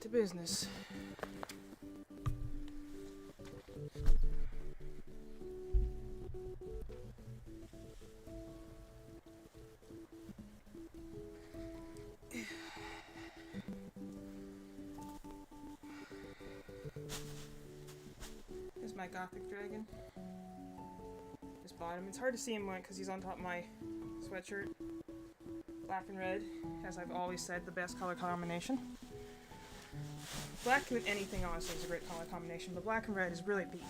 to business. Here's my Gothic dragon. Just bought him. It's hard to see him because he's on top of my sweatshirt. Black and red, as I've always said, the best color combination. Black and anything honestly is a great color combination, but black and red is really peak.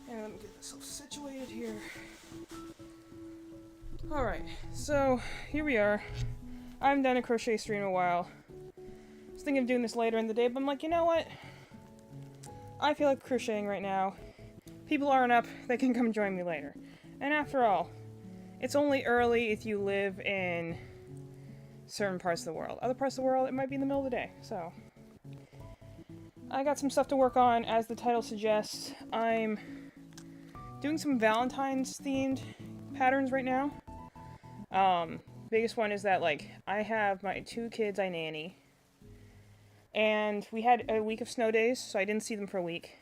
And let me get myself situated here. Alright, so here we are. I haven't done a crochet stream in a while. I was thinking of doing this later in the day, but I'm like, you know what? I feel like crocheting right now. People aren't up, they can come join me later. And after all, it's only early if you live in certain parts of the world. Other parts of the world, it might be in the middle of the day, so. I got some stuff to work on, as the title suggests. I'm doing some Valentine's themed patterns right now. Biggest one is that, like, I have my 2 kids I nanny. And we had a week of snow days, so I didn't see them for a week.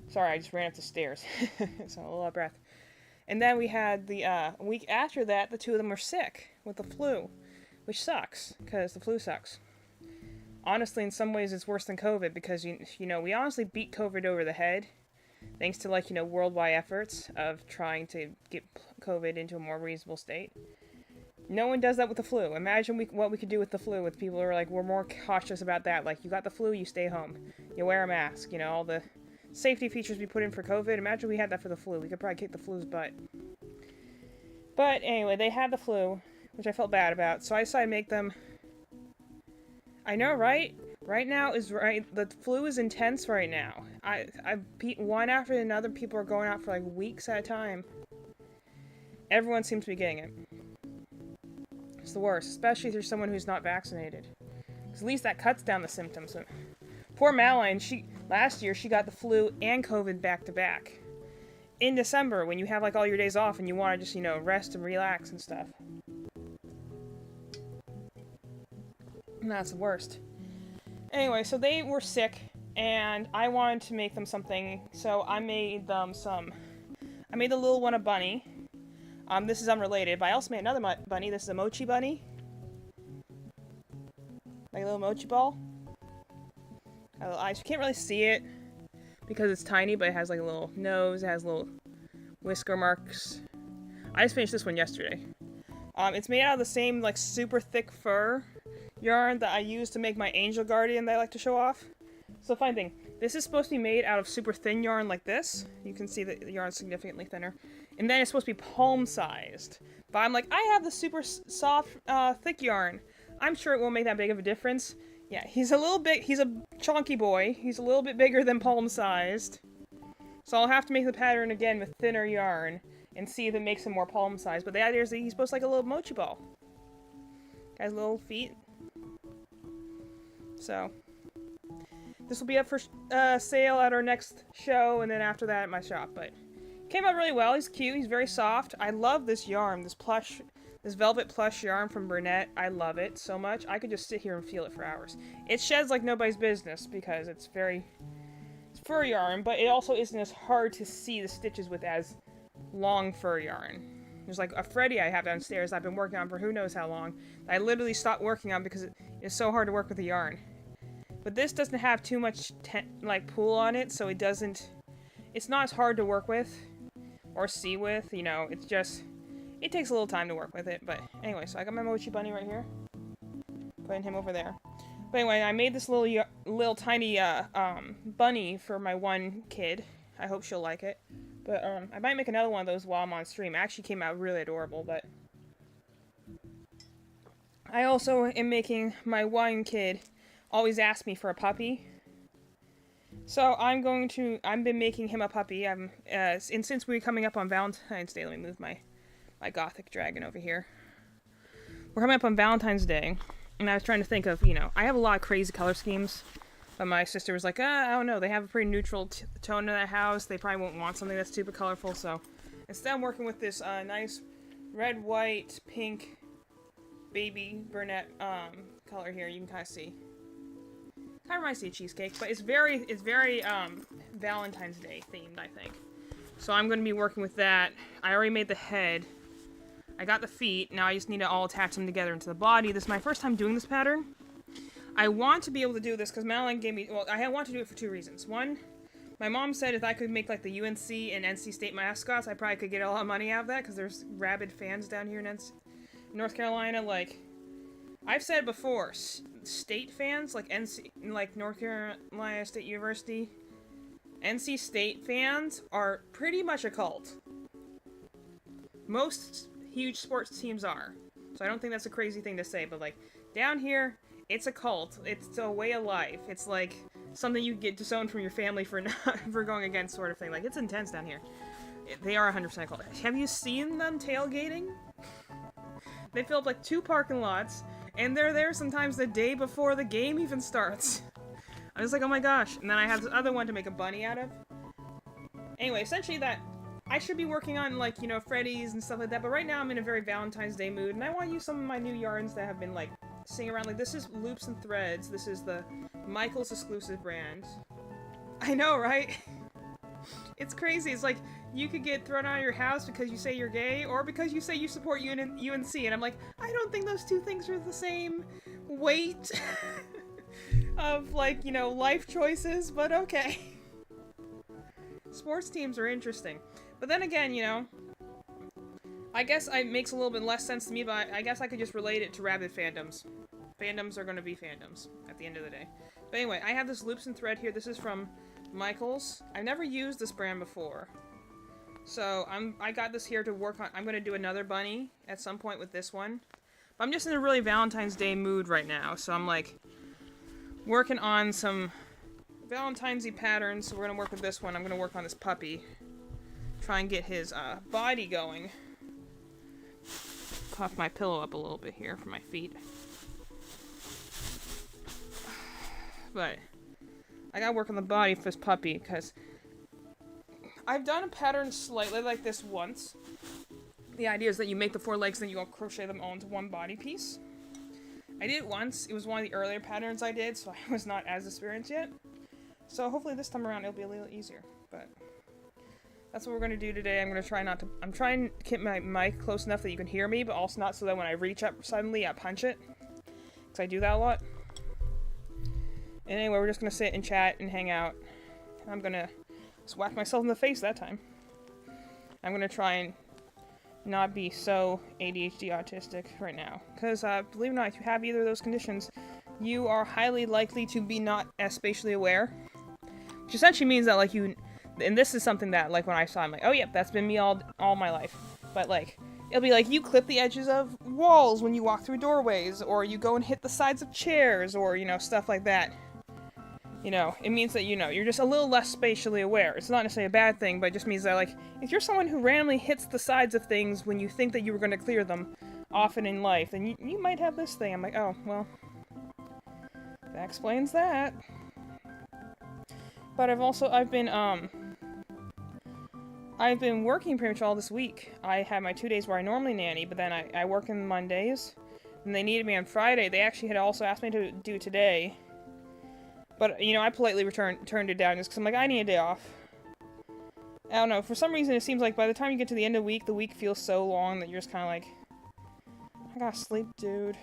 Sorry, I just ran up the stairs, so I'm a little out of breath. And then we had the week after that, the 2 of them were sick with the flu, which sucks, because the flu sucks. Honestly, in some ways, it's worse than COVID, because, you know, we honestly beat COVID over the head, thanks to, like, you know, worldwide efforts of trying to get COVID into a more reasonable state. No one does that with the flu. Imagine what we could do with the flu, with people who are like, we're more cautious about that. Like, you got the flu, you stay home. You wear a mask, you know, all the safety features we put in for COVID. Imagine we had that for the flu. We could probably kick the flu's butt. But anyway, they had the flu, which I felt bad about, so I decided to make them... I know, right? Right now is right. The flu is intense right now. I've beat one after another. People are going out for like weeks at a time. Everyone seems to be getting it. It's the worst, especially if you're someone who's not vaccinated. Because at least that cuts down the symptoms. Poor Madeline, last year she got the flu and COVID back to back. In December, when you have like all your days off and you want to just, you know, rest and relax and stuff. And that's the worst. Anyway, so they were sick, and I wanted to make them something, so I made them I made the little one a bunny. This is unrelated, but I also made another bunny. This is a mochi bunny. Like a little mochi ball. I can't really see it because it's tiny, but it has like a little nose, it has little whisker marks. I just finished this one yesterday. It's made out of the same like super thick fur yarn that I use to make my Angel Guardian that I like to show off. So fine thing, this is supposed to be made out of super thin yarn like this. You can see that the yarn's significantly thinner. And then it's supposed to be palm-sized. But I'm like, I have the super soft, thick yarn. I'm sure it won't make that big of a difference. Yeah, he's a little bit, he's a chonky boy. He's a little bit bigger than palm-sized. So I'll have to make the pattern again with thinner yarn and see if it makes him more palm-sized. But the idea is that he's supposed to like a little mochi ball. Has little feet. So, this will be up for sale at our next show, and then after that at my shop, but came out really well. He's cute, he's very soft. I love this yarn, this velvet plush yarn from Bernette. I love it so much. I could just sit here and feel it for hours. It sheds like nobody's business because it's fur yarn, but it also isn't as hard to see the stitches with as long fur yarn. There's like a Freddy I have downstairs I've been working on for who knows how long. I literally stopped working on because it's so hard to work with the yarn. But this doesn't have too much like pull on it, so it's not as hard to work with or see with, you know, it takes a little time to work with it. But anyway, so I got my mochi bunny right here. Putting him over there. But anyway, I made this little tiny bunny for my one kid. I hope she'll like it. But I might make another one of those while I'm on stream. It actually came out really adorable, but I also am making my one kid always ask me for a puppy. So I've been making him a puppy. And since we're coming up on Valentine's Day, let me move my Gothic dragon over here. We're coming up on Valentine's Day, and I was trying to think of, you know, I have a lot of crazy color schemes, but my sister was like, I don't know, they have a pretty neutral tone in that house. They probably won't want something that's super colorful, so instead I'm working with this nice red, white, pink, baby Bernette color here. You can kind of see. Kind of reminds me of cheesecake, but it's very Valentine's Day themed, I think. So I'm going to be working with that. I already made the head. I got the feet. Now I just need to all attach them together into the body. This is my first time doing this pattern. I want to be able to do this because Madeline gave me... Well, I want to do it for two reasons. One, my mom said if I could make, like, the UNC and NC State mascots, I probably could get a lot of money out of that because there's rabid fans down here in North Carolina. Like, I've said before, state fans, like North Carolina State University, NC State fans are pretty much a cult. Most huge sports teams are. So I don't think that's a crazy thing to say, but, like, down here, it's a cult. It's a way of life. It's like something you get disowned from your family for not for going against, sort of thing. Like, it's intense down here. They are 100% cult. Have you seen them tailgating? They fill up like 2 parking lots, and they're there sometimes the day before the game even starts. I was like, oh my gosh. And then I have this other one to make a bunny out of. Anyway, essentially that I should be working on, like, you know, Freddy's and stuff like that, but right now I'm in a very Valentine's Day mood, and I want to use some of my new yarns that have been, like, sitting around. Like, this is Loops and Threads. This is the Michaels exclusive brand. I know, right? It's crazy. It's like, you could get thrown out of your house because you say you're gay, or because you say you support UNC, and I'm like, I don't think those two things are the same weight of, like, you know, life choices, but okay. Sports teams are interesting. But then again, you know, I guess it makes a little bit less sense to me, but I guess I could just relate it to rabid fandoms. Fandoms are going to be fandoms at the end of the day. But anyway, I have this Loops and Thread here. This is from Michaels. I've never used this brand before. So I got this here to work on. I'm going to do another bunny at some point with this one. But I'm just in a really Valentine's Day mood right now. So I'm like working on some Valentine's-y patterns. So we're going to work with this one. I'm going to work on this puppy. Try and get his body going. Puff my pillow up a little bit here for my feet. But I gotta work on the body for this puppy because I've done a pattern slightly like this once. The idea is that you make the 4 legs and then you go crochet them all into one body piece. I did it once. It was one of the earlier patterns I did, so I was not as experienced yet. So hopefully this time around it'll be a little easier. But that's what we're going to do today. I'm trying to keep my mic close enough that you can hear me, but also not so that when I reach up suddenly, I punch it. Because I do that a lot. And anyway, we're just going to sit and chat and hang out. I'm going to just whack myself in the face that time. I'm going to try and not be so ADHD autistic right now. Because, believe it or not, if you have either of those conditions, you are highly likely to be not as spatially aware. Which essentially means that, like, you... And this is something that, like, when I saw, I'm like, oh, yep, that's been me all my life. But, like, it'll be like you clip the edges of walls when you walk through doorways, or you go and hit the sides of chairs, or, you know, stuff like that. You know, it means that, you know, you're just a little less spatially aware. It's not necessarily a bad thing, but it just means that, like, if you're someone who randomly hits the sides of things when you think that you were going to clear them often in life, then you might have this thing. I'm like, oh, well, that explains that. But I've been working pretty much all this week. I have my 2 days where I normally nanny, but then I work on Mondays, and they needed me on Friday. They actually had also asked me to do today, but, you know, I politely turned it down just because I'm like, I need a day off. I don't know, for some reason it seems like by the time you get to the end of the week feels so long that you're just kind of like, I gotta sleep, dude.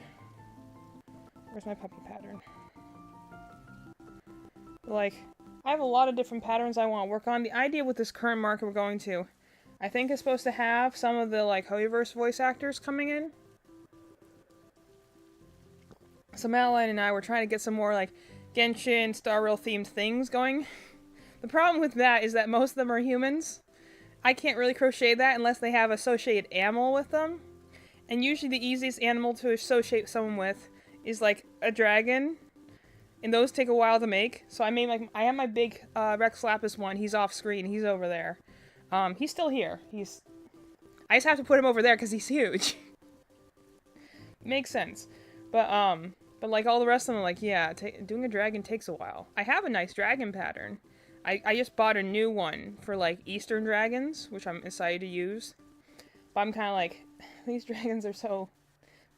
Where's my puppy pattern? Like, I have a lot of different patterns I want to work on. The idea with this current market we're going to, I think is supposed to have some of the, like, Hoyoverse voice actors coming in. So Madeline and I were trying to get some more, like, Genshin, Star Rail themed things going. The problem with that is that most of them are humans. I can't really crochet that unless they have associated animal with them. And usually the easiest animal to associate someone with is, like, a dragon. And those take a while to make. So I made, like, I have my big Rex Lapis one. He's off screen. He's over there. He's still here. I just have to put him over there because he's huge. Makes sense. But like all the rest of them, like, yeah, doing a dragon takes a while. I have a nice dragon pattern. I just bought a new one for, like, Eastern dragons, which I'm excited to use. But I'm kind of like, these dragons are so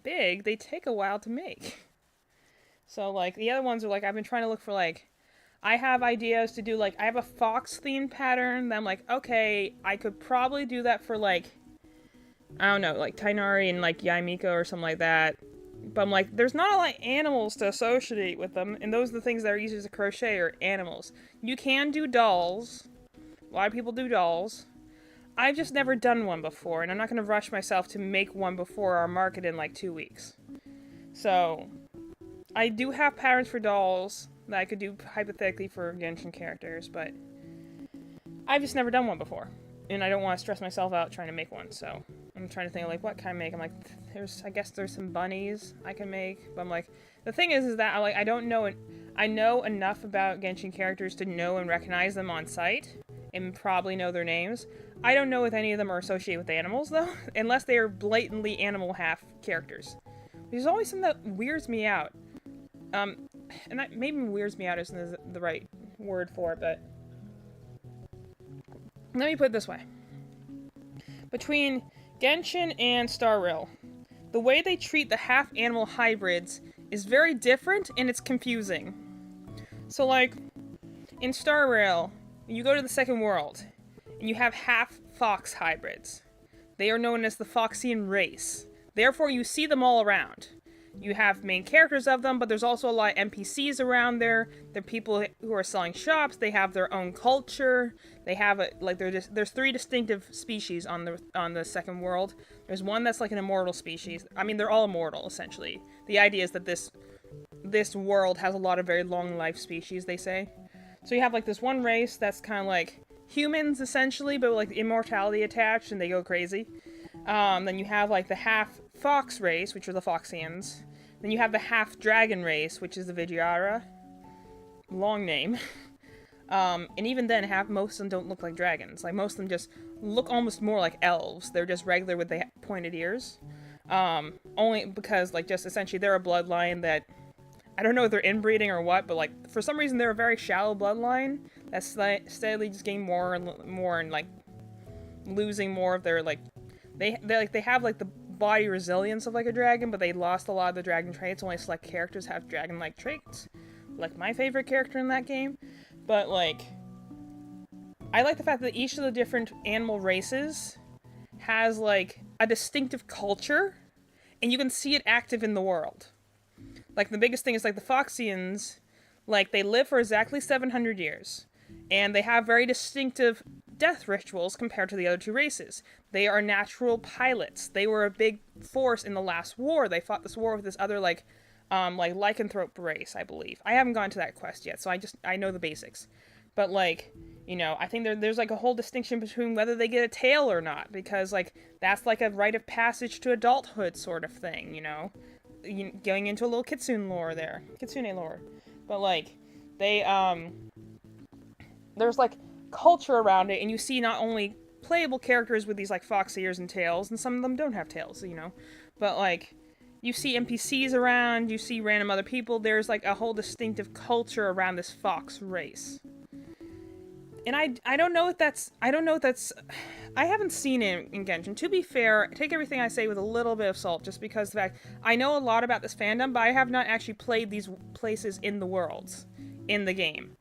big, they take a while to make. So, like, the other ones are, like, I've been trying to look for, like, I have ideas to do, like, I have a fox-themed pattern that I'm like, okay, I could probably do that for, like, I don't know, like, Tainari and, like, Yaimiko or something like that. But I'm like, there's not a lot of animals to associate with them, and those are the things that are easiest to crochet are animals. You can do dolls. A lot of people do dolls. I've just never done one before, and I'm not going to rush myself to make one before our market in, like, 2 weeks. So, I do have patterns for dolls that I could do hypothetically for Genshin characters, but I've just never done one before. And I don't want to stress myself out trying to make one, so I'm trying to think, like, what can I make? I'm like, I guess there's some bunnies I can make, but I'm like, the thing is that I don't know, I know enough about Genshin characters to know and recognize them on sight, and probably know their names. I don't know if any of them are associated with animals, though, unless they are blatantly animal half characters. There's always something that weirds me out. And that maybe weirds me out isn't the right word for it, but let me put it this way. Between Genshin and Star Rail, the way they treat the half-animal hybrids is very different, and it's confusing. So, like, in Star Rail, you go to the second world, and you have half-fox hybrids. They are known as the Foxian race. Therefore, you see them all around. You have main characters of them, but there's also a lot of NPCs around there. They're people who are selling shops. They have their own culture. They have there's 3 distinctive species on the second world. There's one that's like an immortal species. I mean, they're all immortal essentially. The idea is that this world has a lot of very long life species, they say. So you have like this one race that's kind of like humans essentially, but with like immortality attached, and they go crazy. Then you have like the half fox race, which are the Foxians. Then you have the half dragon race, which is the Vigiara. Long name. And even then, most of them don't look like dragons. Like, most of them just look almost more like elves. They're just regular with the pointed ears. Only because, like, just essentially they're a bloodline that, I don't know if they're inbreeding or what, but, like, for some reason they're a very shallow bloodline that's steadily just getting more and more and, like, losing more of their, like, they have, like, the body resilience of, like, a dragon, but they lost a lot of the dragon traits. Only select characters have dragon-like traits. Like, my favorite character in that game. But, like, I like the fact that each of the different animal races has, like, a distinctive culture, and you can see it active in the world. Like, the biggest thing is, like, the Foxians, like, they live for exactly 700 years, and they have very distinctive death rituals compared to the other 2 races. They are natural pilots. They were a big force in the last war. They fought this war with this other, like lycanthrope race, I believe. I haven't gone to that quest yet, so I know the basics. But, like, you know, I think there's, like, a whole distinction between whether they get a tail or not, because, like, that's, like, a rite of passage to adulthood sort of thing, you know? Going into a little Kitsune lore there. Kitsune lore. But, like, there's, like, culture around it, and you see not only playable characters with these, like, fox ears and tails, and some of them don't have tails, you know? But, like, you see NPCs around, you see random other people. There's, like, a whole distinctive culture around this fox race. And I don't know if that's, I haven't seen it in Genshin. To be fair, take everything I say with a little bit of salt, just because the fact, I know a lot about this fandom, but I have not actually played these places in the worlds, in the game.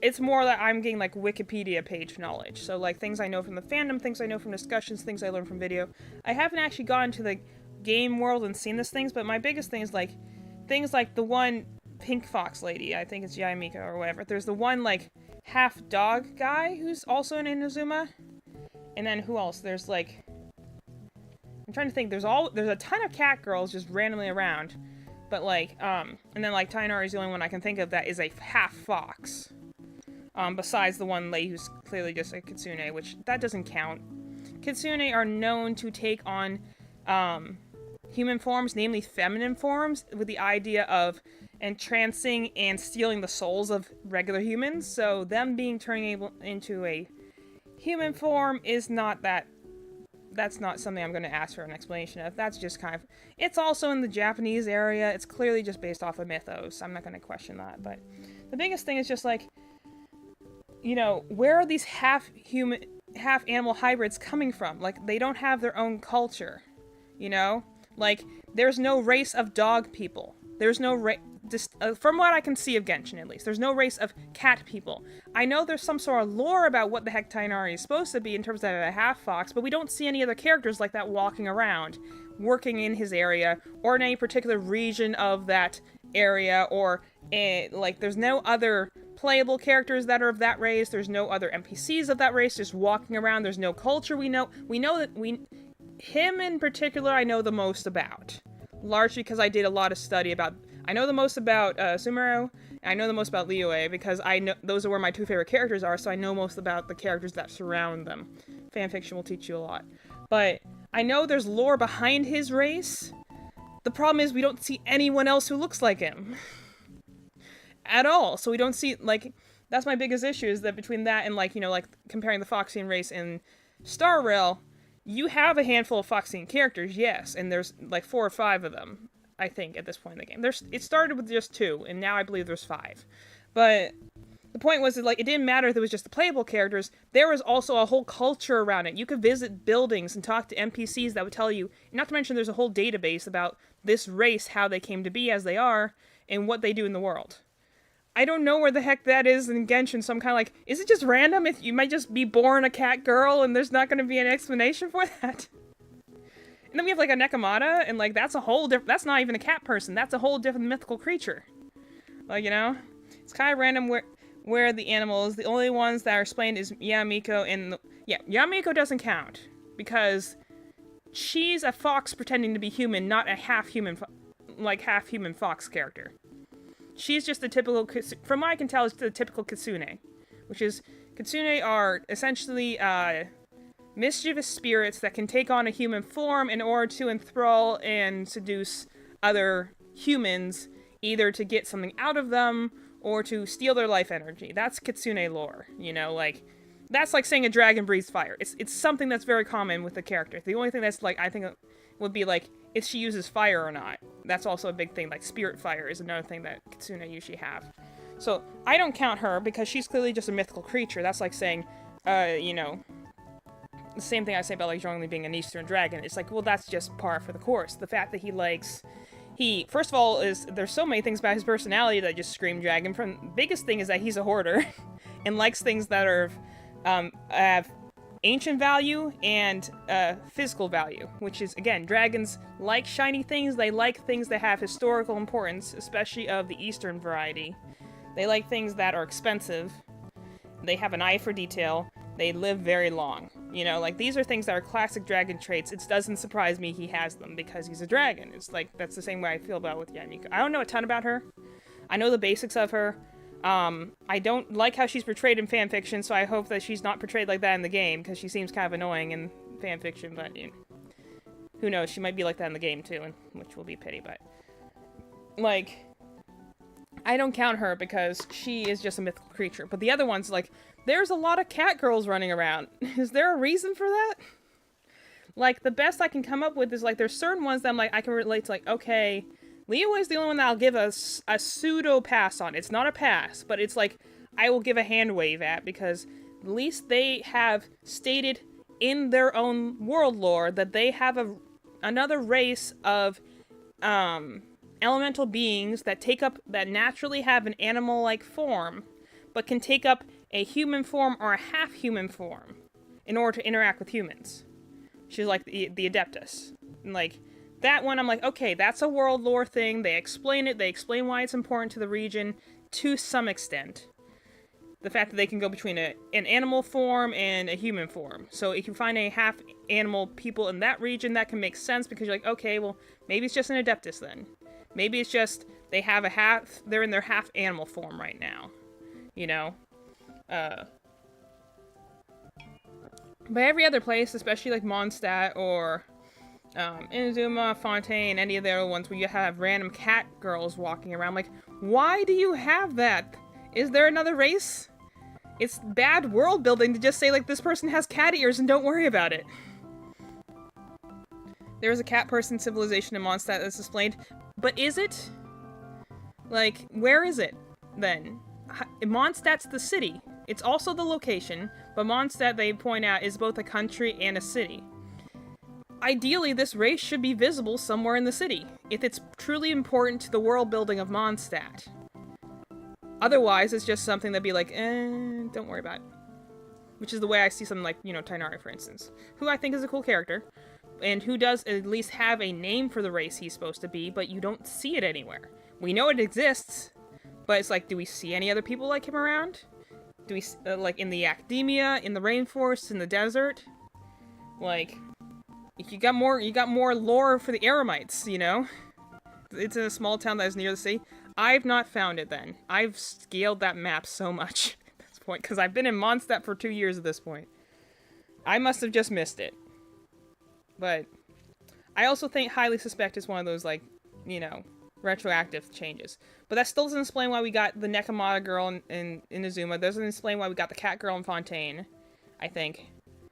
It's more that I'm getting, like, Wikipedia page knowledge. So, like, things I know from the fandom, things I know from discussions, things I learned from video. I haven't actually gone to the game world and seen these things, but my biggest thing is, like, things like the one pink fox lady, I think it's Yaimiko or whatever. There's the one, like, half dog guy who's also in Inazuma. And then who else? There's, like, I'm trying to think. There's a ton of cat girls just randomly around. But, like, and then, like, Tainari is the only one I can think of that is a half fox. Besides the one lady who's clearly just a kitsune, which that doesn't count. Kitsune are known to take on human forms, namely feminine forms, with the idea of entrancing and stealing the souls of regular humans. So them turning into a human form is not that. That's not something I'm going to ask for an explanation of. That's just kind of... It's also in the Japanese area. It's clearly just based off of mythos. I'm not going to question that. But the biggest thing is just, like, you know, where are these half-human, half-animal hybrids coming from? Like, they don't have their own culture, you know? Like, there's no race of dog people. There's no from what I can see of Genshin at least, there's no race of cat people. I know there's some sort of lore about what the heck Tighnari is supposed to be in terms of a half fox, but we don't see any other characters like that walking around, working in his area, or in any particular region of that area, or like there's no other playable characters that are of that race. There's no other NPCs of that race just walking around. There's no culture. We know that him in particular I know the most about, largely because I did a lot of study about. I know the most about Sumeru, and I know the most about Liyue because I know those are where my two favorite characters are, so I know most about the characters that surround them. Fanfiction will teach you a lot. But I know there's lore behind his race. The problem is we don't see anyone else who looks like him. At all. So we don't see, like, that's my biggest issue, is that between that and, like, you know, like, comparing the Phoxian race in Star Rail, you have a handful of Phoxian characters, yes, and there's, like, 4 or 5 of them, I think, at this point in the game. It started with just 2, and now I believe there's 5. But the point was that, like, it didn't matter if it was just the playable characters, there was also a whole culture around it. You could visit buildings and talk to NPCs that would tell you, not to mention there's a whole database about this race, how they came to be as they are, and what they do in the world. I don't know where the heck that is in Genshin, so I'm kind of like, is it just random if you might just be born a cat girl and there's not going to be an explanation for that? And then we have, like, a Nekomata, and, like, that's a whole different, that's not even a cat person, that's a whole different mythical creature. Like, you know? It's kind of random where the animals, the only ones that are explained is Yamiko and, Yamiko doesn't count, because she's a fox pretending to be human, not a half-human fox character. She's just the typical, from what I can tell, it's the typical Kitsune. Which is, Kitsune are essentially, mischievous spirits that can take on a human form in order to enthrall and seduce other humans, either to get something out of them, or to steal their life energy. That's Kitsune lore, you know, like, that's like saying a dragon breathes fire. It's something that's very common with the character. The only thing that's, like, I think would be, like, if she uses fire or not. That's also a big thing, like spirit fire is another thing that Kitsune usually have. So, I don't count her because she's clearly just a mythical creature. That's like saying, you know, the same thing I say about, like, Zhongli being an Eastern dragon. It's like, well, that's just par for the course. The fact that first of all, there's so many things about his personality that just scream dragon. The biggest thing is that he's a hoarder and likes things that are, have ancient value and physical value, which is, again, dragons like shiny things. They like things that have historical importance, especially of the Eastern variety. They like things that are expensive. They have an eye for detail. They live very long. You know, like, these are things that are classic dragon traits. It doesn't surprise me he has them because he's a dragon. It's like, that's the same way I feel about with Yamiko. I don't know a ton about her. I know the basics of her. I don't like how she's portrayed in fanfiction, so I hope that she's not portrayed like that in the game, because she seems kind of annoying in fanfiction, but, you know, who knows, she might be like that in the game too, which will be a pity, but, like, I don't count her because she is just a mythical creature, but the other ones, like, there's a lot of cat girls running around. Is there a reason for that? Like, the best I can come up with is, like, there's certain ones that I'm like, I can relate to, like, okay, Liyue is the only one that I'll give a pseudo pass on. It's not a pass, but it's like, I will give a hand wave at, because at least they have stated in their own world lore that they have another race of elemental beings that naturally have an animal-like form, but can take up a human form or a half-human form in order to interact with humans. She's like the Adeptus. And, like, that one, I'm like, okay, that's a world lore thing. They explain it. They explain why it's important to the region to some extent. The fact that they can go between an animal form and a human form. So if you find a half-animal people in that region, that can make sense, because you're like, okay, well, maybe it's just an Adeptus then. Maybe it's just they're in their half-animal form right now. You know? But every other place, especially like Mondstadt or Inazuma, Fontaine, any of the other ones where you have random cat girls walking around, like, why do you have that? Is there another race? It's bad world building to just say, like, this person has cat ears and don't worry about it. There is a cat person civilization in Mondstadt that's explained, but is it? Like, where is it, then? Mondstadt's the city. It's also the location, but Mondstadt, they point out, is both a country and a city. ideally, this race should be visible somewhere in the city, if it's truly important to the world building of Mondstadt. Otherwise, it's just something that'd be like, don't worry about it. Which is the way I see something like, Tighnari, for instance, who I think is a cool character, and who does at least have a name for the race he's supposed to be, but you don't see it anywhere. We know it exists, but it's like, do we see any other people like him around? Do we, like, in the academia, in the rainforest, in the desert? Like, you got more lore for the Eremites, It's in a small town that is near the sea. I've not found it then. I've scaled that map so much at this point, because I've been in Mondstadt for 2 years at this point. I must have just missed it. But I also think highly suspect is one of those, like, retroactive changes. But that still doesn't explain why we got the Nekomata girl in Inazuma. Doesn't explain why we got the cat girl in Fontaine, I think.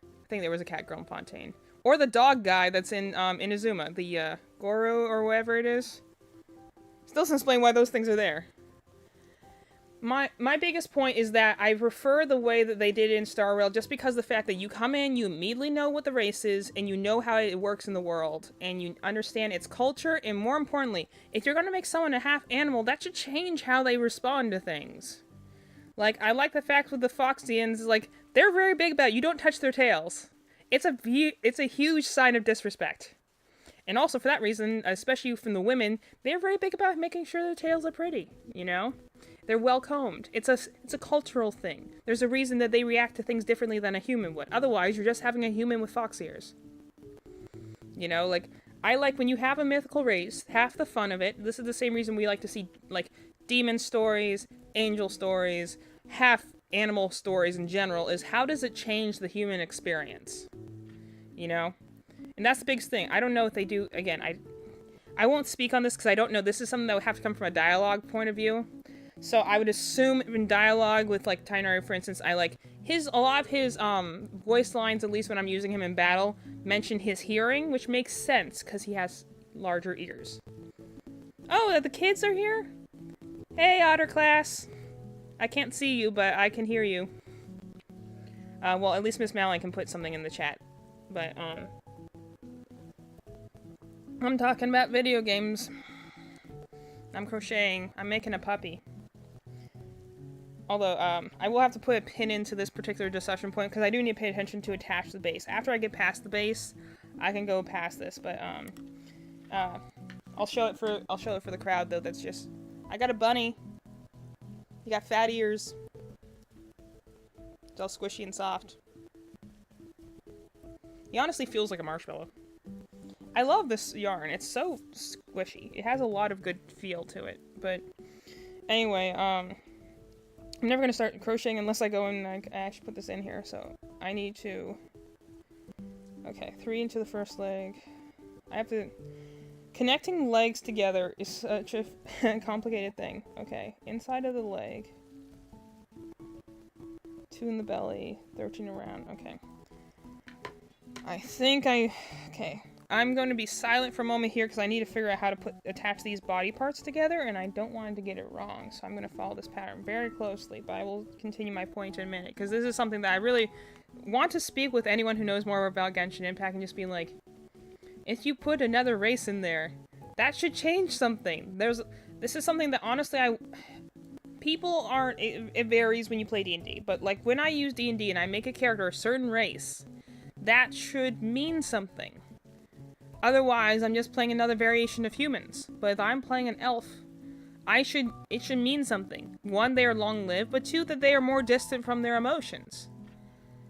I think there was a cat girl in Fontaine. Or the dog guy that's in Inazuma. The Goro or whatever it is. Still doesn't explain why those things are there. My biggest point is that I prefer the way that they did it in Star Rail, just because the fact that you come in, you immediately know what the race is, and you know how it works in the world, and you understand its culture, and more importantly, if you're going to make someone a half animal, that should change how they respond to things. Like, I like the fact with the Foxians, like, they're very big about it. You don't touch their tails. It's a huge sign of disrespect. And also, for that reason, especially from the women, they're very big about making sure their tails are pretty, They're well-combed. It's a cultural thing. There's a reason that they react to things differently than a human would. Otherwise, you're just having a human with fox ears. Like, I like when you have a mythical race, half the fun of it, this is the same reason we like to see, like, demon stories, angel stories, half animal stories in general, is how does it change the human experience? And that's the biggest thing. I don't know if they do, again, I won't speak on this because I don't know. This is something that would have to come from a dialogue point of view. So I would assume in dialogue with, like, Tighnari, for instance, a lot of his voice lines, at least when I'm using him in battle, mention his hearing, which makes sense because he has larger ears. Oh, the kids are here? Hey, Otter class. I can't see you, but I can hear you. Well, at least Miss Malin can put something in the chat. But, I'm talking about video games. I'm crocheting. I'm making a puppy. Although, I will have to put a pin into this particular discussion point, because I do need to pay attention to attach the base. After I get past the base, I can go past this, but, I'll show it for the crowd, though. That's just, I got a bunny. He got fat ears. It's all squishy and soft. He honestly feels like a marshmallow. I love this yarn. It's so squishy. It has a lot of good feel to it. But anyway, I'm never going to start crocheting unless I go and I actually put this in here. So I need to... Okay, 3 into the first leg. I have to... Connecting legs together is such a complicated thing. Okay, inside of the leg. 2 in the belly. 13 around. Okay. I think okay. I'm going to be silent for a moment here because I need to figure out how to attach these body parts together, and I don't want to get it wrong, so I'm going to follow this pattern very closely, but I will continue my point in a minute, because this is something that I really want to speak with anyone who knows more about Genshin Impact and just be like, if you put another race in there, that should change something. This is something that honestly people aren't, it varies when you play D&D, but like when I use D&D and I make a character a certain race, that should mean something. Otherwise, I'm just playing another variation of humans. But if I'm playing an elf, it should mean something. 1, they are long-lived, but 2, that they are more distant from their emotions.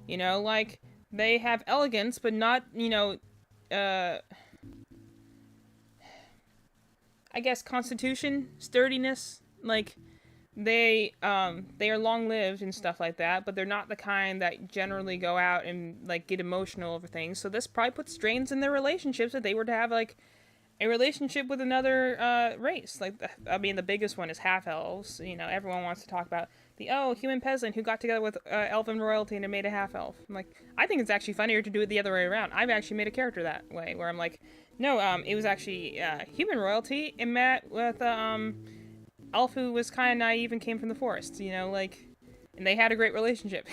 Like, they have elegance, but not, I guess constitution, sturdiness, like, they are long-lived and stuff like that, but they're not the kind that generally go out and, like, get emotional over things, so this probably puts strains in their relationships if they were to have, like, a relationship with another, race. Like, the biggest one is half-elves. Everyone wants to talk about the, human peasant who got together with, elven royalty and made a half-elf. I'm like, I think it's actually funnier to do it the other way around. I've actually made a character that way, where I'm like, no, it was actually, human royalty and met with, elf who was kind of naive and came from the forest, and they had a great relationship.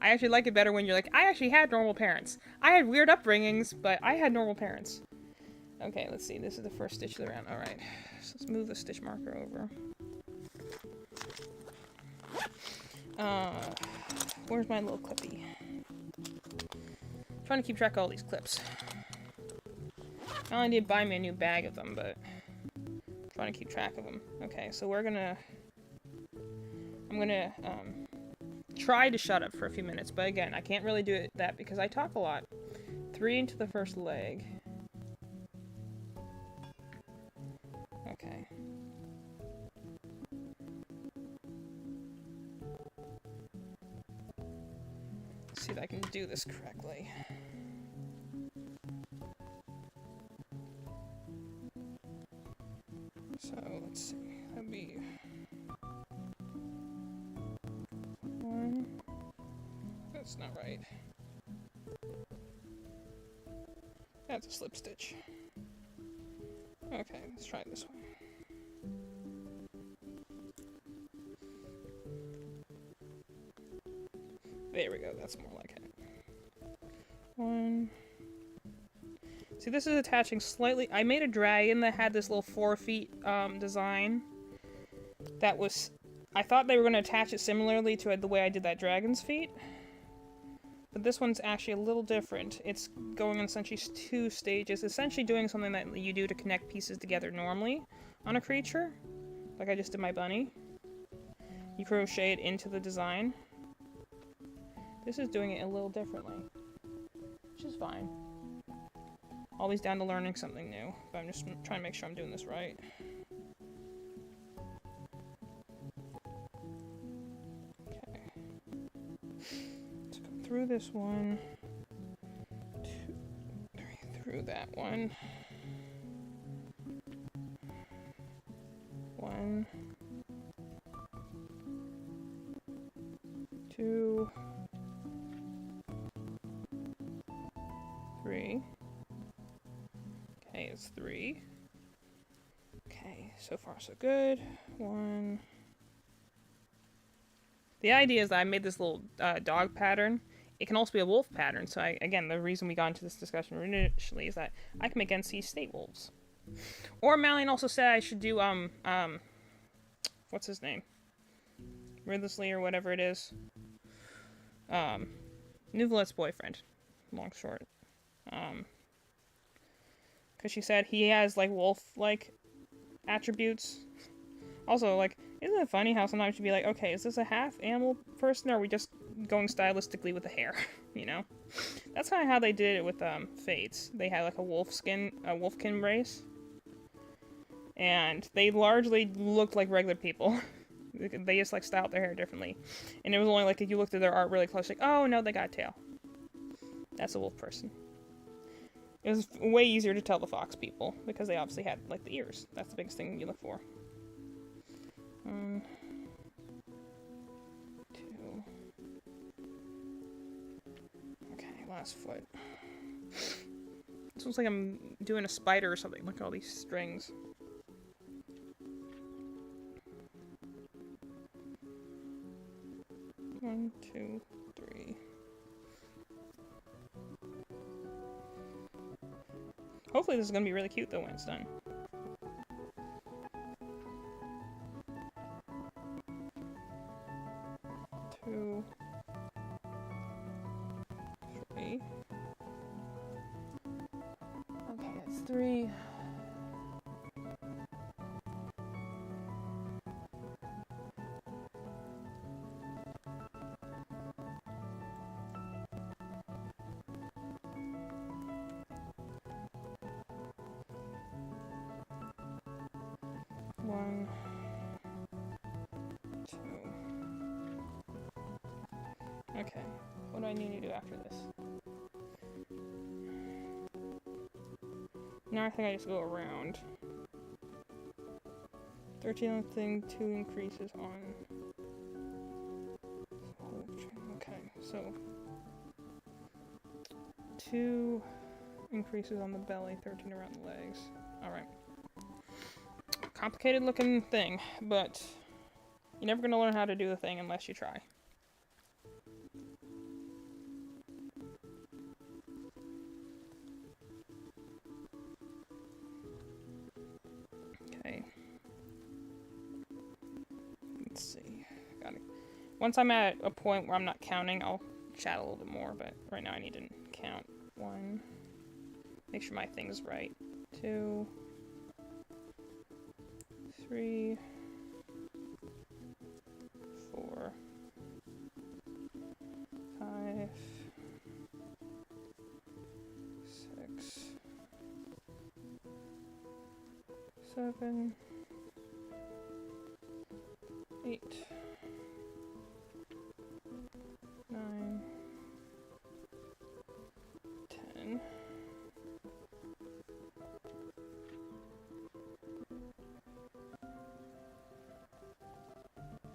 I actually like it better when you're like, I actually had normal parents. I had weird upbringings, but I had normal parents. Okay, let's see. This is the first stitch of the round. Alright. So let's move the stitch marker over. Where's my little clippy? I'm trying to keep track of all these clips. I only did buy me a new bag of them, but I'm trying to keep track of them. Okay, so I'm gonna try to shut up for a few minutes, but again, I can't really do that because I talk a lot. 3 into the first leg. Okay. Let's see if I can do this correctly. So, let's see. That'd be 1. That's not right. That's a slip stitch. Okay, let's try this one. There we go, that's more like it. 1. See, this is attaching slightly. I made a dragon that had this little 4 feet design. That was... I thought they were going to attach it similarly to the way I did that dragon's feet. But this one's actually a little different. It's going in essentially 2 stages. Essentially doing something that you do to connect pieces together normally on a creature. Like I just did my bunny. You crochet it into the design. This is doing it a little differently. Which is fine. Always down to learning something new. But I'm just trying to make sure I'm doing this right. Okay. Let's go through this one. 2, 3, through that one. 1. 2. 3. Okay, it's 3. Okay, so far so good. 1. The idea is that I made this little dog pattern. It can also be a wolf pattern. So again, the reason we got into this discussion initially is that I can make NC state wolves. Or Malian also said I should do what's his name? Ridley or whatever it is. Nuvalet's boyfriend. Long short. Because she said he has, like, wolf-like attributes. Also, like, isn't it funny how sometimes you'd be like, okay, is this a half-animal person, or are we just going stylistically with the hair? You know? That's kind of how they did it with, Fates. They had, like, a wolfkin race. And they largely looked like regular people. They just, like, styled their hair differently. And it was only, like, if you looked at their art really close, like, oh, no, they got a tail. That's a wolf person. It was way easier to tell the fox people, because they obviously had, like, the ears. That's the biggest thing you look for. 2. Okay, last foot. This looks like I'm doing a spider or something. Look at all these strings. One, 2, 3. Hopefully this is going to be really cute, though, when it's done. 2, 3. Okay, that's 3. 1, 2. Okay, what do I need to do after this? Now I think I just go around. 13 thing, 2 increases on. Okay, so 2 increases on the belly, 13 around the legs. Alright. Complicated looking thing, but you're never gonna learn how to do the thing unless you try. Let's see. Got it. Once I'm at a point where I'm not counting, I'll chat a little bit more, but right now I need to count. 1. Make sure my thing's right. 2. 3. 4. 5. 6. 7. 8. 9. 10.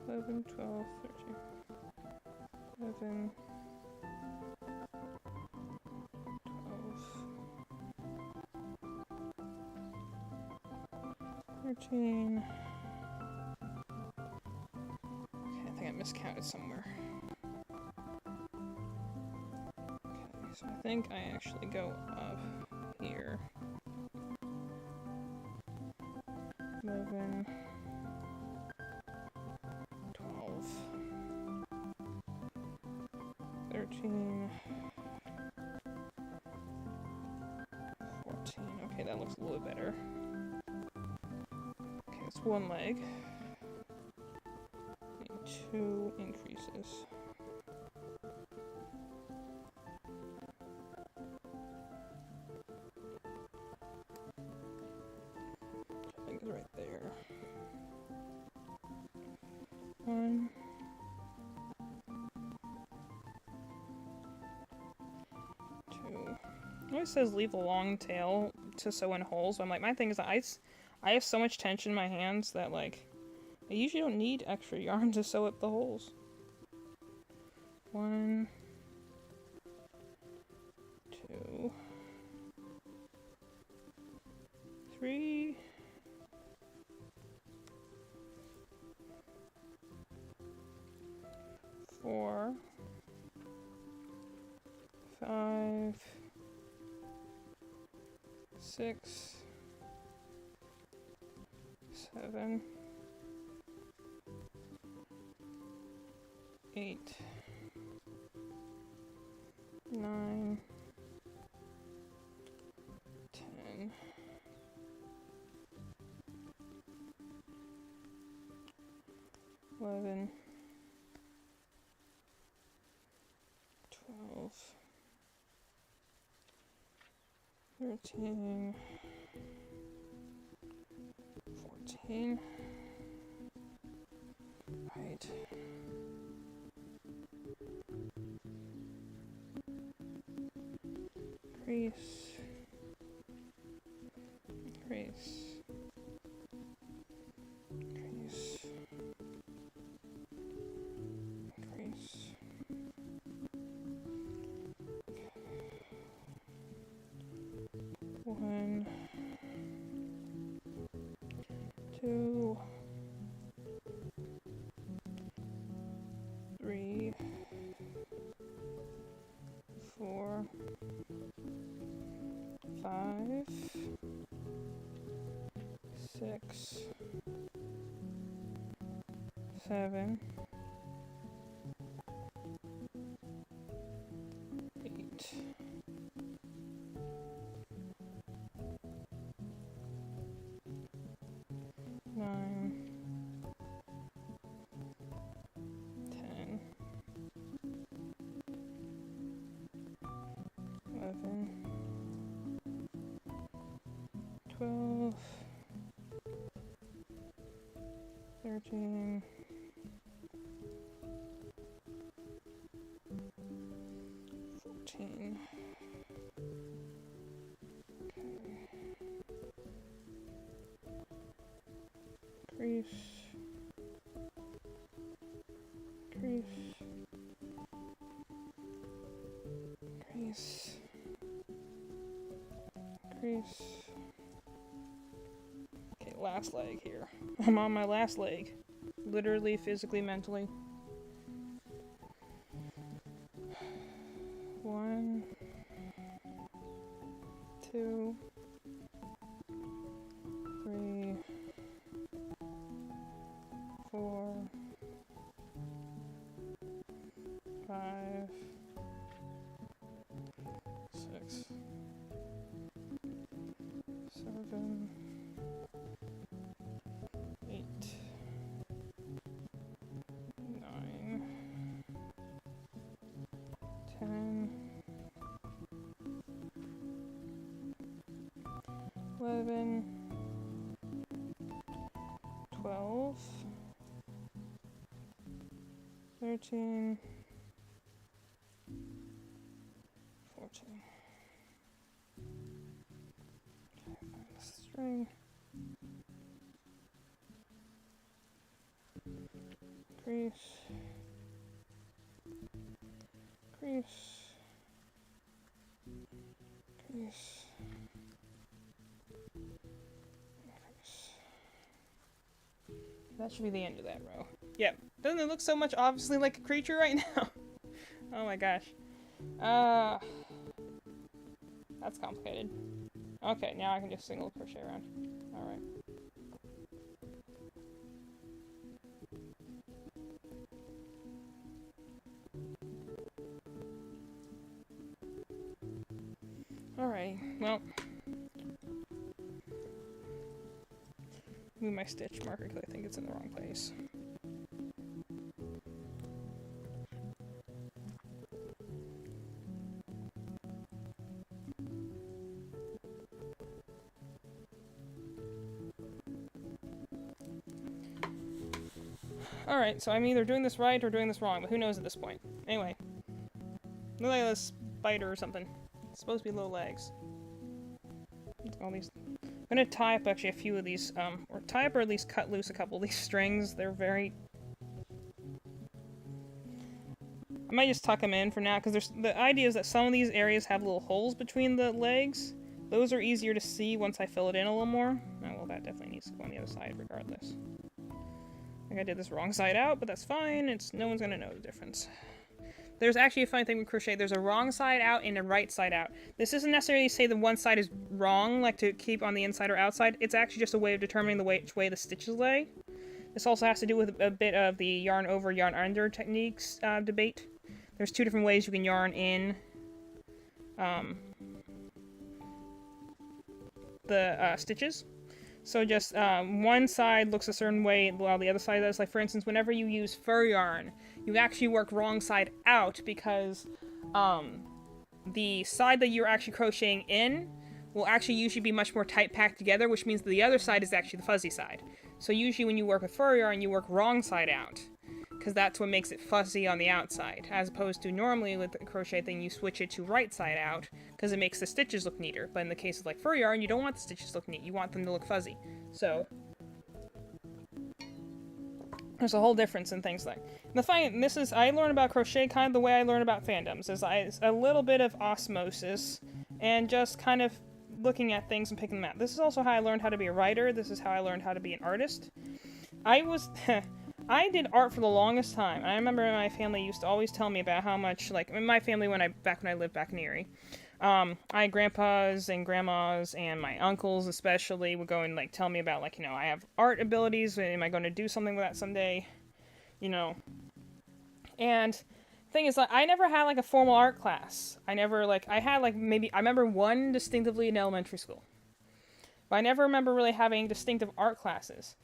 11, 12, 13. 11, 12, 13. Okay, I think I miscounted somewhere. Okay, so I think I actually go up here. 11, 12, 13, 14. Okay, that looks a little better. Okay, it's one leg. And 2 increases. I think it's right there. 1. 2. It always says leave a long tail to sew in holes, but I'm like, my thing is that I have so much tension in my hands that, like, I usually don't need extra yarn to sew up the holes. 1, 2, 3, 4, 5, 6, 7, 8, 9, 10, 11, 12, 13, 14. Right. Increase. Increase. Increase. Increase. 1, 2, 3, 4, 5, 6, 7, 8, 9, 10, 11, 12, 13, 14. Okay. Increase. Increase. Increase. Increase. Okay, last leg here. I'm on my last leg. Literally, physically, mentally. 1, 2, 3, 4, 5, 6, 7, 8, 9, 10, 11, 12, 13, 14. Okay, find the string. Crease. Crease. Crease. That should be the end of that row. Yep. Doesn't it look so much obviously like a creature right now? Oh my gosh. That's complicated. Okay, now I can just single crochet around. Alright. Alright, well. Move my stitch marker because I think it's in the wrong place. Alright, so I'm either doing this right or doing this wrong, but who knows at this point. Anyway. Look like a spider or something. It's supposed to be low legs. All these... I'm gonna tie up actually a few of these, or tie up or at least cut loose a couple of these strings. They're very... I might just tuck them in for now, because the idea is that some of these areas have little holes between the legs. Those are easier to see once I fill it in a little more. Oh, well, that definitely needs to go on the other side regardless. I think I did this wrong side out, but that's fine. No one's gonna know the difference. There's actually a funny thing with crochet. There's a wrong side out and a right side out. This doesn't necessarily say that one side is wrong, like to keep on the inside or outside. It's actually just a way of determining which way the stitches lay. This also has to do with a bit of the yarn over, yarn under techniques debate. There's two different ways you can yarn in the stitches. So just one side looks a certain way while the other side does. Like for instance, whenever you use fur yarn, you actually work wrong side out because the side that you're actually crocheting in will actually usually be much more tight packed together, which means that the other side is actually the fuzzy side. So usually when you work with fur yarn, you work wrong side out, because that's what makes it fuzzy on the outside, as opposed to normally with the crochet thing, you switch it to right side out, because it makes the stitches look neater. But in the case of like fur yarn, you don't want the stitches to look neat, you want them to look fuzzy. So there's a whole difference in things like I learn about crochet kind of the way I learn about fandoms, is a little bit of osmosis and just kind of looking at things and picking them out. This is also how I learned how to be a writer. This is how I learned how to be an artist. I did art for the longest time. I remember my family used to always tell me about how much, like, in my family back when I lived back in Erie, I had grandpas and grandmas and my uncles especially would go and, like, tell me about, like, you know, I have art abilities, am I going to do something with that someday, you know. And the thing is, like, I never had, like, a formal art class. I had, like, maybe, I remember one distinctively in elementary school. But I never remember really having distinctive art classes.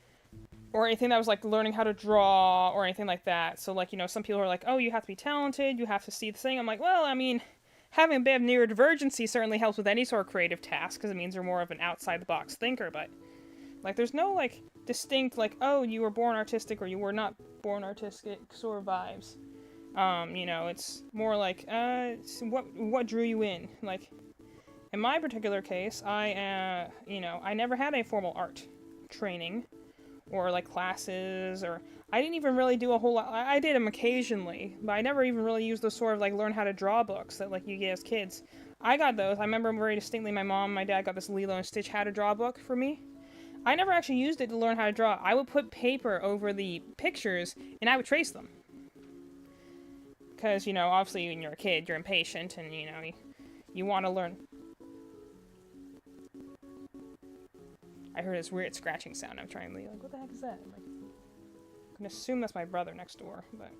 Or anything that was, like, learning how to draw, or anything like that. So, like, you know, some people are like, oh, you have to be talented, you have to see the thing. I'm like, well, I mean, having a bit of neurodivergency certainly helps with any sort of creative task, because it means you're more of an outside-the-box thinker, but, like, there's no, like, distinct, like, oh, you were born artistic, or you were not born artistic sort of vibes. You know, it's more like, what drew you in? Like, in my particular case, you know, I never had a formal art training, or like classes, or I didn't even really do a whole lot. I did them occasionally, but I never even really used those sort of like learn how to draw books that like you get as kids. I got those. I remember very distinctly my mom and my dad got this Lilo and Stitch how to draw book for me. I never actually used it to learn how to draw. I would put paper over the pictures and I would trace them. Because, you know, obviously when you're a kid, you're impatient and, you know, you want to learn. I heard this weird scratching sound. I'm trying to be like, what the heck is that? I'm gonna assume that's my brother next door, but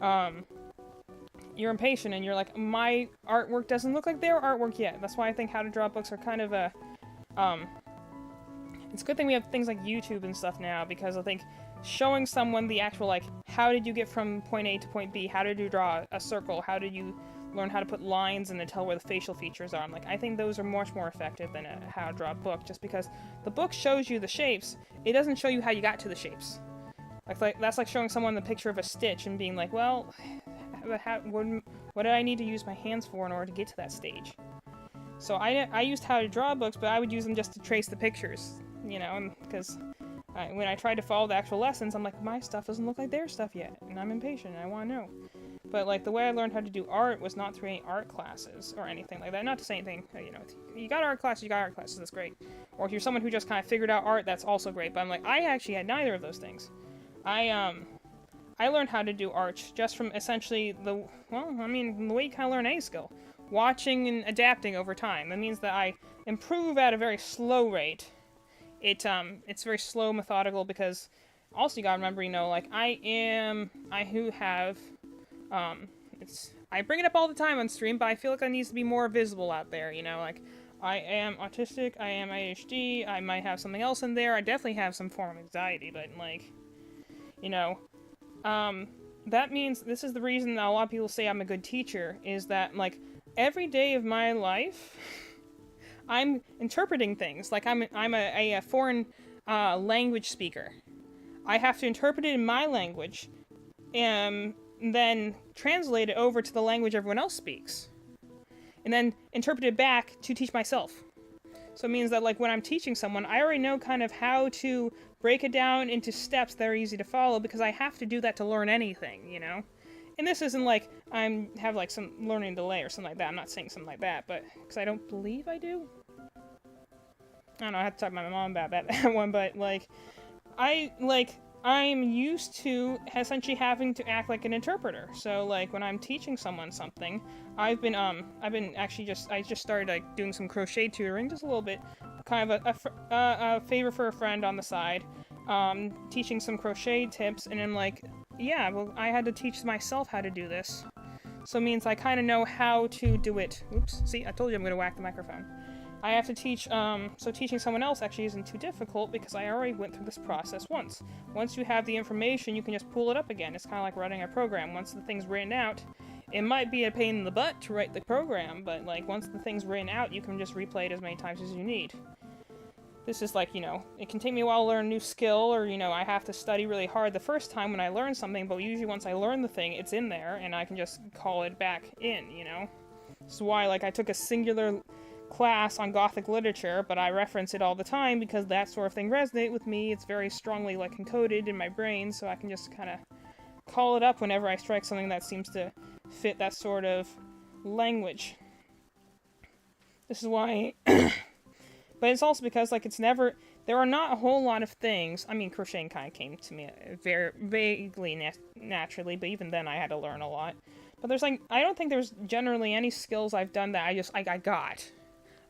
you're impatient and you're like, my artwork doesn't look like their artwork yet. That's why I think how to draw books are kind of a, it's a good thing we have things like YouTube and stuff now, because I think showing someone the actual, like, how did you get from point A to point B? How did you draw a circle? How did you learn how to put lines and to tell where the facial features are? I think those are much more effective than a how to draw a book, just because the book shows you the shapes. It doesn't show you how you got to the shapes. Like that's like showing someone the picture of a stitch and being like, well, what did I need to use my hands for in order to get to that stage? So I used how to draw books, but I would use them just to trace the pictures, you know, because when I tried to follow the actual lessons, I'm like, my stuff doesn't look like their stuff yet, and I'm impatient, and I want to know. But, like, the way I learned how to do art was not through any art classes or anything like that. Not to say anything, you know, you got art classes, that's great. Or if you're someone who just kind of figured out art, that's also great. But I'm like, I actually had neither of those things. I learned how to do art just from essentially the way you kind of learn any skill. Watching and adapting over time. That means that I improve at a very slow rate. It's very slow, methodical, because also you gotta remember, you know, like, I bring it up all the time on stream, but I feel like that needs to be more visible out there, you know, like, I am autistic, I am ADHD, I might have something else in there, I definitely have some form of anxiety, but, like, you know, that means, this is the reason that a lot of people say I'm a good teacher, is that, like, every day of my life, I'm interpreting things, like, I'm a foreign, language speaker. I have to interpret it in my language, and then translate it over to the language everyone else speaks. And then interpret it back to teach myself. So it means that, like, when I'm teaching someone, I already know kind of how to break it down into steps that are easy to follow, because I have to do that to learn anything, you know? And this isn't like I have, like, some learning delay or something like that. I'm not saying something like that, but, because I don't believe I do. I don't know, I have to talk to my mom about that one, but, like, I'm used to essentially having to act like an interpreter. So, like, when I'm teaching someone something, I just started, like, doing some crochet tutoring, just a little bit, kind of a favor for a friend on the side, teaching some crochet tips, and then, like, yeah, well, I had to teach myself how to do this. So it means I kind of know how to do it. Oops, see, I told you I'm going to whack the microphone. I have to teach, so teaching someone else actually isn't too difficult, because I already went through this process once. Once you have the information, you can just pull it up again. It's kind of like writing a program. Once the thing's written out, it might be a pain in the butt to write the program, but, like, once the thing's written out, you can just replay it as many times as you need. This is like, you know, it can take me a while to learn a new skill, or, you know, I have to study really hard the first time when I learn something, but usually once I learn the thing, it's in there, and I can just call it back in, you know? This is why, like, I took a singular class on Gothic literature, but I reference it all the time because that sort of thing resonates with me. It's very strongly, like, encoded in my brain, so I can just kind of call it up whenever I strike something that seems to fit that sort of language. This is why... But it's also because, like, there are not a whole lot of things. I mean, crocheting kind of came to me very vaguely naturally, but even then I had to learn a lot. But there's, like, I don't think there's generally any skills I've done that I got.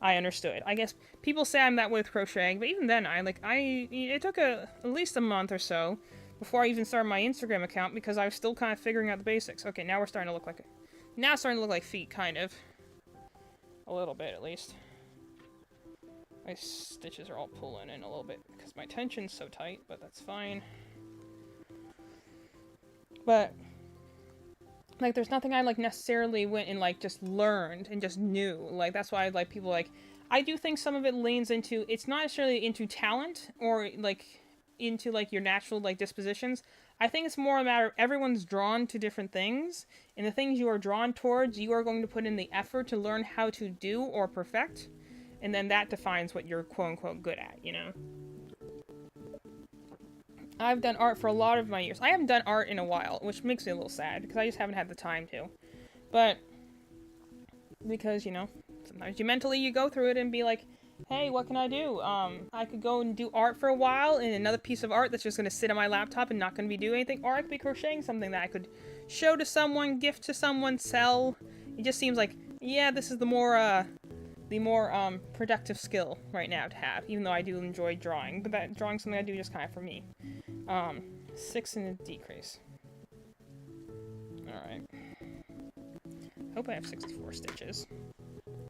I understood. I guess people say I'm that way with crocheting, but even then, it took at least a month or so before I even started my Instagram account, because I was still kind of figuring out the basics. Okay, now it's starting to look like feet, kind of. A little bit, at least. My stitches are all pulling in a little bit because my tension's so tight, but that's fine. But, like, there's nothing I, like, necessarily went and, like, just learned and just knew. Like, that's why, like, people, like, I do think some of it leans into, it's not necessarily into talent or, like, into, like, your natural, like, dispositions. I think it's more a matter of everyone's drawn to different things, and the things you are drawn towards, you are going to put in the effort to learn how to do or perfect. And then that defines what you're quote-unquote good at, you know? I've done art for a lot of my years. I haven't done art in a while, which makes me a little sad, because I just haven't had the time to. But, because, you know, sometimes you go through it and be like, hey, what can I do? I could go and do art for a while, and another piece of art that's just going to sit on my laptop and not going to be doing anything. Or I could be crocheting something that I could show to someone, gift to someone, sell. It just seems like, yeah, this is the more productive skill right now to have, even though I do enjoy drawing, but that drawing's something I do just kind of for me. 6 in a decrease. Alright. Hope I have 64 stitches.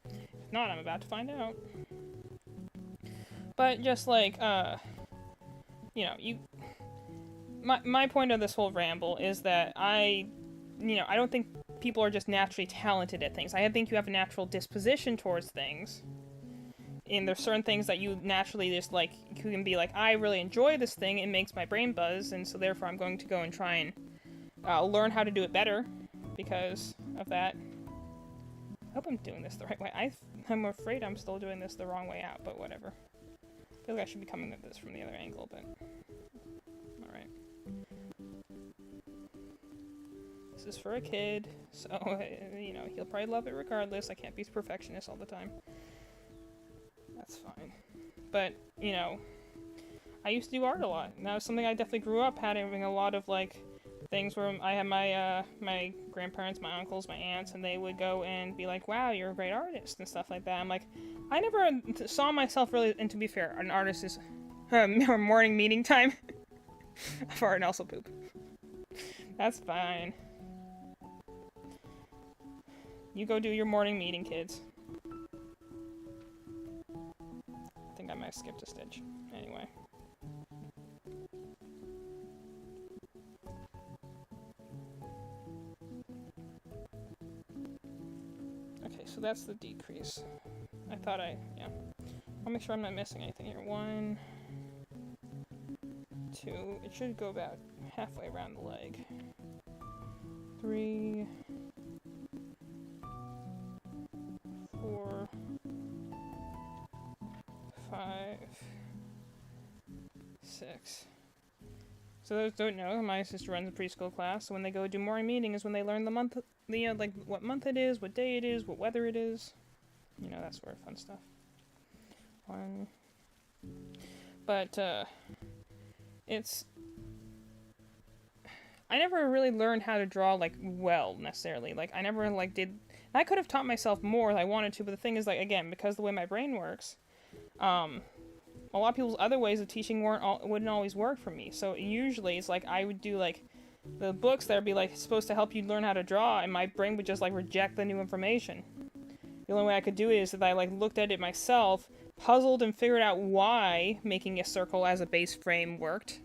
If not, I'm about to find out. But just like, you know, my point of this whole ramble is that I don't think people are just naturally talented at things. I think you have a natural disposition towards things. And there's certain things that you naturally just, like, you can be like, I really enjoy this thing, it makes my brain buzz, and so therefore I'm going to go and try and learn how to do it better because of that. I hope I'm doing this the right way. I'm afraid I'm still doing this the wrong way out, but whatever. I feel like I should be coming at this from the other angle, but... Alright. This is for a kid, so, you know, he'll probably love it regardless. I can't be perfectionist all the time. That's fine. But, you know, I used to do art a lot, and that was something I definitely grew up having a lot of, like, things where I had my, my grandparents, my uncles, my aunts, and they would go and be like, wow, you're a great artist, and stuff like that. I'm like, I never saw myself really, and to be fair, an artist is morning meeting time. Fart and also poop. That's fine. You go do your morning meeting, kids. I think I might have skipped a stitch. Anyway. Okay, so that's the decrease. Yeah. I'll make sure I'm not missing anything here. 1, 2, it should go about halfway around the leg. 3, 4, 5, 6. So those don't know, my sister runs a preschool class, so when they go do morning meeting is when they learn the month, like what month it is, what day it is, what weather it is. You know, that sort of fun stuff. 1. But, it's... I never really learned how to draw, like, well, necessarily. Like, I never, like, did... I could have taught myself more if I wanted to, but the thing is, like, again, because the way my brain works, a lot of people's other ways of teaching wouldn't always work for me. So usually it's like I would do, like, the books that would be, like, supposed to help you learn how to draw, and my brain would just, like, reject the new information. The only way I could do it is that I, like, looked at it myself, puzzled and figured out why making a circle as a base frame worked,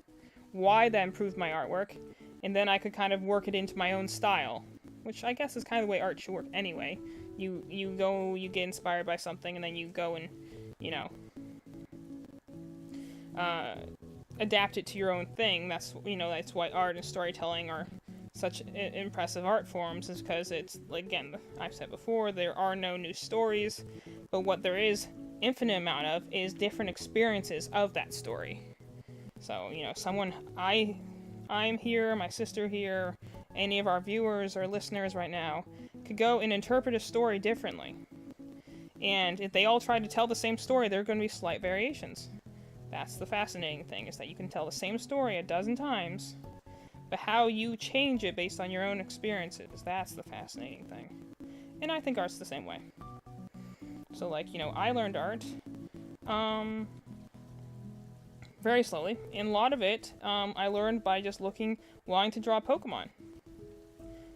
why that improved my artwork, and then I could kind of work it into my own style, which I guess is kind of the way art should work anyway. You get inspired by something, and then you go and, you know, adapt it to your own thing. That's, you know, that's why art and storytelling are such impressive art forms, is because it's, like, again, I've said before, there are no new stories, but what there is infinite amount of is different experiences of that story. So, you know, I'm here, my sister here, any of our viewers or listeners right now could go and interpret a story differently. And if they all try to tell the same story, there are going to be slight variations. That's the fascinating thing, is that you can tell the same story a dozen times, but how you change it based on your own experiences, that's the fascinating thing. And I think art's the same way. So, like, you know, I learned art, very slowly. And a lot of it, I learned by just wanting to draw Pokemon.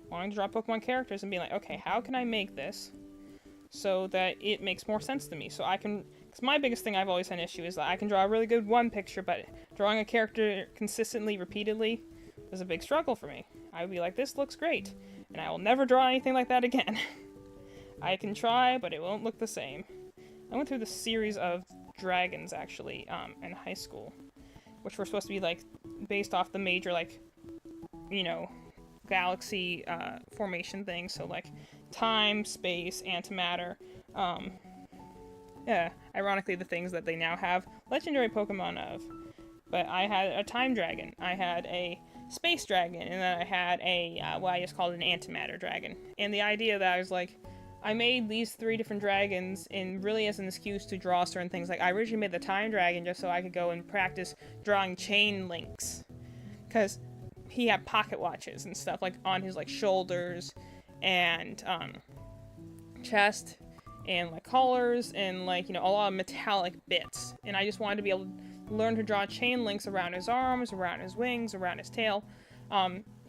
Wanting to draw Pokemon characters and being like, okay, how can I make this so that it makes more sense to me? So I can, because my biggest thing I've always had an issue is that I can draw a really good one picture, but drawing a character consistently, repeatedly, is a big struggle for me. I would be like, this looks great, and I will never draw anything like that again. I can try, but it won't look the same. I went through the series of dragons, actually, in high school, which were supposed to be, like, based off the major, like, you know, galaxy, formation things, so, like, time, space, antimatter, yeah, ironically the things that they now have legendary Pokemon of. But I had a time dragon, I had a space dragon, and then I had a, what I just called an antimatter dragon. And the idea that I was like, I made these 3 different dragons and really as an excuse to draw certain things. Like, I originally made the time dragon just so I could go and practice drawing chain links. Because he had pocket watches and stuff, like, on his, like, shoulders and, chest and, like, collars and, like, you know, a lot of metallic bits. And I just wanted to be able to learn to draw chain links around his arms, around his wings, around his tail.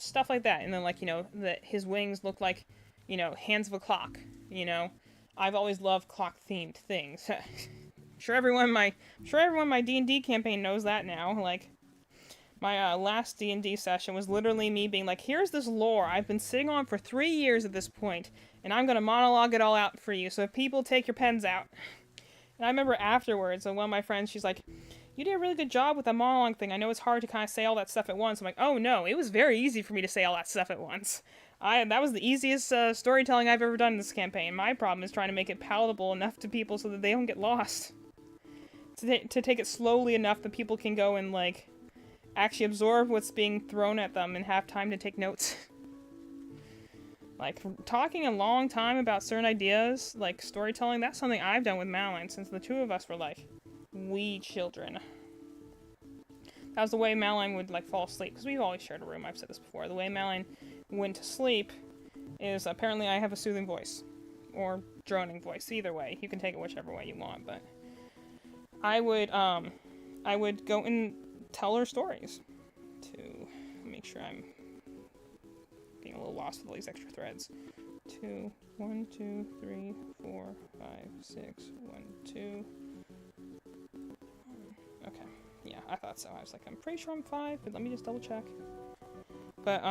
stuff like that. And then, like, that his wings look like, hands of a clock, I've always loved clock-themed things. Sure everyone in my D&D campaign knows that now. Like, my last D&D session was literally me being like, here's this lore I've been sitting on for 3 years at this point, and I'm gonna monologue it all out for you, so if people take your pens out. And I remember afterwards, and one of my friends, she's like, you did a really good job with the monologue thing. I know it's hard to kind of say all that stuff at once. I'm like, oh no, it was very easy for me to say all that stuff at once. That was the easiest storytelling I've ever done in this campaign. My problem is trying to make it palatable enough to people so that they don't get lost. To take it slowly enough that people can go and, like, actually absorb what's being thrown at them and have time to take notes. Like, talking a long time about certain ideas, like storytelling, that's something I've done with Madeline since the two of us were, like, wee children. That was the way Madeline would, like, fall asleep, because we've always shared a room, I've said this before. The way Madeline went to sleep is apparently I have a soothing voice. Or droning voice, either way. You can take it whichever way you want, but I would go and tell her stories to make sure I'm being a little lost with all these extra threads. 1, 2, 3, 4, 5, 6, 1, 2. Okay, yeah, I thought so. I was like, I'm pretty sure I'm 5, but let me just double check. But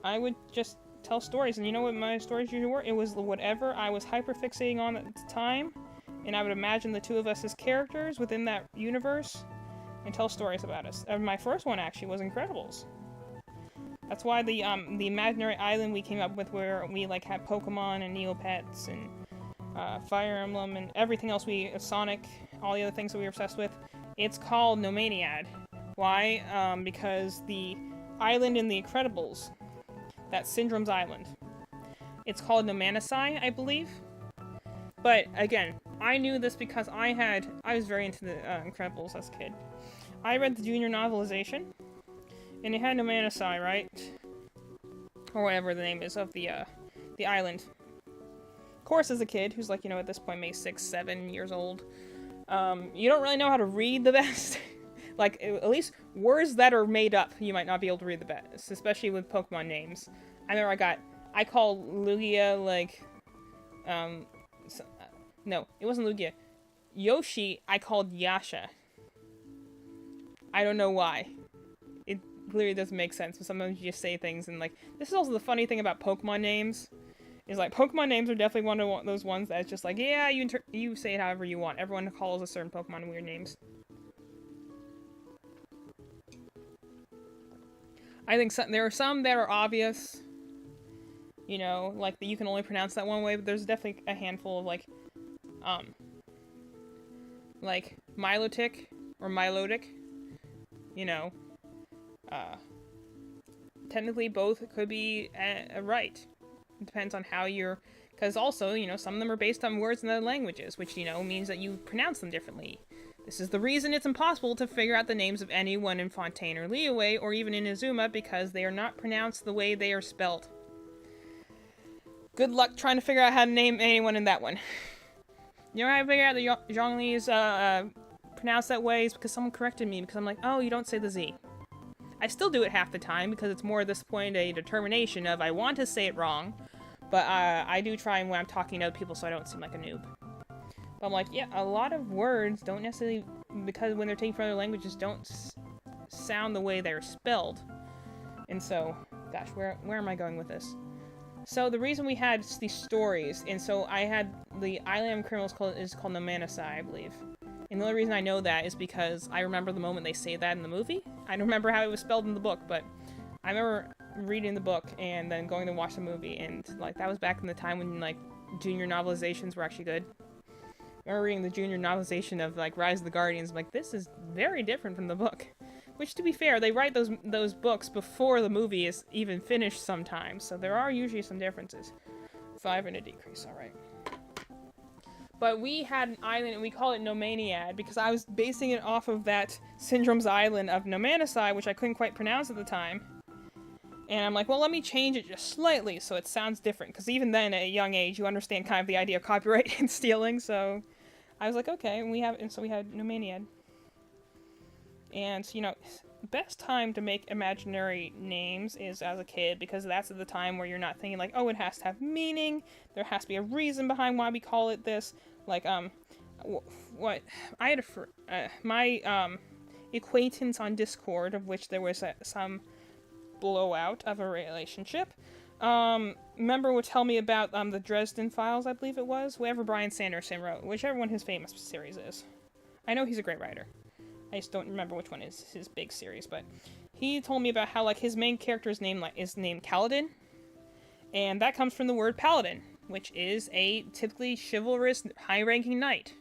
I would just tell stories, and you know what my stories usually were? It was whatever I was hyperfixating on at the time, and I would imagine the two of us as characters within that universe and tell stories about us. My first one actually was Incredibles. That's why the imaginary island we came up with, where we like had Pokemon and Neopets and Fire Emblem and everything else, Sonic, all the other things that we were obsessed with, it's called Nomaniad. Why? Because the island in the Incredibles, that's Syndrome's Island, it's called Nomanasai, I believe. But again, I knew this because I was very into the Incredibles as a kid. I read the junior novelization, and it had Nomanasai, right? Or whatever the name is of the island. Of course, as a kid, who's like, at this point maybe 6, 7 years old, you don't really know how to read the best. Like, at least words that are made up, you might not be able to read the best, especially with Pokemon names. I remember I called Lugia, like, no, it wasn't Lugia. Yoshi, I called Yasha. I don't know why. It clearly doesn't make sense, but sometimes you just say things, and, like, this is also the funny thing about Pokemon names, is, like, Pokemon names are definitely one of those ones that's just like, yeah, you say it however you want. Everyone calls a certain Pokemon weird names. I think there are some that are obvious, like, that you can only pronounce that one way, but there's definitely a handful of, like Milotic, or Milotic, technically both could be right. It depends on how because also, some of them are based on words in other languages, which, means that you pronounce them differently. This is the reason it's impossible to figure out the names of anyone in Fontaine or Liyue, or even in Azuma, because they are not pronounced the way they are spelled. Good luck trying to figure out how to name anyone in that one. You know how I figured out the Zhongli's pronounced that way is because someone corrected me, because I'm like, oh, you don't say the Z. I still do it half the time, because it's more at this point a determination of I want to say it wrong, but I do try when I'm talking to other people so I don't seem like a noob. But I'm like, yeah, a lot of words don't necessarily, because when they're taken from other languages, don't sound the way they're spelled. And so, gosh, where am I going with this? So the reason we had these stories, and so I had the Island of Criminals is called Nomanasai, I believe. And the only reason I know that is because I remember the moment they say that in the movie. I don't remember how it was spelled in the book, but I remember reading the book and then going to watch the movie, and, like, that was back in the time when, like, junior novelizations were actually good. I remember reading the junior novelization of, like, Rise of the Guardians. I'm like, this is very different from the book. Which, to be fair, they write those books before the movie is even finished sometimes, so there are usually some differences. 5 and a decrease, alright. But we had an island, and we call it Nomaniad, because I was basing it off of that Syndrome's Island of Nomanasai, which I couldn't quite pronounce at the time. And I'm like, well, let me change it just slightly so it sounds different, because even then, at a young age, you understand kind of the idea of copyright and stealing, so I was like, okay, and so we had Nomaniad. And, best time to make imaginary names is as a kid, because that's at the time where you're not thinking like, oh, it has to have meaning, there has to be a reason behind why we call it this. Like, what I had my acquaintance on Discord, of which there was some blowout of a relationship, member would tell me about the Dresden Files, I believe it was, whatever Bryan Sanderson wrote, whichever one his famous series is. I know he's a great writer. I just don't remember which one is his big series, but he told me about how, like, his main character's name is named Kaladin, and that comes from the word paladin, which is a typically chivalrous, high-ranking knight.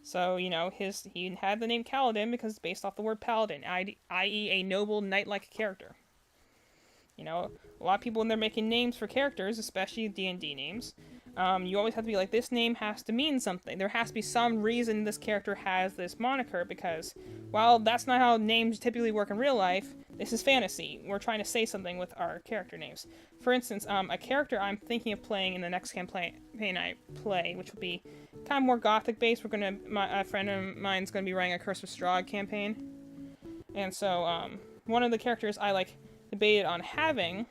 So, you know, he had the name Kaladin because it's based off the word paladin, i.e. a noble, knight-like character. You know, a lot of people when they're making names for characters, especially D&D names, you always have to be like, this name has to mean something. There has to be some reason this character has this moniker, because while that's not how names typically work in real life, this is fantasy. We're trying to say something with our character names. For instance, a character I'm thinking of playing in the next campaign I play, which will be kind of more gothic based. A friend of mine's gonna be running a Curse of Strahd campaign, and so one of the characters I debated on having.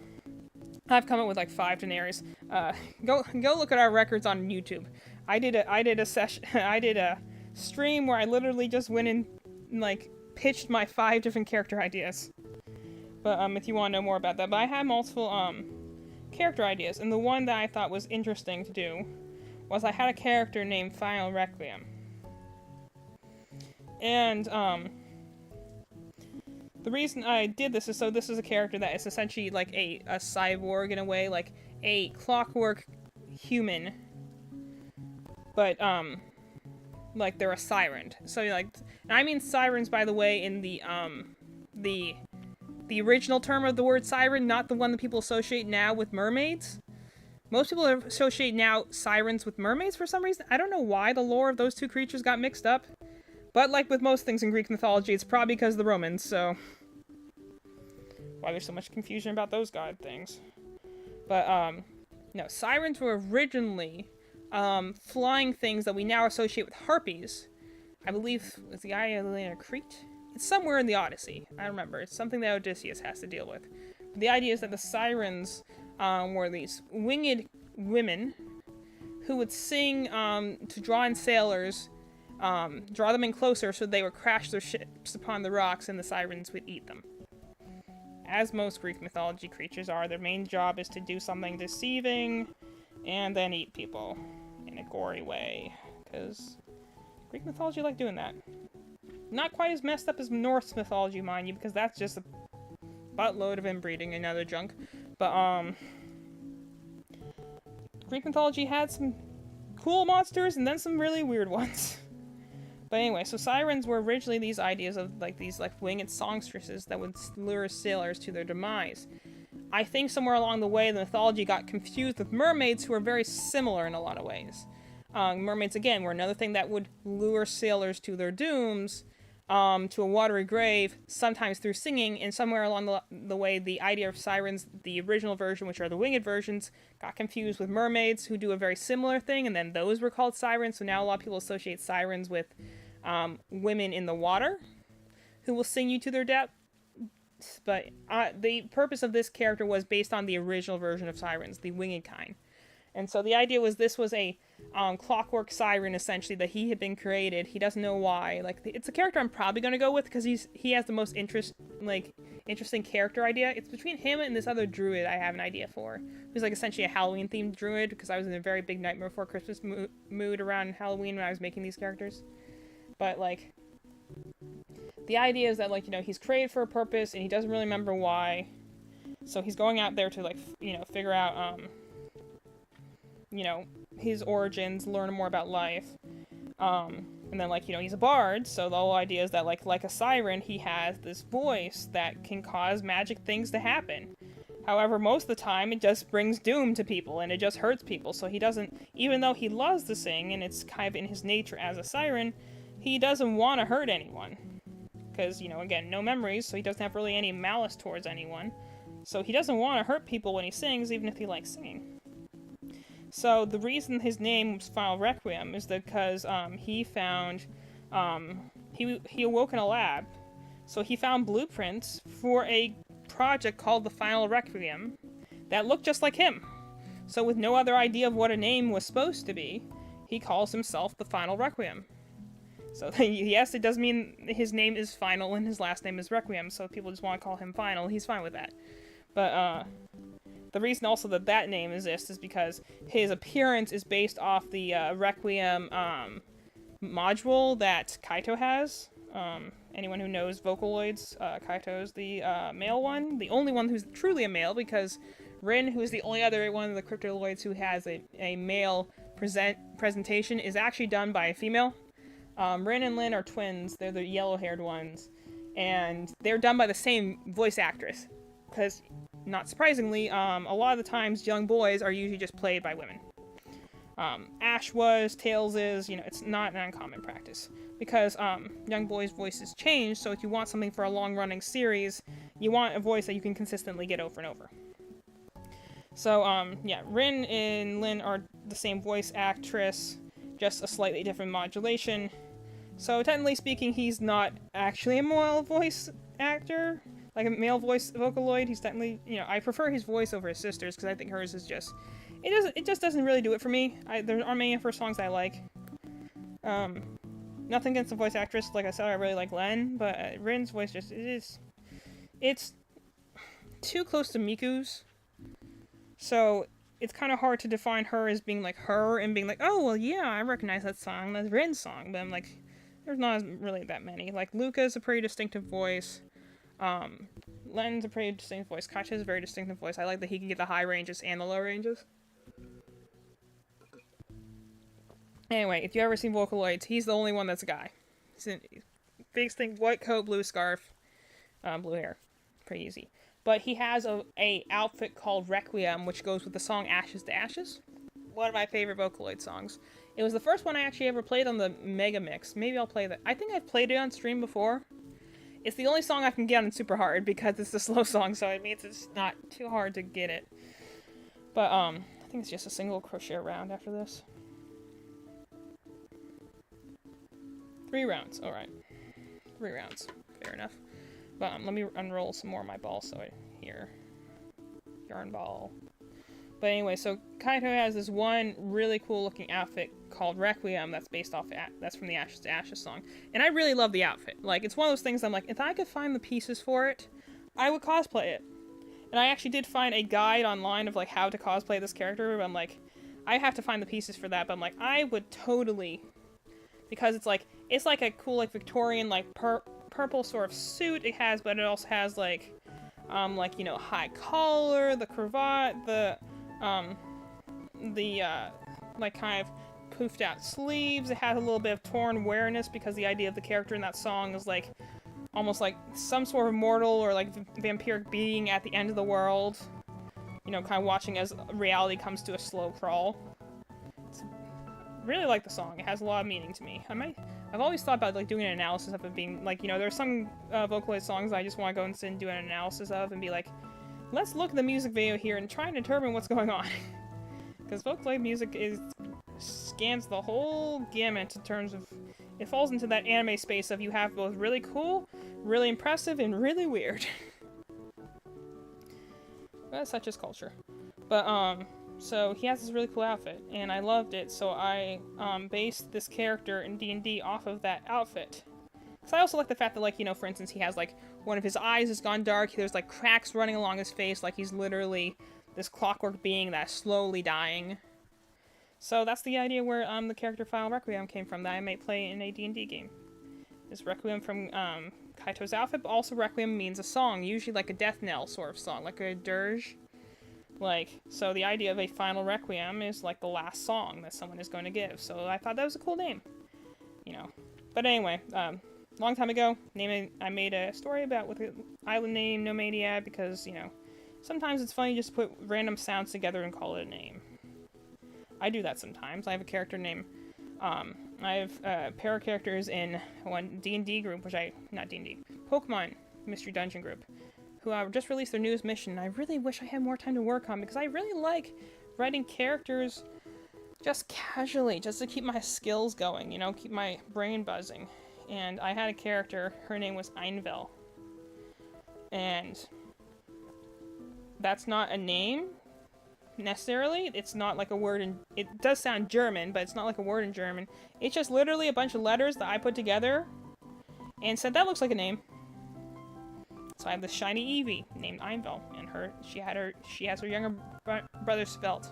I've come up with 5 Daenerys. Go look at our records on YouTube. I did a session. I did a stream where I literally just went and pitched my 5 different character ideas. But if you want to know more about that, but I had multiple character ideas, and the one that I thought was interesting to do was I had a character named Final Requiem, and the reason I did this is so this is a character that is essentially like a cyborg in a way, like a clockwork human, but they're a siren. So and I mean sirens, by the way, in the original term of the word siren, not the one that people associate now with mermaids. Most people associate now sirens with mermaids for some reason. I don't know why the lore of those two creatures got mixed up. But like with most things in Greek mythology, it's probably because of the Romans, so why there's so much confusion about those god things. But no, sirens were originally flying things that we now associate with harpies. I believe it's the Ionian of Crete. It's somewhere in the Odyssey. I remember. It's something that Odysseus has to deal with. But the idea is that the sirens were these winged women who would sing to draw in sailors, draw them in closer so they would crash their ships upon the rocks and the sirens would eat them. As most Greek mythology creatures are, their main job is to do something deceiving and then eat people in a gory way, because Greek mythology like doing that. Not quite as messed up as Norse mythology, mind you, because that's just a buttload of inbreeding and other junk. But Greek mythology had some cool monsters and then some really weird ones. But anyway, so sirens were originally these ideas of these winged songstresses that would lure sailors to their demise. I think somewhere along the way the mythology got confused with mermaids, who are very similar in a lot of ways. Mermaids, again, were another thing that would lure sailors to their dooms, to a watery grave, sometimes through singing, and somewhere along the way the idea of sirens, the original version, which are the winged versions, got confused with mermaids, who do a very similar thing, and then those were called sirens, so now a lot of people associate sirens with women in the water, who will sing you to their death. But the purpose of this character was based on the original version of sirens, the winged kind. And so the idea was this was a clockwork siren, essentially, that he had been created. He doesn't know why. It's a character I'm probably going to go with because he has the most interesting character idea. It's between him and this other druid I have an idea for, who's essentially a Halloween-themed druid, because I was in a very big Nightmare Before Christmas mood around Halloween when I was making these characters. But, the idea is that, he's created for a purpose, and he doesn't really remember why. So he's going out there to, figure out, his origins, learn more about life. And then, he's a bard, so the whole idea is that, like a siren, he has this voice that can cause magic things to happen. However, most of the time, it just brings doom to people, and it just hurts people, so he doesn't, even though he loves to sing, and it's kind of in his nature as a siren, he doesn't want to hurt anyone. Because, again, no memories, so he doesn't have really any malice towards anyone. So he doesn't want to hurt people when he sings, even if he likes singing. So the reason his name was Final Requiem is because he found, he awoke in a lab So he found blueprints for a project called The Final Requiem that looked just like him. So with no other idea of what a name was supposed to be, he calls himself The Final Requiem. So yes, it does mean his name is Final and his last name is Requiem, so if people just want to call him Final, he's fine with that. But the reason also that that name exists is because his appearance is based off the Requiem module that Kaito has. Anyone who knows Vocaloids, Kaito's the male one, the only one who's truly a male, because Rin, who is the only other one of the Cryptoloids who has a male presentation, is actually done by a female. Rin and Lin are twins. They're the yellow-haired ones, and they're done by the same voice actress. Because, not surprisingly, a lot of the times young boys are usually just played by women. Ash was, Tails is, it's not an uncommon practice. Because young boys' voices change, so if you want something for a long-running series, you want a voice that you can consistently get over and over. So, yeah, Rin and Lin are the same voice actress, just a slightly different modulation. So, technically speaking, he's not actually a male voice actor, like a male voice Vocaloid. He's technically, I prefer his voice over his sister's, because I think hers is just, it just doesn't really do it for me. There aren't many of her songs I like. Nothing against the voice actress, like I said, I really like Len, but Rin's voice just, it's too close to Miku's. So, it's kind of hard to define her as being like her and being like, oh, well, yeah, I recognize that song, that's Rin's song, but I'm like, there's not really that many. Like, Luca's a pretty distinctive voice, Len's a pretty distinctive voice, Kacha's a very distinctive voice. I like that he can get the high ranges and the low ranges. Anyway, if you ever seen Vocaloids, he's the only one that's a guy. He's a big thing, white coat, blue scarf, blue hair. Pretty easy. But he has a outfit called Requiem, which goes with the song Ashes to Ashes. One of my favorite Vocaloid songs. It was the first one I actually ever played on the Mega Mix. Maybe I'll play that. I think I've played it on stream before. It's the only song I can get on super hard because it's a slow song, so it means it's not too hard to get it. But, I think it's just a single crochet round after this. 3 rounds, alright. 3 rounds, fair enough. But let me unroll some more of my balls so here. Yarn ball. But anyway, so Kaito has this one really cool looking outfit called Requiem that's based off, that's from the Ashes to Ashes song. And I really love the outfit. Like, it's one of those things I'm like, if I could find the pieces for it, I would cosplay it. And I actually did find a guide online of like how to cosplay this character, but I'm like, I have to find the pieces for that, but I'm like, I would totally, because it's like a cool like Victorian like purple sort of suit it has, but it also has like high collar, the cravat, the like kind of poofed out sleeves. It has a little bit of torn awareness because the idea of the character in that song is like almost like some sort of mortal or like vampiric being at the end of the world, kind of watching as reality comes to a slow crawl. Really like the song. It has a lot of meaning to me. I've always thought about like doing an analysis of it being like, there's some Vocaloid songs I just want to go and sit and do an analysis of and be like, let's look at the music video here and try and determine what's going on. Because Vocaloid music scans the whole gamut in terms of, it falls into that anime space of you have both really cool, really impressive, and really weird. But such is culture. But, so he has this really cool outfit, and I loved it, so I based this character in D&D off of that outfit. So I also like the fact that, like, for instance, he has, like, one of his eyes has gone dark, there's, like, cracks running along his face, like he's literally this clockwork being that's slowly dying. So that's the idea where the character Final Requiem came from, that I may play in a D&D game. This Requiem from Kaito's outfit, but also Requiem means a song, usually like a death knell sort of song, like a dirge. Like, so the idea of a final requiem is like the last song that someone is going to give. So I thought that was a cool name, But anyway, long time ago, I made a story about with the island name Nomadia because, sometimes it's funny just to put random sounds together and call it a name. I do that sometimes. I have a character name. I have pair of characters in one D&D group, not D&D, Pokemon Mystery Dungeon group, who just released their newest mission. I really wish I had more time to work on because I really like writing characters just casually, just to keep my skills going, keep my brain buzzing. And I had a character, her name was Einvel. And that's not a name, necessarily. It's not like a word in... It does sound German, but it's not like a word in German. It's just literally a bunch of letters that I put together and said, that looks like a name. So I have this shiny Eevee named Einville, and she has her younger brother Svelte.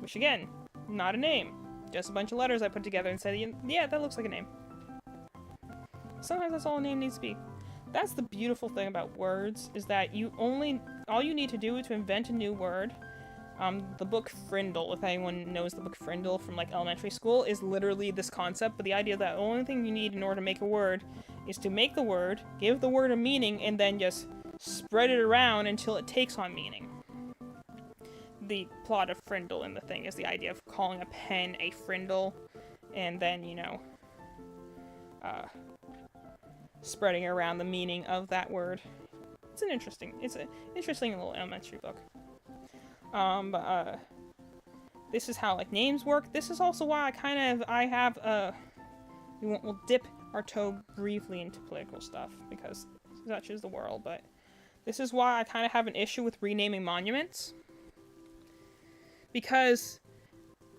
Which again, not a name. Just a bunch of letters I put together and said, yeah, that looks like a name. Sometimes that's all a name needs to be. That's the beautiful thing about words, is that all you need to do to invent a new word. The book Frindle, if anyone knows the book Frindle from like elementary school, is literally this concept, but the idea that the only thing you need in order to make a word is to make the word, give the word a meaning, and then just spread it around until it takes on meaning. The plot of Frindle in the thing is the idea of calling a pen a frindle, and then, spreading around the meaning of that word. It's an interesting little elementary book. This is how, like, names work. This is also why we'll dip our toe briefly into political stuff, because such is the world, but this is why I kind of have an issue with renaming monuments. Because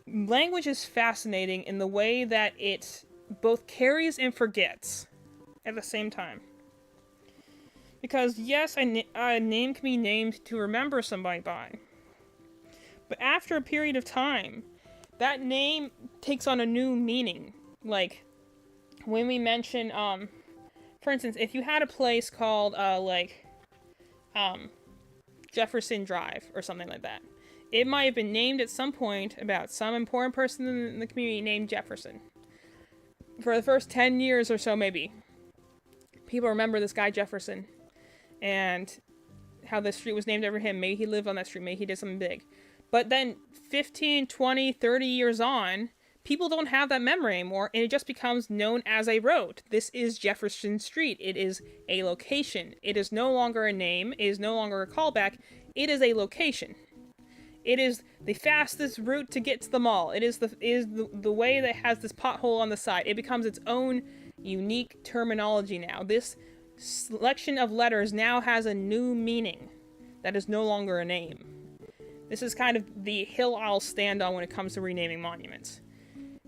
language is fascinating in the way that it both carries and forgets at the same time. Because yes, a name can be named to remember somebody by. But after a period of time, that name takes on a new meaning. Like, when we mention, for instance, if you had a place called, Jefferson Drive or something like that, it might have been named at some point about some important person in the community named Jefferson. For the first 10 years or so, maybe, people remember this guy Jefferson and how the street was named after him. Maybe he lived on that street. Maybe he did something big. But then 15, 20, 30 years on, people don't have that memory anymore, and it just becomes known as a road. This is Jefferson Street. It is a location. It is no longer a name. It is no longer a callback. It is a location. It is the fastest route to get to the mall. It is the way that has this pothole on the side. It becomes its own unique terminology now. This selection of letters now has a new meaning that is no longer a name. This is kind of the hill I'll stand on when it comes to renaming monuments.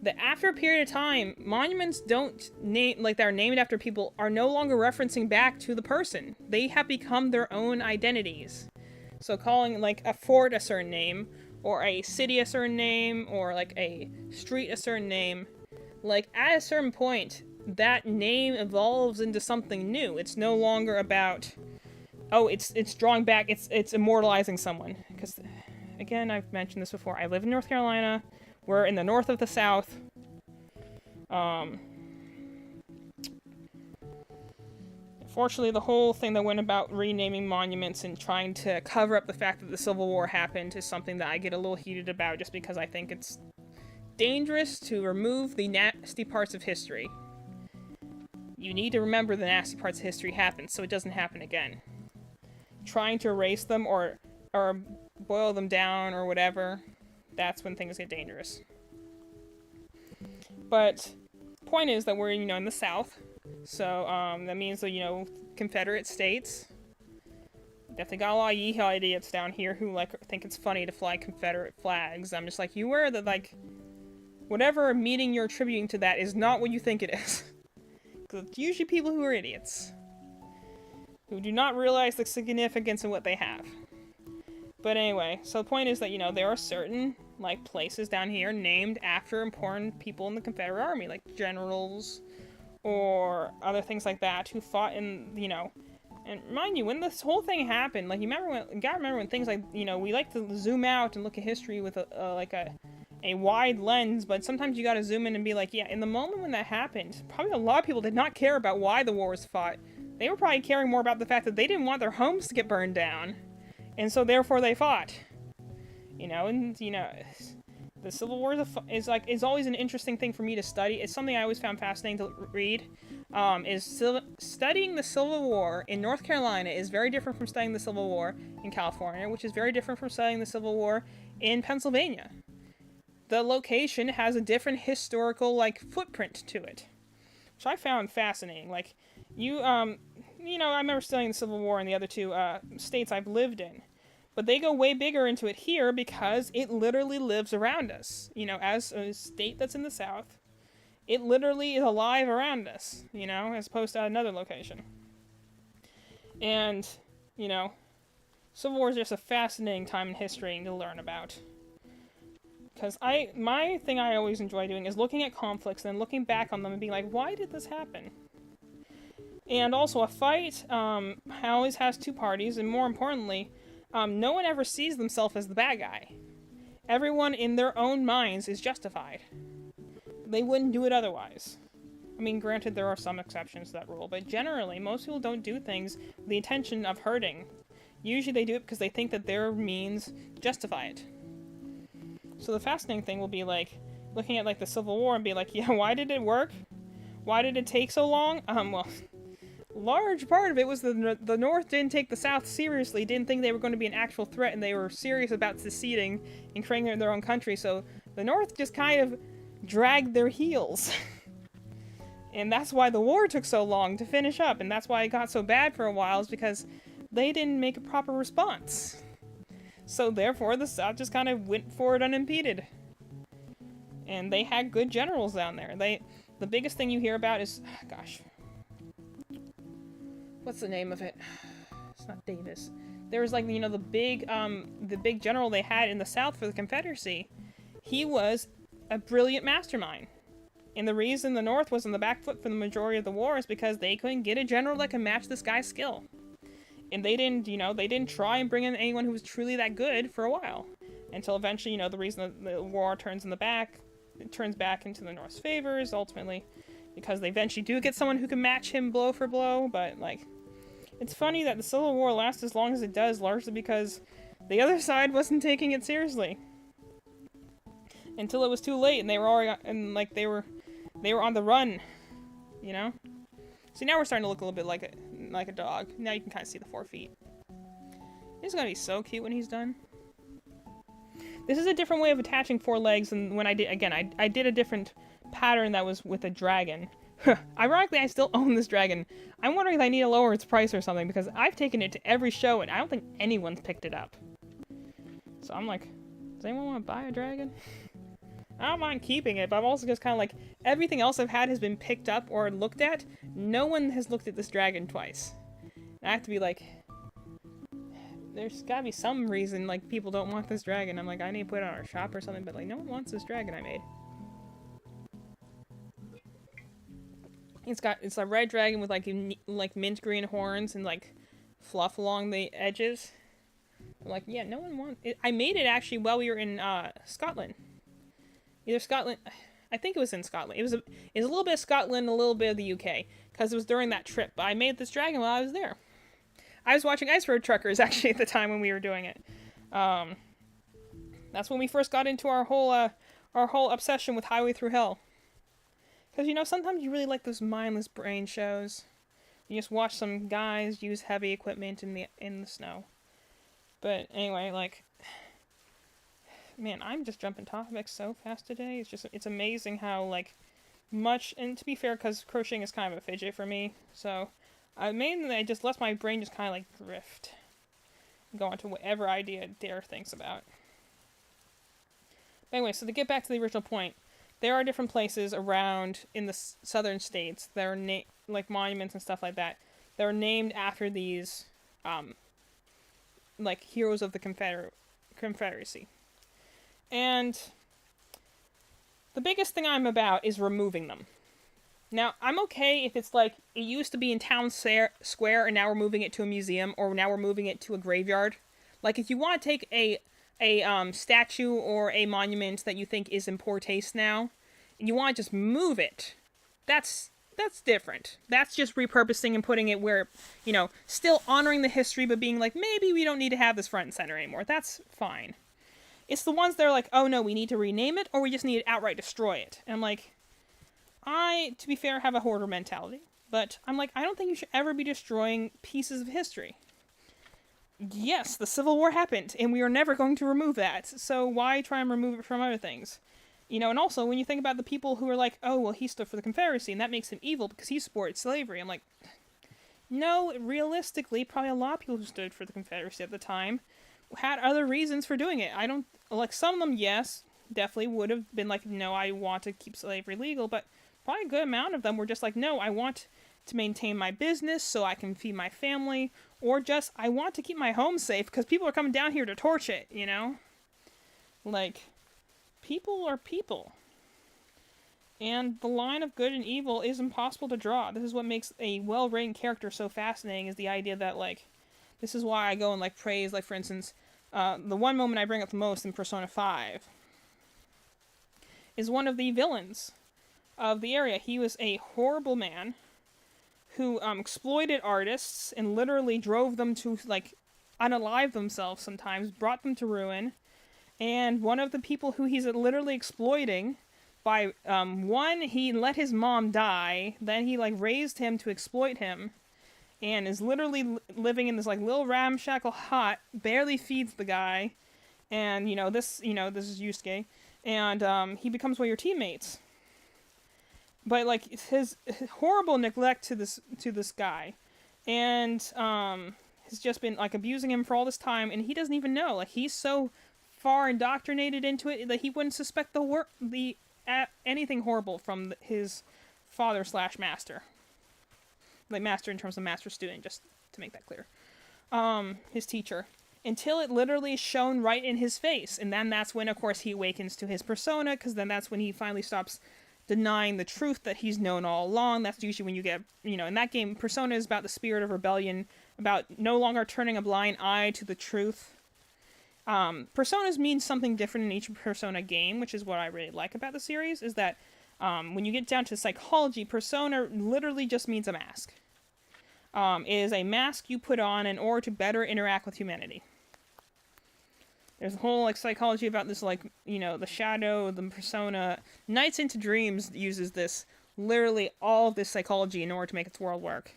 That after a period of time, monuments don't name, like they're named after people, are no longer referencing back to the person. They have become their own identities. So calling like a fort a certain name, or a city a certain name, or like a street a certain name, like at a certain point, that name evolves into something new. It's no longer about, oh, it's drawing back, it's immortalizing someone. Because, again, I've mentioned this before, I live in North Carolina, we're in the north of the South. Fortunately, the whole thing that went about renaming monuments and trying to cover up the fact that the Civil War happened is something that I get a little heated about, just because I think it's dangerous to remove the nasty parts of history. You need to remember the nasty parts of history happened, so it doesn't happen again. Trying to erase them or boil them down or whatever, that's when things get dangerous. But point is that we're, in the South. So, that means that, Confederate states. Definitely got a lot of yeehaw idiots down here who, think it's funny to fly Confederate flags. I'm just like, you aware that, whatever meaning you're attributing to that is not what you think it is. Because it's usually people who are idiots. Who do not realize the significance of what they have. But anyway, so the point is that, there are certain, places down here named after important people in the Confederate Army, like generals, or other things like that, who fought in, and mind you, when this whole thing happened, you gotta remember when things we like to zoom out and look at history with a wide lens, but sometimes you gotta zoom in and be like, yeah, in the moment when that happened, probably a lot of people did not care about why the war was fought. They were probably caring more about the fact that they didn't want their homes to get burned down, and so therefore they fought. The Civil War is always an interesting thing for me to study. It's something I always found fascinating to read. Studying the Civil War in North Carolina is very different from studying the Civil War in California, which is very different from studying the Civil War in Pennsylvania. The location has a different historical, footprint to it, which I found fascinating. I remember studying the Civil War in the other two states I've lived in. But they go way bigger into it here because it literally lives around us. As a state that's in the South, it literally is alive around us, as opposed to another location. And, Civil War is just a fascinating time in history to learn about. Because my thing I always enjoy doing is looking at conflicts and then looking back on them and being like, why did this happen? And also, a fight always has two parties, and more importantly, no one ever sees themselves as the bad guy. Everyone in their own minds is justified. They wouldn't do it otherwise. I mean, granted, there are some exceptions to that rule, but generally, most people don't do things with the intention of hurting. Usually they do it because they think that their means justify it. So the fascinating thing will be, like, looking at, like, the Civil War and be like, yeah, why did it work? Why did it take so long? Well, large part of it was the North didn't take the South seriously, didn't think they were going to be an actual threat, and they were serious about seceding and creating their own country, so the North just kind of dragged their heels. And that's why the war took so long to finish up, and that's why it got so bad for a while, is because they didn't make a proper response. So therefore, the South just kind of went for it unimpeded. And they had good generals down there. The biggest thing you hear about is, gosh, what's the name of it? It's not Davis. There was, like, the big general they had in the South for the Confederacy. He was a brilliant mastermind. And the reason the North was on the back foot for the majority of the war is because they couldn't get a general that could match this guy's skill. And they didn't try and bring in anyone who was truly that good for a while. Until eventually, the reason the war turns back into the North's favor is ultimately because they eventually do get someone who can match him blow for blow, but, like, it's funny that the Civil War lasts as long as it does, largely because the other side wasn't taking it seriously. Until it was too late, and they were already, and, like, they were on the run, See, now we're starting to look a little bit like a dog. Now you can kind of see the 4 feet. He's gonna be so cute when he's done. This is a different way of attaching 4 legs than when I did, again, I did a different pattern that was with a dragon. Ironically, I still own this dragon. I'm wondering if I need to lower its price or something, because I've taken it to every show, and I don't think anyone's picked it up. So I'm like, does anyone want to buy a dragon? I don't mind keeping it, but I'm also just kind of like, everything else I've had has been picked up or looked at. No one has looked at this dragon twice. And I have to be like, there's gotta be some reason, like, people don't want this dragon. I'm like, I need to put it on our shop or something, but, like, no one wants this dragon I made. It's a red dragon with, like mint green horns and, like, fluff along the edges. I'm like, yeah, no one wants it. I made it, actually, while we were in, Scotland. Either Scotland, I think it was in Scotland. It was a little bit of Scotland, a little bit of the UK, because it was during that trip. But I made this dragon while I was there. I was watching Ice Road Truckers, actually, at the time when we were doing it. That's when we first got into our whole obsession with Highway Through Hell. Because, sometimes you really like those mindless brain shows. You just watch some guys use heavy equipment in the snow. But anyway, like, man, I'm just jumping topics so fast today. It's amazing how, like, much, and to be fair, because crocheting is kind of a fidget for me, so mainly I just let my brain just kind of, like, drift. Go on to whatever idea Dare thinks about. But anyway, so to get back to the original point, there are different places around in the southern states that are like monuments and stuff like that that are named after these like heroes of the Confederacy. And the biggest thing I'm about is removing them. Now, I'm okay if it's like it used to be in town square and now we're moving it to a museum, or now we're moving it to a graveyard. Like, if you want to take a statue or a monument that you think is in poor taste now, and you want to just move it, that's different. That's just repurposing and putting it where, still honoring the history, but being like, maybe we don't need to have this front and center anymore. That's fine. It's the ones that are like, oh no, we need to rename it, or we just need to outright destroy it. And I'm like, to be fair, have a hoarder mentality, but I'm like, I don't think you should ever be destroying pieces of history. Yes, the Civil War happened, and we are never going to remove that, so why try and remove it from other things? And also, when you think about the people who are like, oh, well, he stood for the Confederacy, and that makes him evil because he supported slavery, I'm like, No, realistically, probably a lot of people who stood for the Confederacy at the time had other reasons for doing it. I don't, like, some of them, yes, definitely would have been like, no, I want to keep slavery legal, but probably a good amount of them were just like, no, I want to maintain my business so I can feed my family, or just, I want to keep my home safe because people are coming down here to torch it, you know? Like, people are people. And the line of good and evil is impossible to draw. This is what makes a well-written character so fascinating, is the idea that, like, this is why I go and, like, praise, like, for instance, the one moment I bring up the most in Persona 5 is one of the villains of the area. He was a horrible man who exploited artists and literally drove them to, like, unalive themselves sometimes, brought them to ruin. And one of the people who he's literally exploiting by, one, he let his mom die, then he, like, raised him to exploit him, and is literally living in this, like, little ramshackle hut, barely feeds the guy, and, this is Yusuke, and, he becomes one of your teammates. But, like, his horrible neglect to this guy, and, has just been, like, abusing him for all this time, and he doesn't even know. Like, he's so far indoctrinated into it that he wouldn't suspect anything horrible from his father/master. Like, master in terms of master-student, just to make that clear. His teacher. Until it literally is shown right in his face. And then that's when, of course, he awakens to his persona, because then that's when he finally stops denying the truth that he's known all along. That's usually when you get, in that game, Persona is about the spirit of rebellion, about no longer turning a blind eye to the truth. Personas mean something different in each Persona game, which is what I really like about the series, is that when you get down to psychology, Persona literally just means a mask. It is a mask you put on in order to better interact with humanity. There's a whole, like, psychology about this, like, the shadow, the persona. Nights into Dreams uses this, literally all of this psychology in order to make its world work.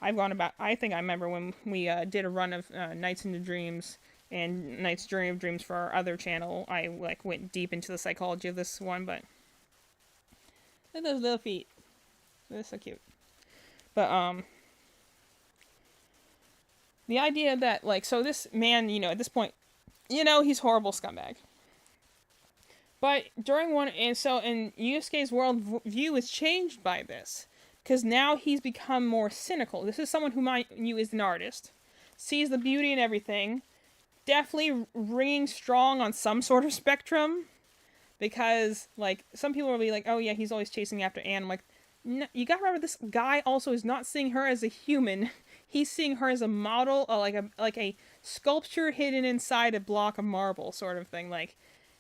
I think I remember when we did a run of Nights into Dreams and Night's Journey of Dreams for our other channel, I, like, went deep into the psychology of this one, but look at those little feet. They're so cute. But, the idea that, like, so this man, at this point, he's horrible scumbag. But during and Yusuke's world view is changed by this, because now he's become more cynical. This is someone who, mind you, is an artist, sees the beauty in everything, definitely ringing strong on some sort of spectrum, because, like, some people will be like, oh yeah, he's always chasing after Anne. I'm like, no, you gotta remember, this guy also is not seeing her as a human. He's seeing her as a model, like a sculpture hidden inside a block of marble, sort of thing. Like,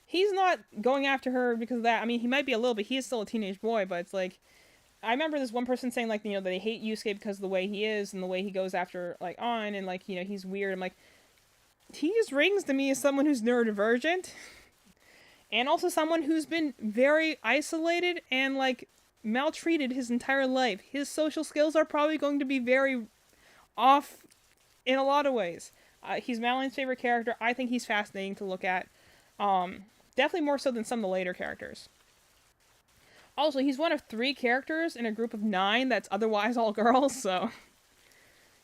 he's not going after her because of that. I mean, he might be a little bit. He is still a teenage boy, but it's like, I remember this one person saying, like, that they hate Yusuke because of the way he is and the way he goes after, like, Ann, and, like, he's weird. I'm like, he just rings to me as someone who's neurodivergent, and also someone who's been very isolated and, like, maltreated his entire life. His social skills are probably going to be very off in a lot of ways. He's Madeline's favorite character. I think he's fascinating to look at. Definitely more so than some of the later characters. Also, he's one of 3 characters in a group of 9 that's otherwise all girls, so,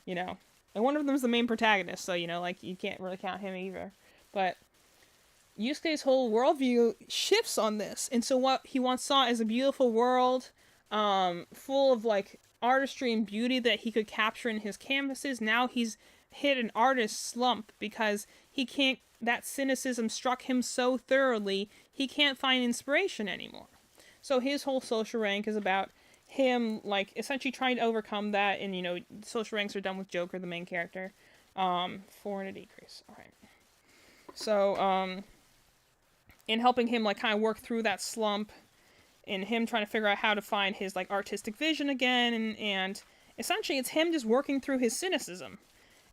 and one of them is the main protagonist, so, like, you can't really count him either. But Yusuke's whole worldview shifts on this, and so what he once saw as a beautiful world, full of, like, artistry and beauty that he could capture in his canvases, now he's hit an artist slump because that cynicism struck him so thoroughly, he can't find inspiration anymore. So his whole social rank is about him, like, essentially trying to overcome that, and, social ranks are done with Joker, the main character. 4 and a decrease. Alright. So, in helping him, like, kind of work through that slump, and him trying to figure out how to find his, like, artistic vision again, and essentially it's him just working through his cynicism,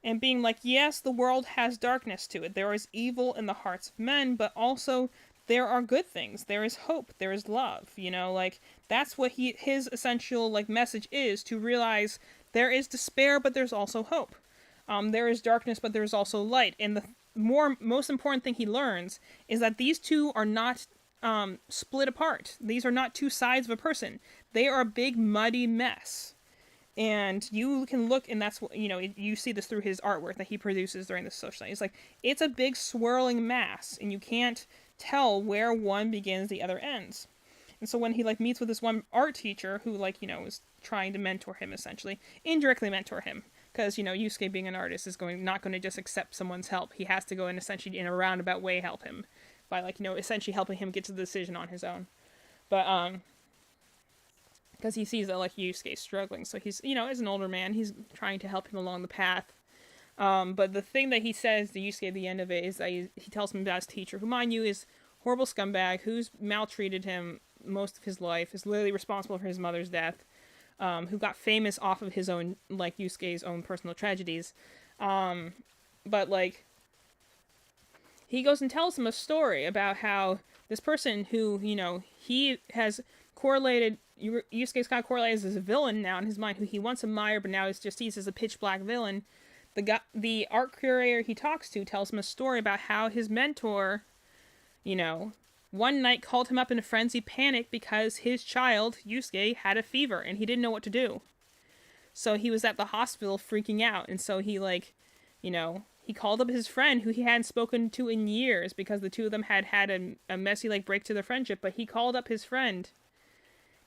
and being like, yes, the world has darkness to it. There is evil in the hearts of men, but also there are good things. There is hope. There is love. Like, that's what his essential, like, message is, to realize there is despair, but there's also hope. There is darkness, but there's also light. And the most important thing he learns is that these two are not split apart. These are not 2 sides of a person. They are a big muddy mess. And you can look, and that's what, you see this through his artwork that he produces during the social night. It's like, it's a big swirling mass, and you can't tell where one begins, the other ends. And so when he, like, meets with this one art teacher who, like, is trying to mentor him, essentially, indirectly mentor him, because, Yusuke being an artist is not going to just accept someone's help. He has to go and essentially, in a roundabout way, help him by, like, essentially helping him get to the decision on his own. But, because he sees that, like, Yusuke's struggling. So he's, as an older man, he's trying to help him along the path. But the thing that he says to Yusuke at the end of it is that he tells him about his teacher, who, mind you, is a horrible scumbag, who's maltreated him most of his life, is literally responsible for his mother's death, who got famous off of his own, like, Yusuke's own personal tragedies. But, like, he goes and tells him a story about how this person who, he has correlated, Yusuke's kind of correlated as a villain now in his mind, who he once admired, but now is just sees as a pitch black villain. The art curator he talks to tells him a story about how his mentor, one night called him up in a frenzied panic because his child, Yusuke, had a fever and he didn't know what to do. So he was at the hospital freaking out, and so he, like, he called up his friend who he hadn't spoken to in years because the two of them had a messy, like, break to their friendship, but he called up his friend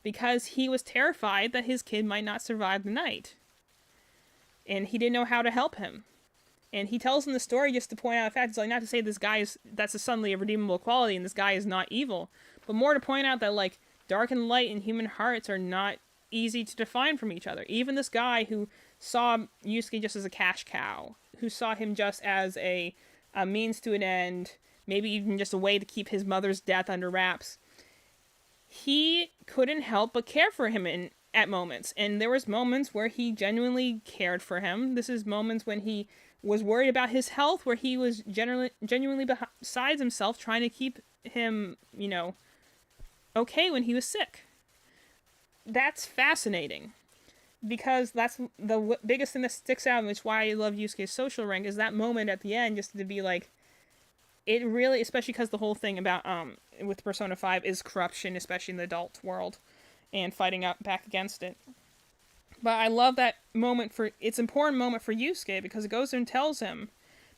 because he was terrified that his kid might not survive the night. And he didn't know how to help him. And he tells him the story just to point out the fact, it's like, not to say this guy that's suddenly a redeemable quality and this guy is not evil, but more to point out that, like, dark and light in human hearts are not easy to define from each other. Even this guy who saw Yusuke just as a cash cow, who saw him just as a means to an end, maybe even just a way to keep his mother's death under wraps, he couldn't help but care for him at moments. And there was moments where he genuinely cared for him. This is moments when he was worried about his health, where he was genuinely besides himself, trying to keep him, okay when he was sick. That's fascinating, because that's the biggest thing that sticks out, and which why I love Yusuke's social rank, is that moment at the end, just to be like, it really, especially because the whole thing about, with Persona 5 is corruption, especially in the adult world, and fighting out back against it. But I love that moment it's an important moment for Yusuke, because it goes and tells him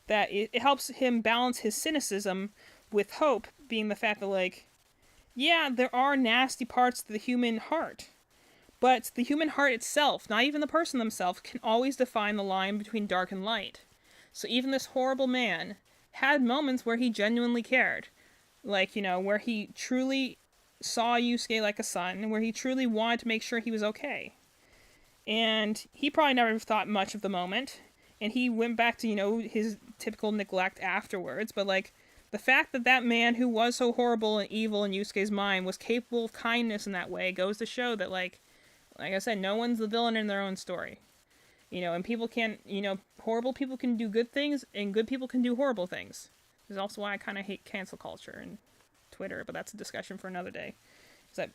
that it helps him balance his cynicism with hope, being the fact that, like, yeah, there are nasty parts to the human heart, but the human heart itself, not even the person themselves, can always define the line between dark and light. So even this horrible man had moments where he genuinely cared. Like, where he truly saw Yusuke like a son, where he truly wanted to make sure he was okay. And he probably never thought much of the moment, and he went back to, his typical neglect afterwards, but, like, the fact that that man who was so horrible and evil in Yusuke's mind was capable of kindness in that way goes to show that, like I said, no one's the villain in their own story. And people can, horrible people can do good things, and good people can do horrible things. This is also why I kind of hate cancel culture and Twitter, but that's a discussion for another day. Is that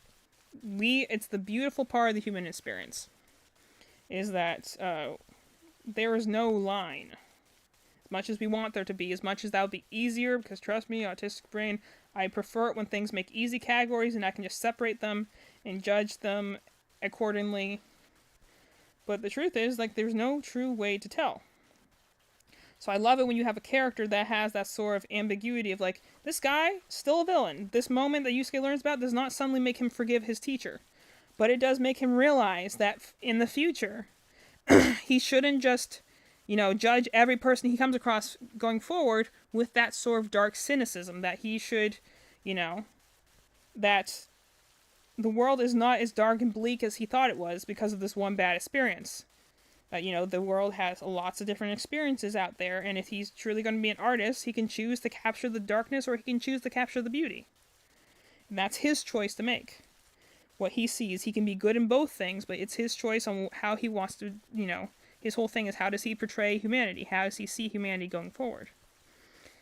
it's the beautiful part of the human experience, is that there is no line. As much as we want there to be, as much as that would be easier, because trust me, autistic brain, I prefer it when things make easy categories and I can just separate them and judge them accordingly. But the truth is, like, there's no true way to tell. So I love it when you have a character that has that sort of ambiguity of, like, this guy, still a villain. This moment that Yusuke learns about does not suddenly make him forgive his teacher. But it does make him realize that in the future, he shouldn't just, judge every person he comes across going forward with that sort of dark cynicism. That he should, that the world is not as dark and bleak as he thought it was because of this one bad experience. The world has lots of different experiences out there, and if he's truly going to be an artist, he can choose to capture the darkness or he can choose to capture the beauty. And that's his choice to make. What he sees, he can be good in both things, but it's his choice on how he wants to, his whole thing is, how does he portray humanity? How does he see humanity going forward?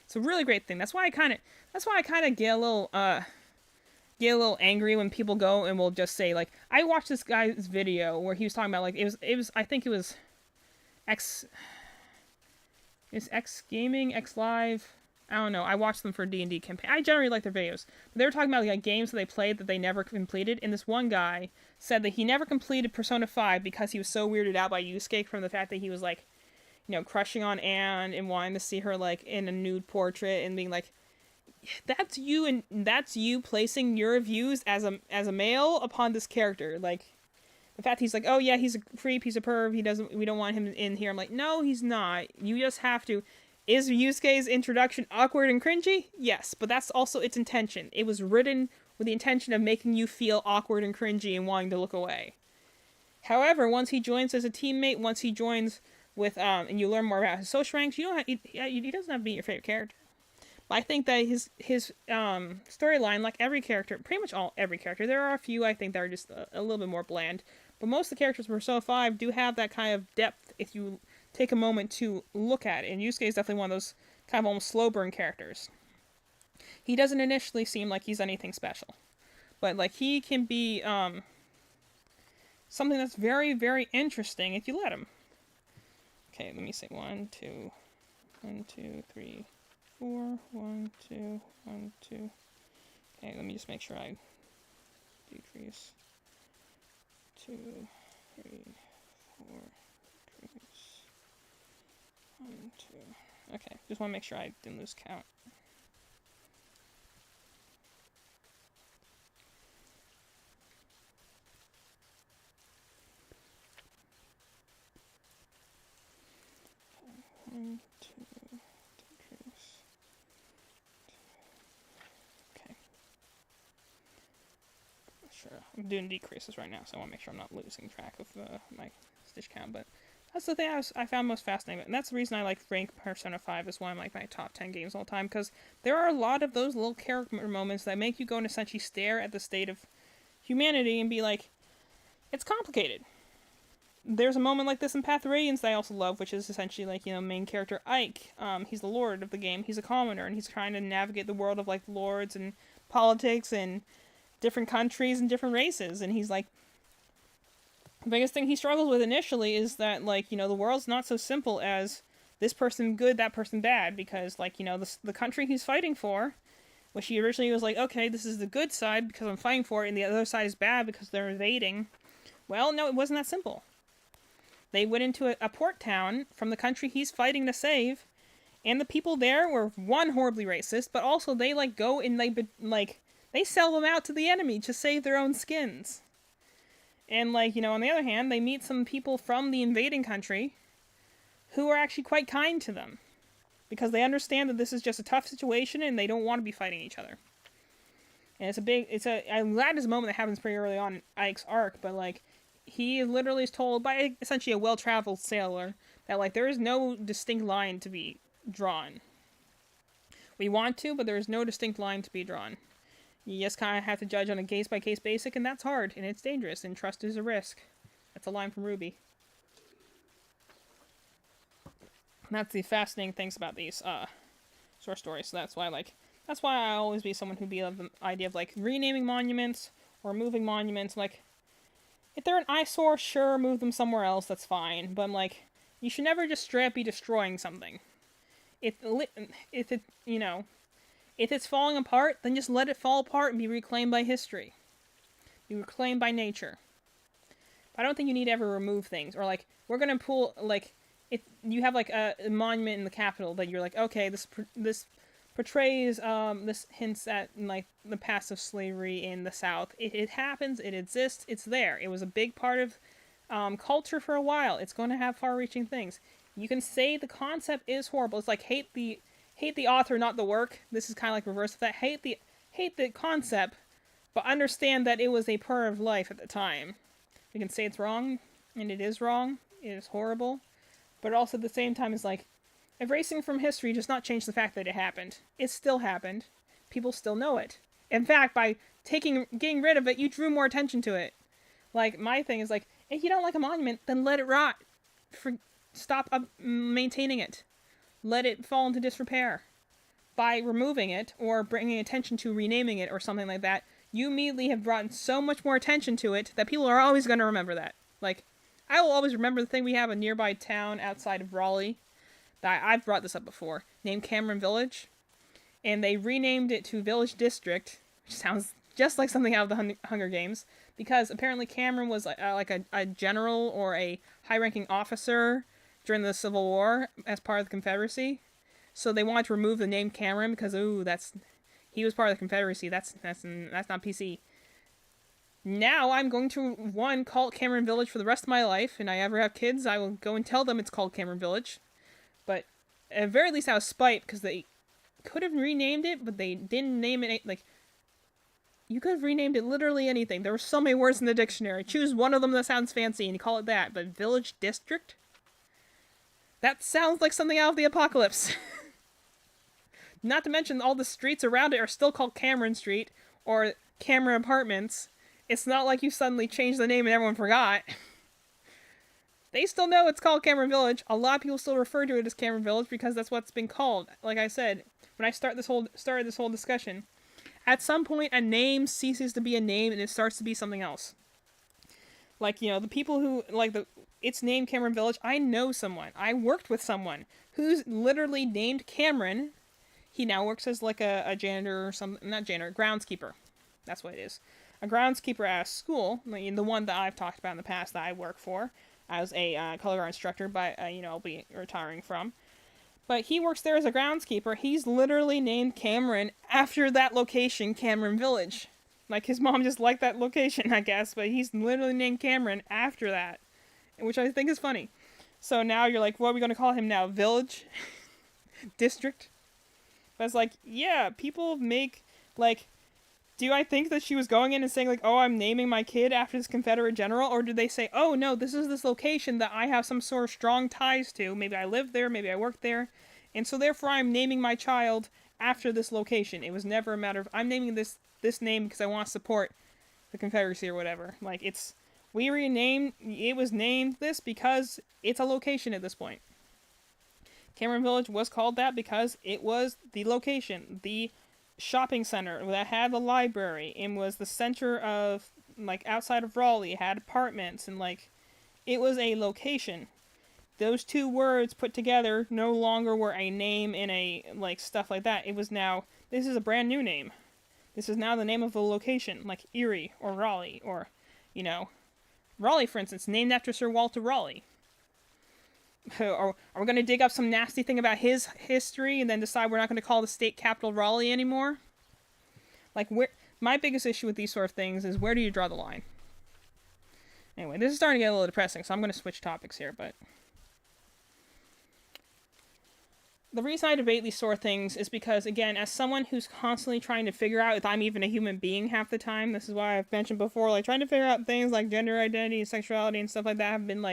It's a really great thing. That's why I kind of get a little angry when people go and will just say, like, I watched this guy's video where he was talking about, like, it was I think it was X Gaming, X Live, I don't know. I watched them for D&D campaign. I generally like their videos. But they were talking about like games that they played that they never completed. And this one guy said that he never completed Persona 5 because he was so weirded out by Yusuke from the fact that he was like, crushing on Anne and wanting to see her like in a nude portrait and being like, that's you, and that's you placing your views as a male upon this character. Like the fact he's like, oh yeah, he's a creep, he's a perv, we don't want him in here. I'm like, no, he's not. You just have to. Is Yusuke's introduction awkward and cringy? Yes, but that's also its intention. It was written with the intention of making you feel awkward and cringy and wanting to look away. However, once he joins as a teammate, once he joins with and you learn more about his social ranks, he doesn't have to be your favorite character. But I think that his storyline, like every character, pretty much every character, there are a few I think that are just a little bit more bland, but most of the characters in Persona 5 do have that kind of depth if you take a moment to look at it. And Yusuke is definitely one of those kind of almost slow burn characters. He doesn't initially seem like he's anything special, but like he can be something that's very, very interesting if you let him. Okay, let me say 1, 2, 1, 2, 3, 4, 1, 2, 1, 2. Okay, let me just make sure I decrease. 2, 3, 4, decrease. 1, 2. Okay, just want to make sure I didn't lose count. One, two, decrease. Okay. Sure, I'm doing decreases right now, so I want to make sure I'm not losing track of my stitch count. But that's the thing I found most fascinating, and that's the reason I like rank Persona 5 as one of like my top 10 games all time, because there are a lot of those little character moments that make you go and essentially stare at the state of humanity and be like, it's complicated. There's a moment like this in Path of Radiance that I also love, which is essentially like, main character Ike. He's the lord of the game. He's a commoner, and he's trying to navigate the world of like lords and politics and different countries and different races. And he's like, the biggest thing he struggles with initially is that like, the world's not so simple as this person good, that person bad, because like, the country he's fighting for, which he originally was like, okay, this is the good side because I'm fighting for it, and the other side is bad because they're invading. Well, no, it wasn't that simple. They went into a port town from the country he's fighting to save, and the people there were, one, horribly racist, but also they, like, go and they sell them out to the enemy to save their own skins. And, like, on the other hand, they meet some people from the invading country who are actually quite kind to them, because they understand that this is just a tough situation and they don't want to be fighting each other. And I'm glad it's a moment that happens pretty early on in Ike's arc, but, like, he literally is told by essentially a well-traveled sailor that, like, there is no distinct line to be drawn. We want to, but there is no distinct line to be drawn. You just kind of have to judge on a case-by-case basis, and that's hard, and it's dangerous, and trust is a risk. That's a line from Ruby. And that's the fascinating things about these short stories. So that's why I always be someone who'd be of the idea of, like, renaming monuments or moving monuments. Like, if they're an eyesore, sure, move them somewhere else, that's fine. But I'm like, you should never just straight up be destroying something. If it's falling apart, then just let it fall apart and be reclaimed by history. Be reclaimed by nature. But I don't think you need to ever remove things. Or, like, we're gonna pull, like, if you have, like, a monument in the Capitol that you're like, okay, this portrays, this hints at, like, the past of slavery in the South. It happens, it exists, it's there. It was a big part of culture for a while. It's going to have far-reaching things. You can say the concept is horrible. It's like, hate the author, not the work. This is kind of like reverse of that. Hate the concept, but understand that it was a part of life at the time. We can say it's wrong, and it is wrong. It is horrible. But also at the same time, it's like, erasing from history does not change the fact that it happened. It still happened. People still know it. In fact, by getting rid of it, you drew more attention to it. Like, my thing is like, if you don't like a monument, then let it rot. Stop maintaining it. Let it fall into disrepair. By removing it, or bringing attention to renaming it, or something like that, you immediately have brought so much more attention to it that people are always going to remember that. Like, I will always remember the thing we have a nearby town outside of Raleigh. I've brought this up before, named Cameron Village. and they renamed it to Village District, which sounds just like something out of the Hunger Games, because apparently Cameron was like a general or a high-ranking officer during the Civil War as part of the Confederacy. So they wanted to remove the name Cameron because he was part of the Confederacy. That's not PC. Now I'm going to call it Cameron Village for the rest of my life, and I ever have kids, I will go and tell them it's called Cameron Village. But at the very least out of spite, because they could have renamed it, but they didn't name it. Like, you could have renamed it literally anything. There were so many words in the dictionary. Choose one of them that sounds fancy and you call it that. But Village District? That sounds like something out of the apocalypse. Not to mention all the streets around it are still called Cameron Street or Cameron Apartments. It's not like you suddenly changed the name and everyone forgot. They still know it's called Cameron Village. A lot of people still refer to it as Cameron Village because that's what's been called. Like I said, when I started this whole discussion, at some point a name ceases to be a name and it starts to be something else. Like, the people who it's named Cameron Village. I know someone. I worked with someone who's literally named Cameron. He now works as like a janitor or something. Not janitor, groundskeeper. That's what it is. A groundskeeper at a school, the one that I've talked about in the past that I work for as a color guard instructor, but I'll be retiring from. But he works there as a groundskeeper. He's literally named Cameron after that location, Cameron Village. Like, his mom just liked that location, I guess, but he's literally named Cameron after that, which I think is funny. So now you're like, what are we going to call him now? Village? District? But it's like, yeah, people make, do I think that she was going in and saying, oh, I'm naming my kid after this Confederate general? Or did they say, oh, no, this is this location that I have some sort of strong ties to. Maybe I lived there, maybe I worked there. And so therefore I'm naming my child after this location. It was never a matter of, I'm naming this name because I want to support the Confederacy or whatever. It was named this because it's a location at this point. Cameron Village was called that because it was the location, the shopping center that had the library and was the center of, outside of Raleigh. It had apartments and, it was a location. Those two words put together no longer were a name in a, stuff like that. It was now, this is a brand new name. This is now the name of the location, like Erie or Raleigh or, Raleigh, for instance, named after Sir Walter Raleigh. Are we going to dig up some nasty thing about his history and then decide we're not going to call the state capital Raleigh anymore? My biggest issue with these sort of things is, where do you draw the line? Anyway, this is starting to get a little depressing, so I'm going to switch topics here, but the reason I debate these sort of things is because, again, as someone who's constantly trying to figure out if I'm even a human being half the time, this is why I've mentioned before, trying to figure out things like gender identity and sexuality and stuff like that have been,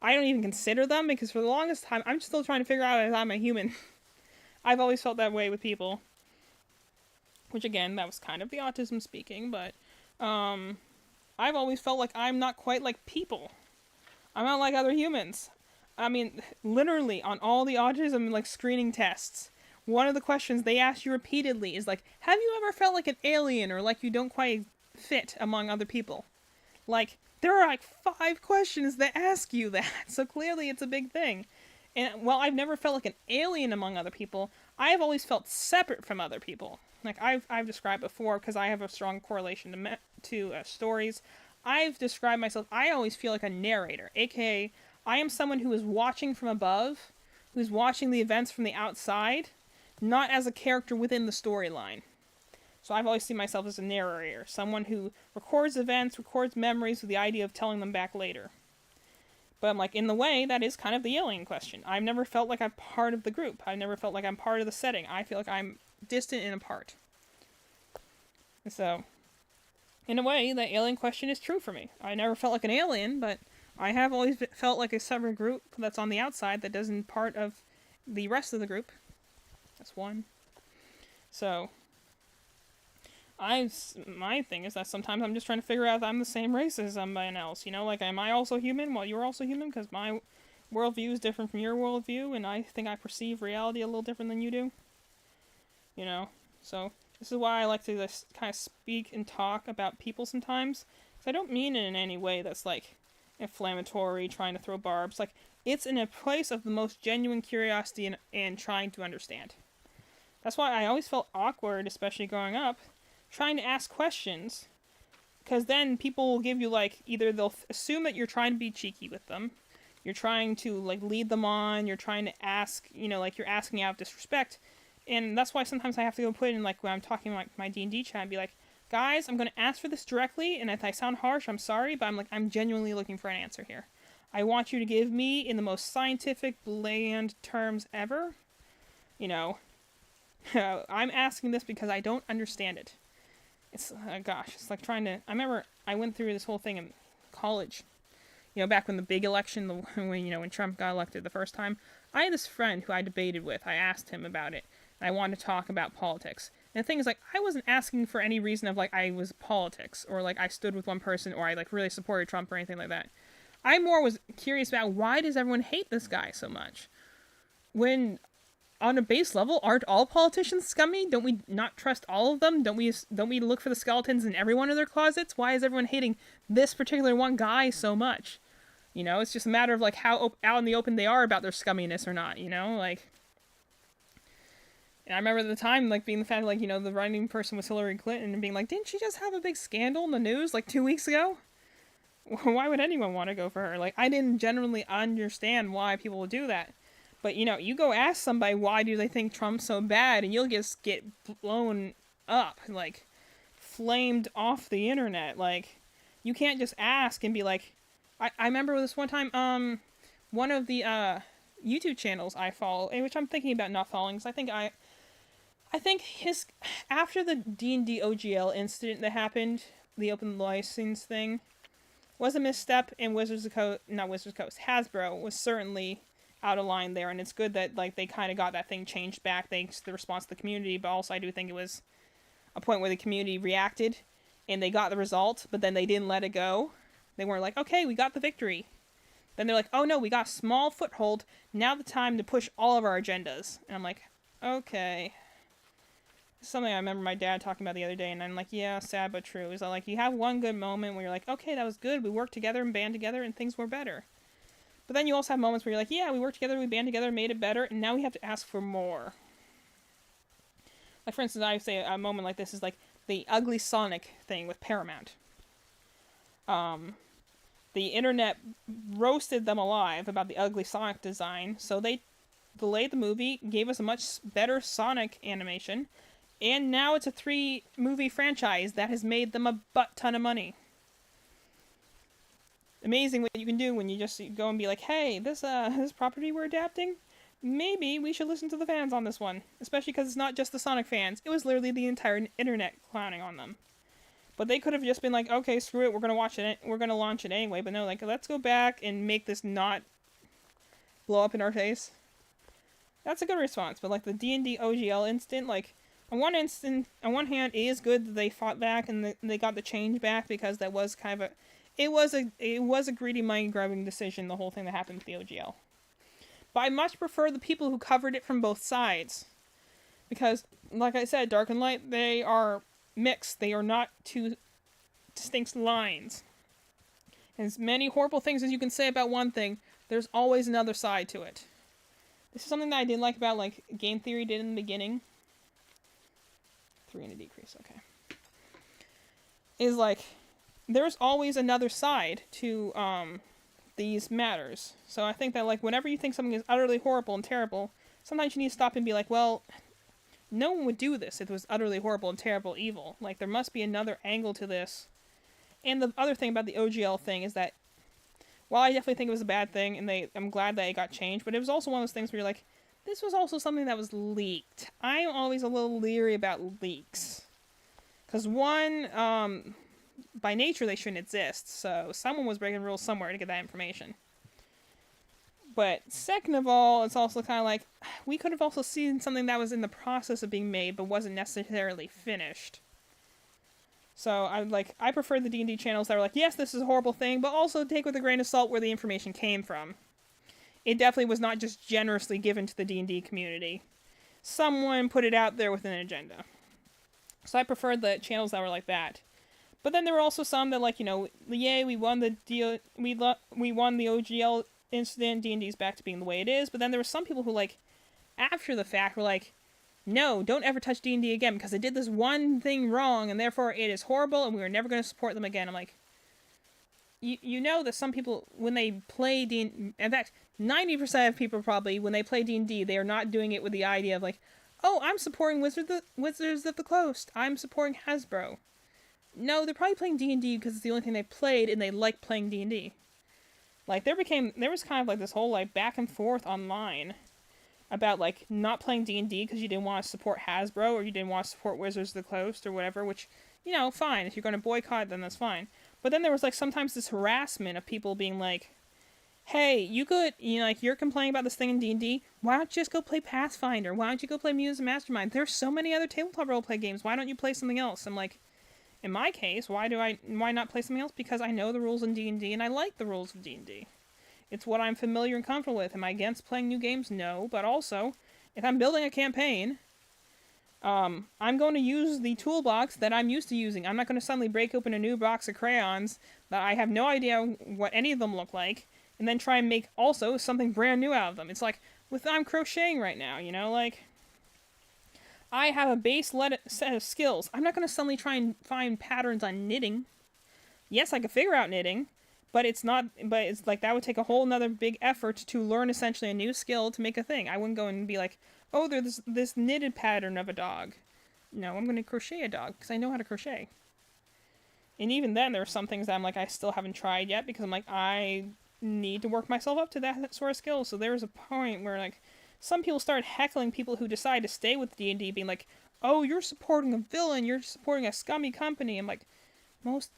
I don't even consider them, because for the longest time, I'm still trying to figure out if I'm a human. I've always felt that way with people. Which, again, that was kind of the autism speaking, but, I've always felt like I'm not quite like people. I'm not like other humans. I mean, literally, on all the autism, screening tests, one of the questions they ask you repeatedly is, have you ever felt like an alien, or you don't quite fit among other people? There are 5 questions that ask you that, so clearly it's a big thing. And while I've never felt like an alien among other people, I have always felt separate from other people. I've described before, because I have a strong correlation to stories. I've described myself, I always feel like a narrator, aka I am someone who is watching from above, who's watching the events from the outside, not as a character within the storyline. So I've always seen myself as a narrator, someone who records events, records memories with the idea of telling them back later. But in the way, that is kind of the alien question. I've never felt like I'm part of the group. I've never felt like I'm part of the setting. I feel like I'm distant and apart. So, in a way, the alien question is true for me. I never felt like an alien, but I have always felt like a separate group that's on the outside that isn't part of the rest of the group. That's one. So, my thing is that sometimes I'm just trying to figure out if I'm the same race as somebody else. Am I also human while you're also human? Because my worldview is different from your worldview, and I think I perceive reality a little different than you do. So this is why I like to just kind of speak and talk about people sometimes. Because I don't mean it in any way that's inflammatory, trying to throw barbs. It's in a place of the most genuine curiosity and trying to understand. That's why I always felt awkward, especially growing up, trying to ask questions. Because then people will give you, like, either they'll assume that you're trying to be cheeky with them, you're trying to, like, lead them on, you're trying to ask, like, you're asking out of disrespect. And that's why sometimes I have to go put in, like, when I'm talking like my D&D chat and be like, guys, I'm going to ask for this directly, and if I sound harsh, I'm sorry, but I'm genuinely looking for an answer here. I want you to give me, in the most scientific, bland terms ever, I'm asking this because I don't understand it. It's, it's like trying to, I remember I went through this whole thing in college, back when the big election, when Trump got elected the first time. I had this friend who I debated with. I asked him about it, and I wanted to talk about politics. And the thing is, like, I wasn't asking for any reason of, like, I was politics, or, like, I stood with one person, or I, like, really supported Trump or anything like that. I more was curious about why does everyone hate this guy so much? When, on a base level, aren't all politicians scummy? Don't we not trust all of them? Don't we look for the skeletons in every one of their closets? Why is everyone hating this particular one guy so much? It's just a matter of, like, how out in the open they are about their scumminess or not, like... And I remember at the time, like, being the fact, like, the running person was Hillary Clinton, and being like, didn't she just have a big scandal in the news, like, 2 weeks ago? Why would anyone want to go for her? Like, I didn't generally understand why people would do that. But, you go ask somebody why do they think Trump's so bad, and you'll just get blown up, like, flamed off the internet. Like, you can't just ask and be like... I remember this one time, one of the, YouTube channels I follow, which I'm thinking about not following, because I think after the D&D OGL incident that happened, the open license thing, was a misstep, and Hasbro was certainly out of line there, and it's good that, like, they kind of got that thing changed back thanks to the response of the community, but also I do think it was a point where the community reacted, and they got the result, but then they didn't let it go. They weren't like, okay, we got the victory. Then they're like, oh no, we got a small foothold, now the time to push all of our agendas. And I'm like, okay. Something I remember my dad talking about the other day, and I'm like, yeah, sad but true. Is that, like, you have one good moment where you're like, okay, that was good, we worked together and band together and things were better. But then you also have moments where you're like, yeah, we worked together, we band together, made it better, and now we have to ask for more. Like, for instance, I say a moment like this is like the ugly Sonic thing with Paramount. The internet roasted them alive about the ugly Sonic design, so they delayed the movie, gave us a much better Sonic animation, and now it's a 3-movie franchise that has made them a butt ton of money. Amazing what you can do when you just go and be like, hey, this property we're adapting, maybe we should listen to the fans on this one. Especially because it's not just the Sonic fans, it was literally the entire internet clowning on them. But they could have just been like, okay, screw it, we're gonna watch it, we're gonna launch it anyway. But no, like, let's go back and make this not blow up in our face. That's a good response. But, like, the D&D OGL instant, like, on one hand, it is good that they fought back and they got the change back, because that was kind of it was a greedy money grabbing decision, the whole thing that happened with the OGL. But I much prefer the people who covered it from both sides, because, like I said, Dark and Light, they are mixed. They are not two distinct lines. And as many horrible things as you can say about one thing, there's always another side to it. This is something that I didn't like about, like, Game Theory did in the beginning. 3 and a decrease, okay. Is, like, there's always another side to, these matters. So I think that, like, whenever you think something is utterly horrible and terrible, sometimes you need to stop and be like, well, no one would do this if it was utterly horrible and terrible evil. Like, there must be another angle to this. And the other thing about the OGL thing is that, while I definitely think it was a bad thing, and I'm glad that it got changed, but it was also one of those things where you're like, this was also something that was leaked. I'm always a little leery about leaks. Because one, by nature they shouldn't exist, so someone was breaking rules somewhere to get that information. But second of all, it's also kind of like, we could have also seen something that was in the process of being made, but wasn't necessarily finished. So I prefer the D&D channels that are like, yes, this is a horrible thing, but also take with a grain of salt where the information came from. It definitely was not just generously given to the D&D community. Someone put it out there with an agenda. So I preferred the channels that were like that. But then there were also some that, like, yay, we won the OGL incident, D&D's back to being the way it is. But then there were some people who, like, after the fact were like, no, don't ever touch D&D again because they did this one thing wrong and therefore it is horrible and we are never going to support them again. I'm like, you know that some people, when they play D&D, in fact, 90% of people probably, when they play D&D, they are not doing it with the idea of like, oh, I'm supporting Wizards of the Coast. I'm supporting Hasbro. No, they're probably playing D&D because it's the only thing they played and they like playing D&D. Like, there was kind of like this whole like back and forth online about like not playing D&D because you didn't want to support Hasbro or you didn't want to support Wizards of the Coast or whatever, which, you know, fine. If you're going to boycott, then that's fine. But then there was like sometimes this harassment of people being like, hey, you could, you know, like you're complaining about this thing in D&D, why don't you just go play Pathfinder? Why don't you go play Muse and Mastermind? There's so many other tabletop roleplay games. Why don't you play something else? I'm like, in my case, why not play something else? Because I know the rules in D&D and I like the rules of D&D. It's what I'm familiar and comfortable with. Am I against playing new games? No, but also, if I'm building a campaign, I'm going to use the toolbox that I'm used to using. I'm not going to suddenly break open a new box of crayons that I have no idea what any of them look like, and then try and make also something brand new out of them. It's like, I'm crocheting right now, you know, like, I have a base set of skills. I'm not going to suddenly try and find patterns on knitting. Yes, I can figure out knitting, but it's like, that would take a whole nother big effort to learn essentially a new skill to make a thing. I wouldn't go and be like, oh, there's this knitted pattern of a dog. No, I'm going to crochet a dog because I know how to crochet. And even then, there are some things that I'm like, I still haven't tried yet because I'm like, I need to work myself up to that sort of skill. So there's a point where like, some people start heckling people who decide to stay with D&D, being like, oh, you're supporting a villain, you're supporting a scummy company. I'm like,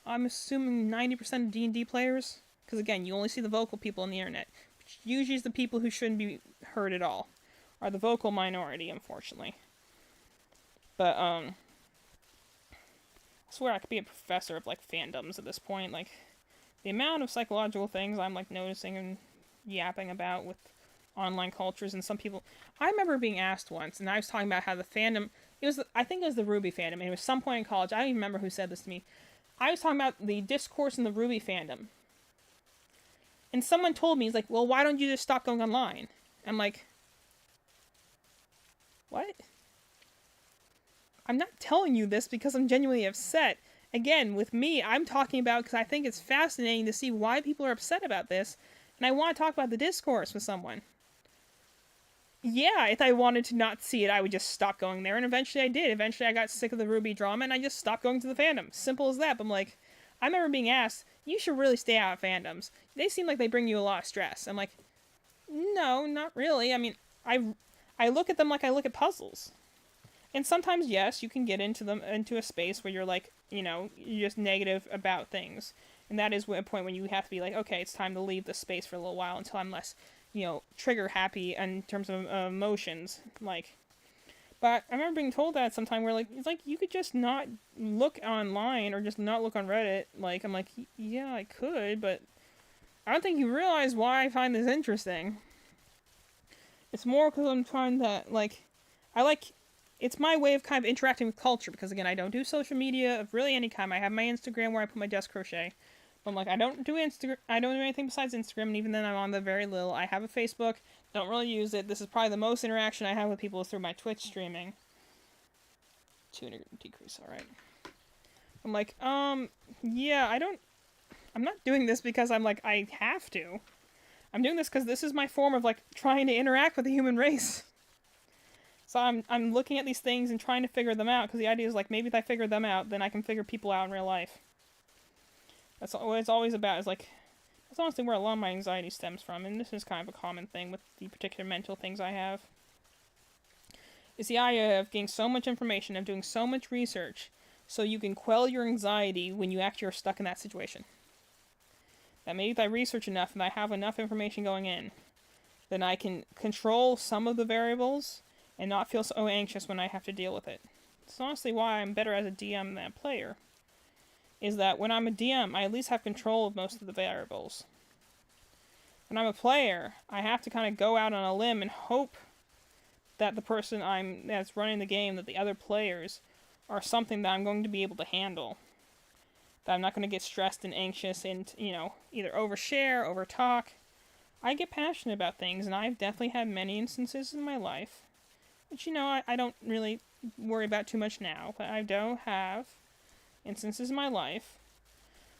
I'm assuming 90% of D&D players, because again, you only see the vocal people on the internet, which usually is the people who shouldn't be heard at all, are the vocal minority, unfortunately. But, I swear I could be a professor of, like, fandoms at this point. Like, the amount of psychological things I'm, like, noticing and yapping about with online cultures and some people. I remember being asked once, and I was talking about how the fandom, I think it was the Ruby fandom, and it was some point in college, I don't even remember who said this to me. I was talking about the discourse in the Ruby fandom. And someone told me, he's like, well, why don't you just stop going online? I'm like, what? I'm not telling you this because I'm genuinely upset. Again, with me, I'm talking about because I think it's fascinating to see why people are upset about this, and I want to talk about the discourse with someone. Yeah, if I wanted to not see it, I would just stop going there, and eventually I did. Eventually I got sick of the Ruby drama, and I just stopped going to the fandom. Simple as that. But I'm like, I remember being asked, you should really stay out of fandoms. They seem like they bring you a lot of stress. I'm like, no, not really. I mean, I look at them like I look at puzzles. And sometimes, yes, you can get into a space where you're like, you know, you're just negative about things. And that is a point when you have to be like, okay, it's time to leave the space for a little while until I'm less, you know, trigger happy in terms of emotions. Like, but I remember being told that sometime where, like, it's like, you could just not look online or just not look on Reddit. Like, I'm like, yeah, I could, but I don't think you realize why I find this interesting. It's more because I'm trying to, like, it's my way of kind of interacting with culture, because again, I don't do social media of really any kind. I have my Instagram where I put my desk crochet. But I'm like, I don't do anything besides Instagram, and even then I'm on the very little. I have a Facebook, don't really use it. This is probably the most interaction I have with people is through my Twitch streaming. 200 decrease, alright. I'm like, yeah, I'm not doing this because I'm like, I have to. I'm doing this because this is my form of, like, trying to interact with the human race. So I'm looking at these things and trying to figure them out, because the idea is, like, maybe if I figure them out, then I can figure people out in real life. That's what it's always about, is, like, that's honestly where a lot of my anxiety stems from, and this is kind of a common thing with the particular mental things I have. It's the idea of getting so much information, of doing so much research, so you can quell your anxiety when you actually are stuck in that situation. That maybe if I research enough and I have enough information going in, then I can control some of the variables and not feel so anxious when I have to deal with it. It's honestly why I'm better as a DM than a player, is that when I'm a DM, I at least have control of most of the variables. When I'm a player, I have to kind of go out on a limb and hope that the person that's running the game, that the other players, are something that I'm going to be able to handle. That I'm not going to get stressed and anxious and, you know, either overshare, overtalk. I get passionate about things, and I've definitely had many instances in my life which, I don't really worry about too much now, but I do have instances in my life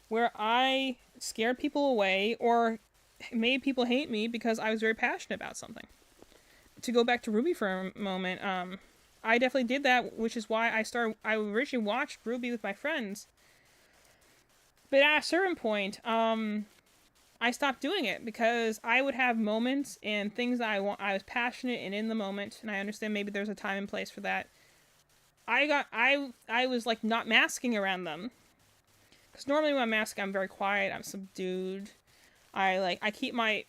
where I scared people away or made people hate me because I was very passionate about something. To go back to RWBY for a moment, I definitely did that, which is why I originally watched RWBY with my friends. But at a certain point, I stopped doing it because I would have moments and things that I was passionate and in the moment, and I understand maybe there's a time and place for that. I was like not masking around them, because normally when I'm masking, I'm very quiet, I'm subdued. I keep my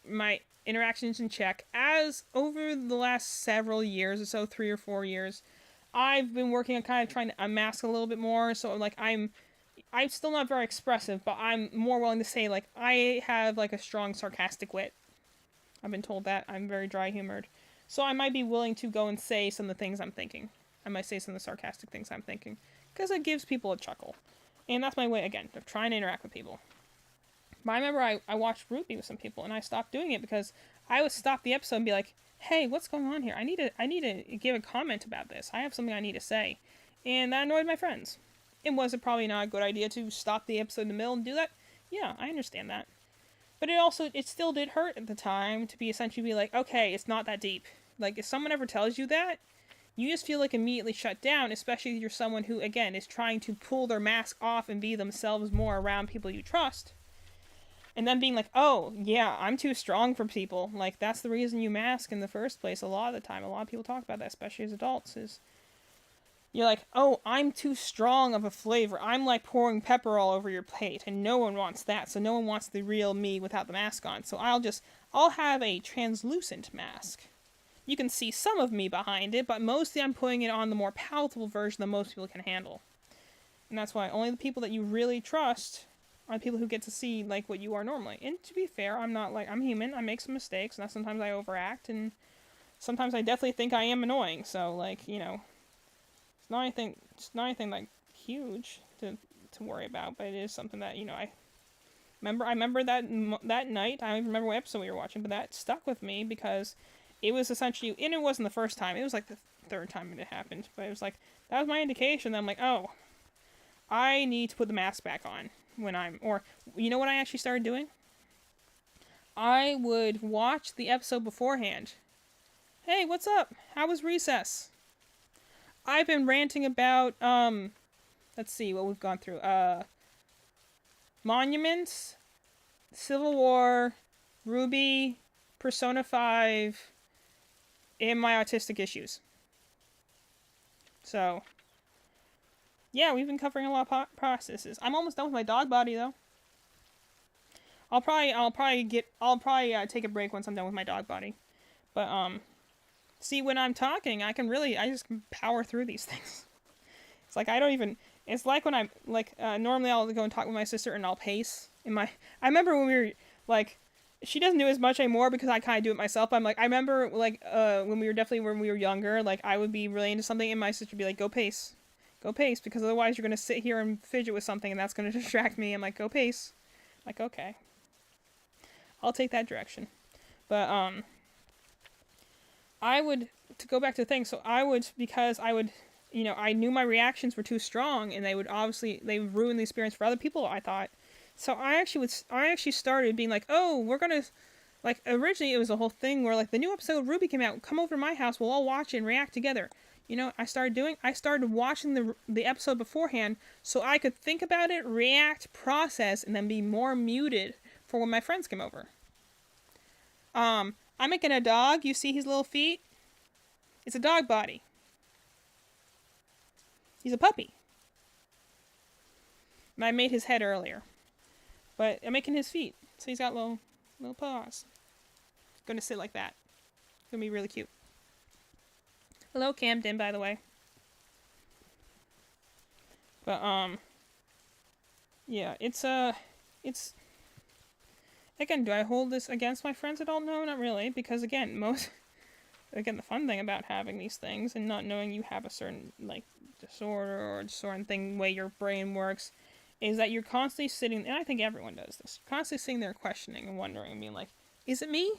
interactions in check. As over the last several years or so, 3 or 4 years, I've been working on kind of trying to unmask a little bit more. So like I'm still not very expressive, but I'm more willing to say like I have like a strong sarcastic wit. I've been told that I'm very dry humored, so I might be willing to go and say some of the things I'm thinking. I might say some of the sarcastic things I'm thinking because it gives people a chuckle, and that's my way again of trying to interact with people. But I remember I watched RWBY with some people, and I stopped doing it because I would stop the episode and be like, "Hey, what's going on here? I need to give a comment about this. I have something I need to say," and that annoyed my friends. And was it probably not a good idea to stop the episode in the middle and do that? Yeah, I understand that. But it still did hurt at the time to be essentially be like, okay, it's not that deep. Like, if someone ever tells you that, you just feel like immediately shut down, especially if you're someone who, again, is trying to pull their mask off and be themselves more around people you trust. And then being like, oh, yeah, I'm too strong for people. Like, that's the reason you mask in the first place a lot of the time. A lot of people talk about that, especially as adults, is you're like, oh, I'm too strong of a flavor. I'm like pouring pepper all over your plate, and no one wants that. So no one wants the real me without the mask on. So I'll have a translucent mask. You can see some of me behind it, but mostly I'm putting it on the more palatable version that most people can handle. And that's why only the people that you really trust are the people who get to see like what you are normally. And to be fair, I'm human. I make some mistakes, and sometimes I overact, and sometimes I definitely think I am annoying. So like, it's not anything like huge to worry about, but it is something that I remember that night. I don't even remember what episode we were watching, but that stuck with me because it was essentially, and it wasn't the first time. It was like the third time it happened, but it was like that was my indication that I'm like, oh, I need to put the mask back on or you know what I actually started doing? I would watch the episode beforehand. Hey, what's up? How was recess? I've been ranting about, let's see what we've gone through. Monuments, Civil War, RWBY, Persona 5, and my autistic issues. So, yeah, we've been covering a lot of processes. I'm almost done with my dog body, though. I'll probably take a break once I'm done with my dog body. But, see, when I'm talking, I just power through these things. It's like it's like when I'm, like, normally I'll go and talk with my sister and I'll pace. I remember when we were, like, she doesn't do as much anymore because I kind of do it myself. I remember, like, when we were younger, like, I would be really into something and my sister would be like, go pace, because otherwise you're going to sit here and fidget with something and that's going to distract me. I'm like, go pace. I'm like, okay. I'll take that direction. But, to go back to the thing, so because I knew my reactions were too strong and they would ruin the experience for other people, I thought. So I actually started being like, oh, we're gonna, like, originally it was a whole thing where, like, the new episode of RWBY came out, come over to my house, we'll all watch it and react together. I started watching the episode beforehand so I could think about it, react, process, and then be more muted for when my friends came over. I'm making a dog, you see his little feet? It's a dog body. He's a puppy. And I made his head earlier. But I'm making his feet. So he's got little paws. He's gonna sit like that. It's gonna be really cute. Hello, Camden, by the way. But, yeah, it's, again, do I hold this against my friends at all? No, not really, because, again, the fun thing about having these things and not knowing you have a certain, like, disorder or a certain thing, way your brain works, is that you're constantly sitting, and I think everyone does this, constantly sitting there questioning and wondering and being like, is it me?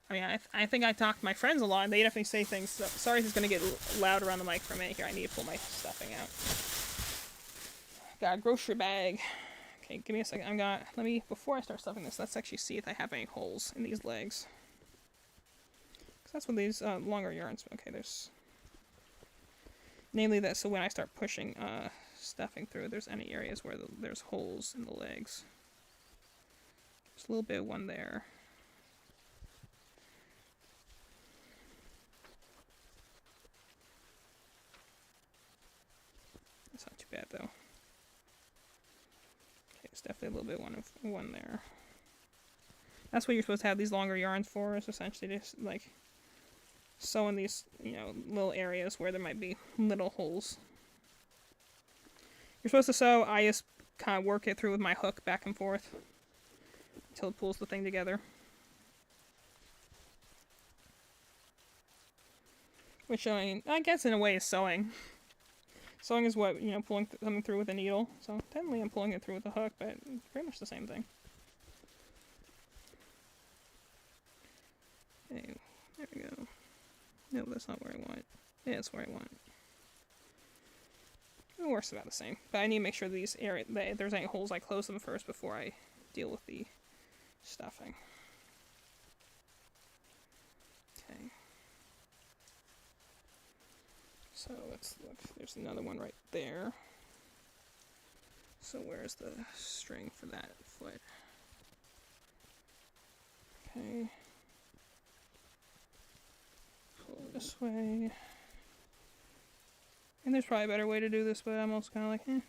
I mean, I think I talk to my friends a lot, and they definitely say things. So, sorry if it's going to get loud around the mic for a minute here. I need to pull my stuffing out. Got a grocery bag. Okay, give me a second. Before I start stuffing this, let's actually see if I have any holes in these legs. Because that's what these longer yarns, okay, there's... Namely that, so when I start pushing stuffing through, there's any areas where there's holes in the legs. There's a little bit of one there. That's not too bad, though. Okay, there's definitely a little bit of one there. That's what you're supposed to have these longer yarns for, is essentially just, like, sew in these, you know, little areas where there might be little holes. You're supposed to sew, I just kind of work it through with my hook back and forth until it pulls the thing together. Which, I mean, I guess in a way is sewing. Sewing is what, you know, pulling something through with a needle. So technically I'm pulling it through with a hook, but it's pretty much the same thing. Okay, there we go. No, that's not where I want. Yeah, that's where I want. It works about the same. But I need to make sure these areas, if there's any holes, I close them first before I deal with the stuffing. Okay. So let's look. There's another one right there. So where's the string for that foot? Okay. Pull this way. And there's probably a better way to do this, but I'm also kind of like, eh.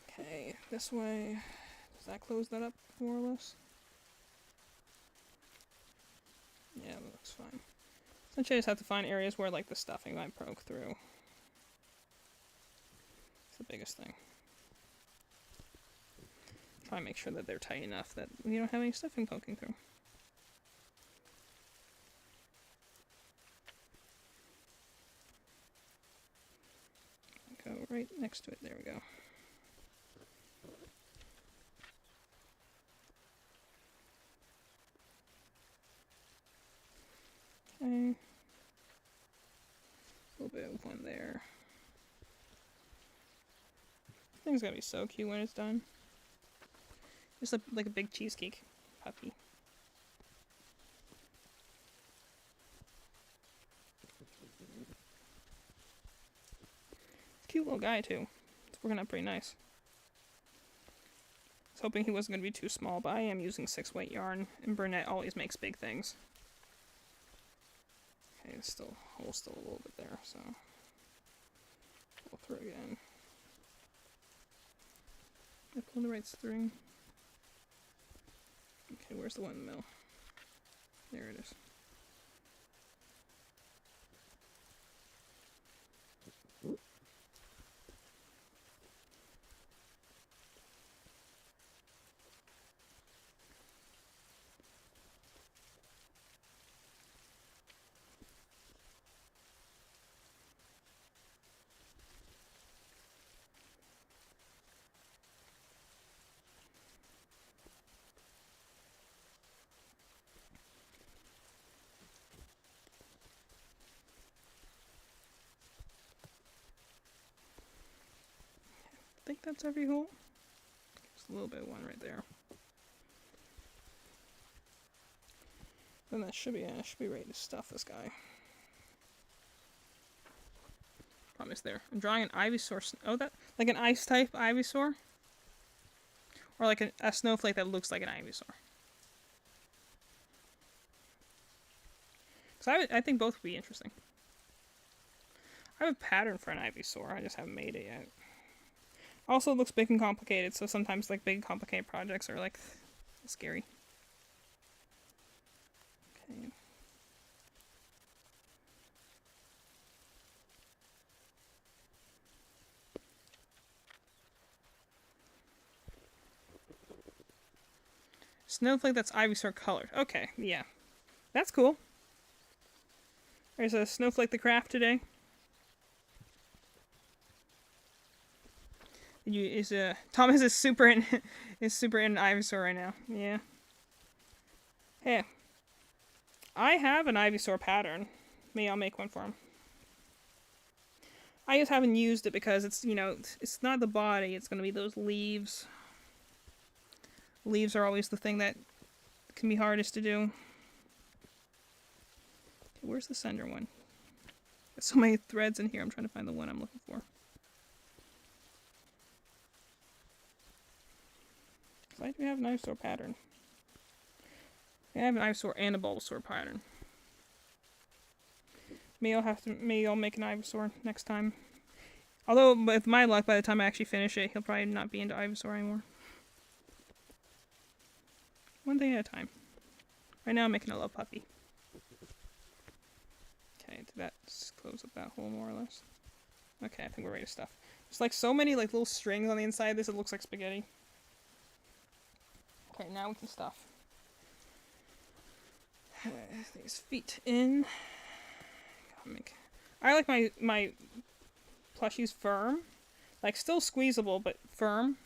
Okay, this way. Does that close that up more or less? Yeah, that looks fine. Essentially I just have to find areas where like the stuffing might poke through. It's the biggest thing. Try and make sure that they're tight enough that you don't have any stuffing poking through. Go right next to it. There we go. Okay. A little bit of one there. This thing's gonna be so cute when it's done. Just like a big cheesecake puppy. Cute little guy too. It's working out pretty nice. I was hoping he wasn't going to be too small, but I am using 6 weight yarn, and Bernette always makes big things. Okay, it's still a little bit there, so pull through again. I pull the right string. Okay, where's the one in the middle? There it is. I think that's every hole. Just a little bit of one right there. Then that should be ready to stuff this guy. Promise there. I'm drawing an Ivysaur. Oh, that like an ice type Ivysaur, or like a snowflake that looks like an Ivysaur. So I think both would be interesting. I have a pattern for an Ivysaur. I just haven't made it yet. Also, it looks big and complicated, so sometimes like big complicated projects are like scary. Okay. Snowflake that's Ivysaur colored. Okay, yeah. That's cool. There's a Snowflake the Craft today. Thomas is super in is super in Ivysaur right now. Yeah. Hey, I have an Ivysaur pattern. Maybe I'll make one for him. I just haven't used it because it's, it's not the body. It's gonna be those leaves. Leaves are always the thing that can be hardest to do. Okay, where's the center one? There's so many threads in here. I'm trying to find the one I'm looking for. I do have an Ivysaur pattern. I have an Ivysaur and a Bulbasaur pattern. Maybe I'll make an Ivysaur next time. Although, with my luck, by the time I actually finish it, he'll probably not be into Ivysaur anymore. One thing at a time. Right now I'm making a love puppy. Okay, did that close up that hole more or less? Okay, I think we're ready to stuff. There's like so many like little strings on the inside of this, it looks like spaghetti. Okay, now we can stuff. These feet in. I like my plushies firm. Like still squeezable, but firm.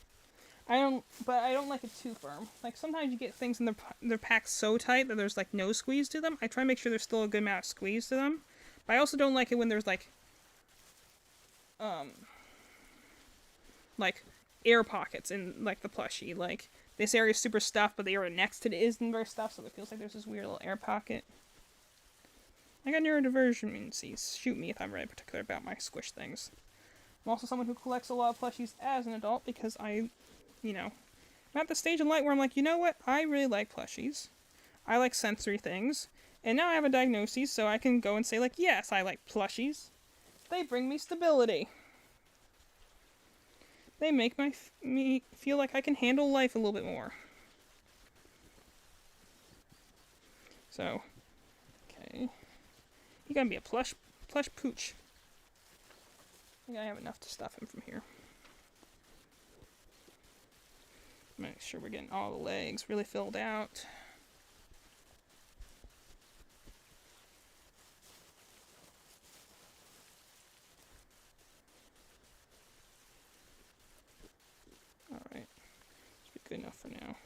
I don't like it too firm. Like sometimes you get things in they're packed so tight that there's like no squeeze to them. I try to make sure there's still a good amount of squeeze to them. But I also don't like it when there's like air pockets in like the plushie. Like this area is super stuffed, but the area next to it isn't very stuffed, so it feels like there's this weird little air pocket. I got neurodivergencies. Shoot me if I'm really particular about my squish things. I'm also someone who collects a lot of plushies as an adult because I'm at the stage in life where I'm like, you know what? I really like plushies. I like sensory things. And now I have a diagnosis, so I can go and say, like, yes, I like plushies. They bring me stability. They make me feel like I can handle life a little bit more. So, okay. You gotta be a plush pooch. I think I have enough to stuff him from here. Make sure we're getting all the legs really filled out. Alright. Should be good enough for now.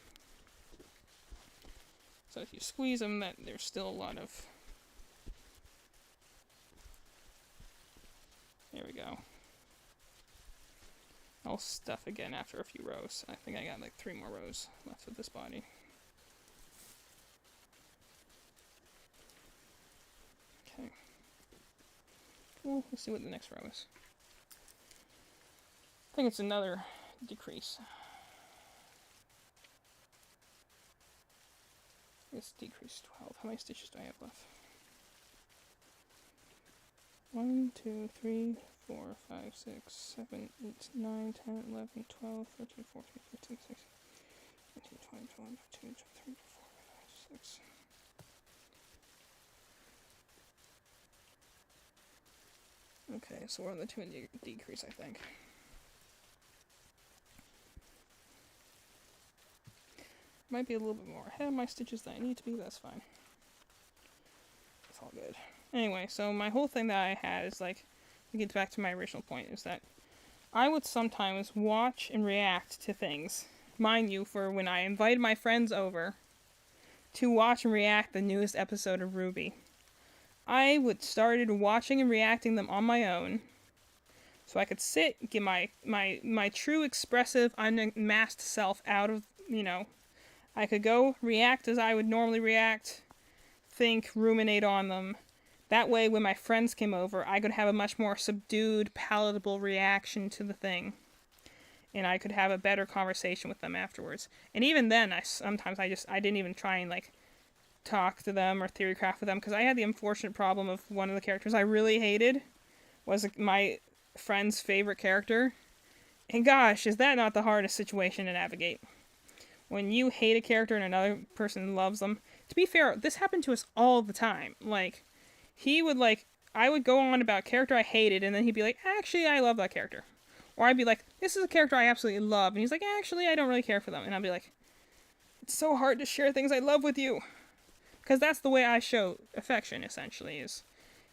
So if you squeeze them, there's still a lot of... There we go. I'll stuff again after a few rows. I think I got like 3 more rows left of this body. Okay. Cool. Let's see what the next row is. I think it's another decrease. It's decrease 12. How many stitches do I have left? 1, 2, 3, 4, 5, 6, 7, 8, 9, 10, 11, 12, 13, 14, 15, 16, 17, 20, 21, 22, 23, 24, 25, 26. Okay, so we're on the 2 decrease, I think. Might be a little bit more ahead of my stitches than I need to be, but that's fine. It's all good. Anyway, so my whole thing that I had is like, to get back to my original point, is that I would sometimes watch and react to things. Mind you, for when I invited my friends over to watch and react the newest episode of RWBY. I would started watching and reacting them on my own. So I could sit, get my true expressive, unmasked self out of, I could go react as I would normally react, think, ruminate on them. That way, when my friends came over, I could have a much more subdued, palatable reaction to the thing. And I could have a better conversation with them afterwards. And even then, sometimes I didn't even try and, talk to them or theorycraft with them, because I had the unfortunate problem of one of the characters I really hated was my friend's favorite character. And gosh, is that not the hardest situation to navigate? When you hate a character and another person loves them. To be fair, this happened to us all the time. I would go on about a character I hated, and then he'd be like, actually, I love that character. Or I'd be like, this is a character I absolutely love. And he's like, actually, I don't really care for them. And I'd be like, it's so hard to share things I love with you. Because that's the way I show affection, essentially, is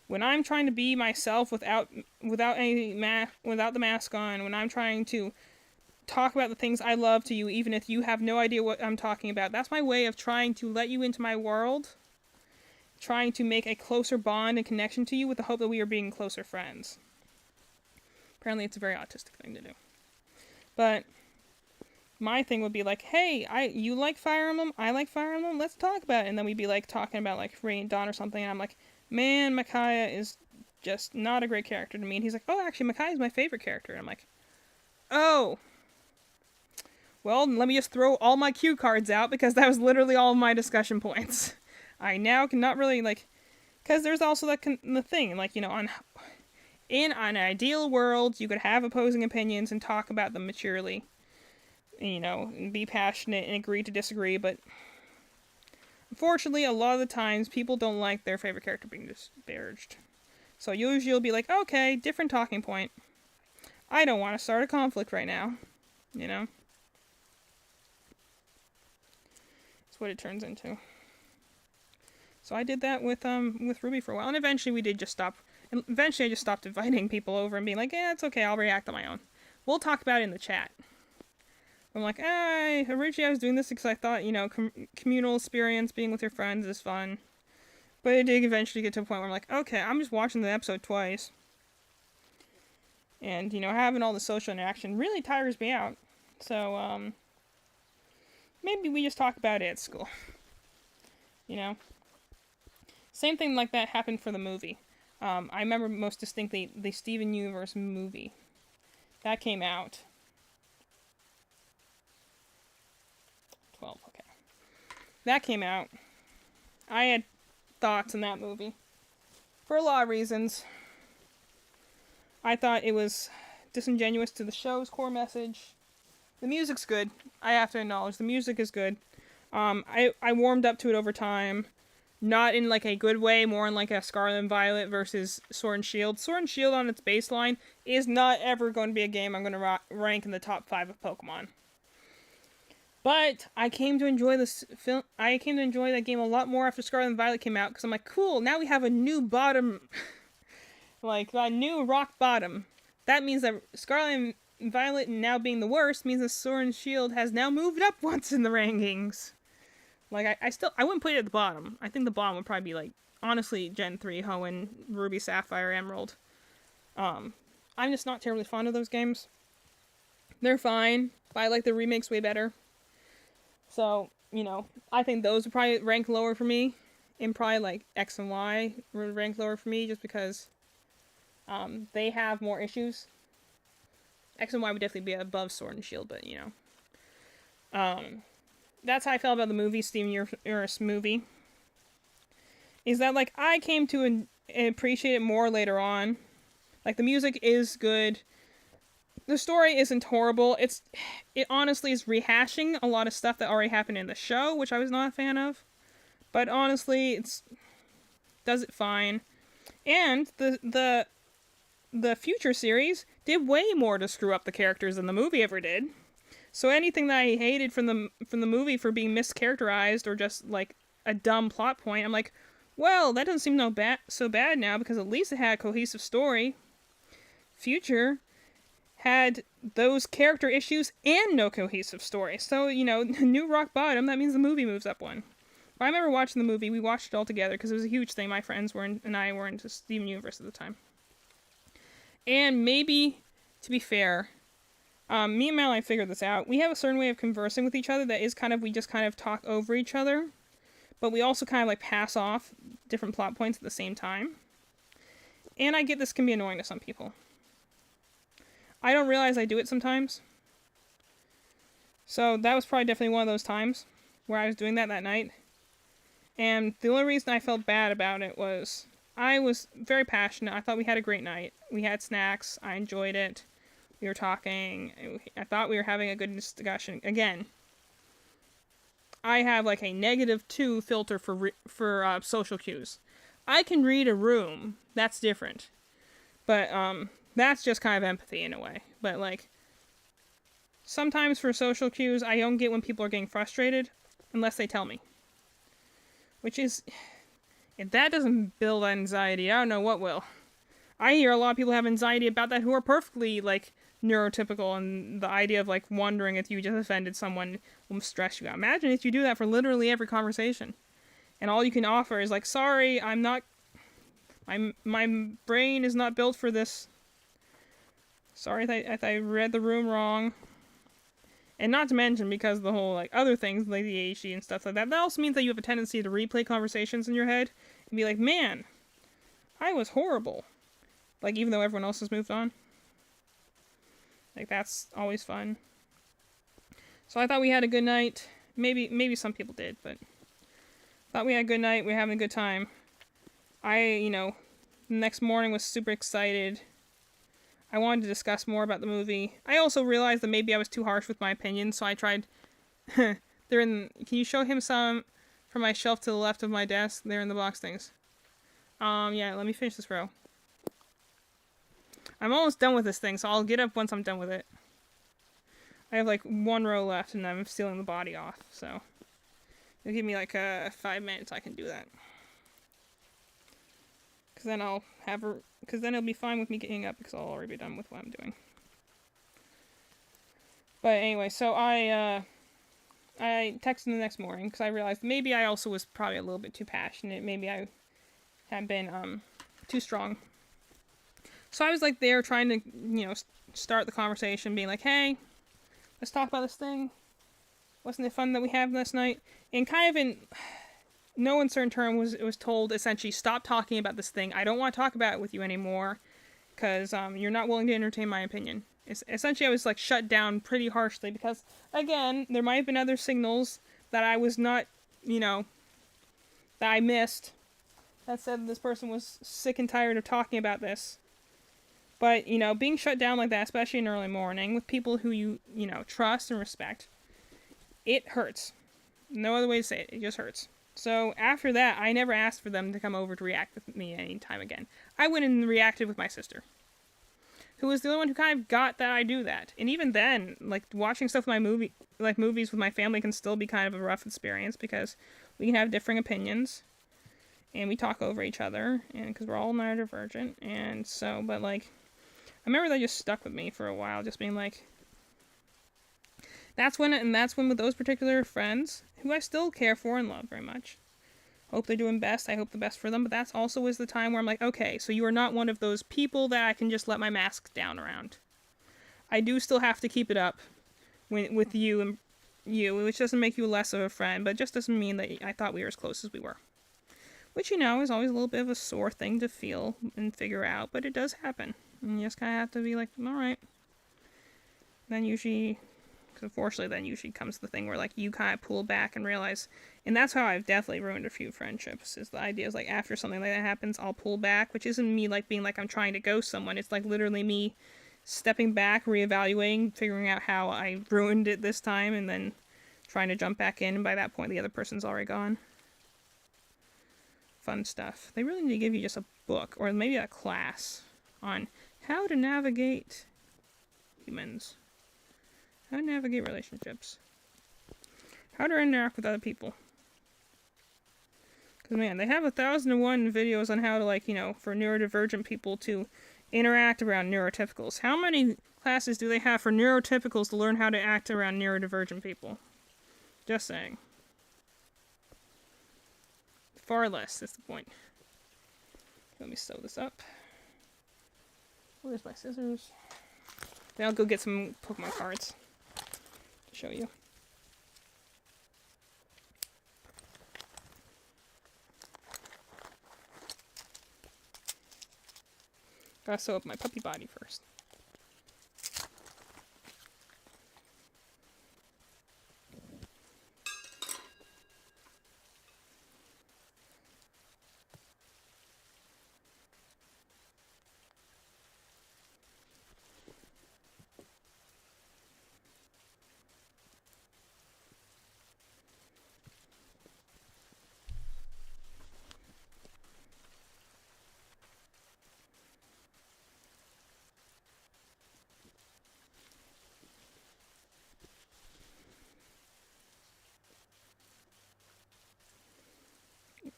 when I'm trying to be myself without the mask on, when I'm trying to talk about the things I love to you, even if you have no idea what I'm talking about. That's my way of trying to let you into my world, trying to make a closer bond and connection to you with the hope that we are being closer friends. Apparently it's a very autistic thing to do. But my thing would be like, hey, you like Fire Emblem, I like Fire Emblem, let's talk about it. And then we'd be like talking about like Rain Dawn or something, and I'm like, man, Micaiah is just not a great character to me. And he's like, oh, actually, Micaiah is my favorite character. And I'm like, oh, well, let me just throw all my cue cards out, because that was literally all of my discussion points. I now cannot really, like, because there's also the thing, like, you know, in an ideal world, you could have opposing opinions and talk about them maturely, you know, and be passionate and agree to disagree, but unfortunately, a lot of the times, people don't like their favorite character being disparaged. So usually you'll be like, okay, different talking point. I don't want to start a conflict right now, you know? That's what it turns into. So I did that with Ruby for a while, and eventually we did just stop. And eventually I just stopped inviting people over and being like, yeah, it's okay, I'll react on my own. We'll talk about it in the chat. I'm like, originally I was doing this because I thought, you know, communal experience, being with your friends is fun. But it did eventually get to a point where I'm like, okay, I'm just watching the episode twice. And, you know, having all the social interaction really tires me out. So, maybe we just talk about it at school. You know? Same thing like that happened for the movie. I remember most distinctly the Steven Universe movie. That came out. 12, okay. That came out. I had thoughts on that movie. For a lot of reasons. I thought it was disingenuous to the show's core message. The music's good. I have to acknowledge, the music is good. I warmed up to it over time. Not in like a good way, more in like a Scarlet and Violet versus Sword and Shield. Sword and Shield on its baseline is not ever going to be a game I'm going to rank in the top 5 of Pokemon. But I came to enjoy this film. I came to enjoy that game a lot more after Scarlet and Violet came out, because I'm like, cool, now we have a new bottom, like a new rock bottom. That means that Scarlet and Violet now being the worst means that Sword and Shield has now moved up once in the rankings. Like, I wouldn't put it at the bottom. I think the bottom would probably be, like, honestly, Gen 3, Hoenn, Ruby, Sapphire, Emerald. I'm just not terribly fond of those games. They're fine, but I like the remakes way better. So, you know, I think those would probably rank lower for me. And probably, like, X and Y would rank lower for me, just because they have more issues. X and Y would definitely be above Sword and Shield, but, you know. That's how I felt about the movie, Steven Universe movie. Is that, like, I came to appreciate it more later on. Like, the music is good. The story isn't horrible. It honestly is rehashing a lot of stuff that already happened in the show, which I was not a fan of. But honestly, does it fine. And the future series did way more to screw up the characters than the movie ever did. So anything that I hated from the movie for being mischaracterized or just like a dumb plot point, I'm like, well, that doesn't seem so bad now, because at least it had a cohesive story. Future had those character issues and no cohesive story. So, you know, new rock bottom, that means the movie moves up one. But I remember watching the movie, we watched it all together because it was a huge thing. My friends and I were into Steven Universe at the time. And maybe, to be fair, me and Madeline figured this out. We have a certain way of conversing with each other that is kind of, we just kind of talk over each other. But we also kind of like pass off different plot points at the same time. And I get this can be annoying to some people. I don't realize I do it sometimes. So that was probably definitely one of those times where I was doing that night. And the only reason I felt bad about it was I was very passionate. I thought we had a great night. We had snacks. I enjoyed it. We were talking. I thought we were having a good discussion. Again, I have like a -2 filter for social cues. I can read a room. That's different. But that's just kind of empathy in a way. But like, sometimes for social cues, I don't get when people are getting frustrated unless they tell me. Which is, if that doesn't build anxiety, I don't know what will. I hear a lot of people have anxiety about that who are perfectly, like, neurotypical, and the idea of like wondering if you just offended someone will stress you out. Imagine if you do that for literally every conversation, and all you can offer is like, sorry, I'm not, my brain is not built for this. Sorry if I read the room wrong. And not to mention, because the whole like other things like the ADHD and stuff like that, that also means that you have a tendency to replay conversations in your head and be like, man, I was horrible. Like, even though everyone else has moved on. Like, that's always fun. So I thought we had a good night. Maybe some people did, but thought we had a good night. We were having a good time. The next morning was super excited. I wanted to discuss more about the movie. I also realized that maybe I was too harsh with my opinion, so I tried. Can you show him some from my shelf to the left of my desk? They're in the box things. Yeah, let me finish this row. I'm almost done with this thing, so I'll get up once I'm done with it. I have like one row left, and I'm sealing the body off, so it'll give me like 5 minutes. I can do that. Because then it'll be fine with me getting up, because I'll already be done with what I'm doing. But anyway, so I texted him the next morning, because I realized maybe I also was probably a little bit too passionate. Maybe I had been too strong. So I was like there trying to, start the conversation, being like, hey, let's talk about this thing. Wasn't it fun that we had last night? And kind of in no uncertain term was told essentially, stop talking about this thing. I don't want to talk about it with you anymore because you're not willing to entertain my opinion. Essentially, I was like shut down pretty harshly because, again, there might have been other signals that I was not, that I missed that said this person was sick and tired of talking about this. But, being shut down like that, especially in early morning with people who you trust and respect, it hurts. No other way to say it. It just hurts. So after that, I never asked for them to come over to react with me any time again. I went and reacted with my sister, who was the only one who kind of got that I do that. And even then, like watching stuff movies with my family can still be kind of a rough experience because we can have differing opinions, and we talk over each other, and because we're all neurodivergent, and so, but like, I remember that just stuck with me for a while, just being like, that's when with those particular friends, who I still care for and love very much, hope they're doing best, I hope the best for them, but that's also is the time where I'm like, okay, so you are not one of those people that I can just let my mask down around. I do still have to keep it up with you, which doesn't make you less of a friend, but just doesn't mean that I thought we were as close as we were. Which, is always a little bit of a sore thing to feel and figure out, but it does happen. And you just kind of have to be like, alright. Then usually comes the thing where, like, you kind of pull back and realize, and that's how I've definitely ruined a few friendships, is the idea is, like, after something like that happens, I'll pull back, which isn't me, like, being like I'm trying to ghost someone. It's, like, literally me stepping back, reevaluating, figuring out how I ruined it this time, and then trying to jump back in, and by that point, the other person's already gone. Fun stuff. They really need to give you just a book, or maybe a class, on how to navigate humans. How to navigate relationships. How to interact with other people. Because, man, they have 1,001 videos on how to, for neurodivergent people to interact around neurotypicals. How many classes do they have for neurotypicals to learn how to act around neurodivergent people? Just saying. Far less, is the point. Let me sew this up. Where's my scissors? Then I'll go get some Pokemon cards to show you. Gotta sew up my puppy body first.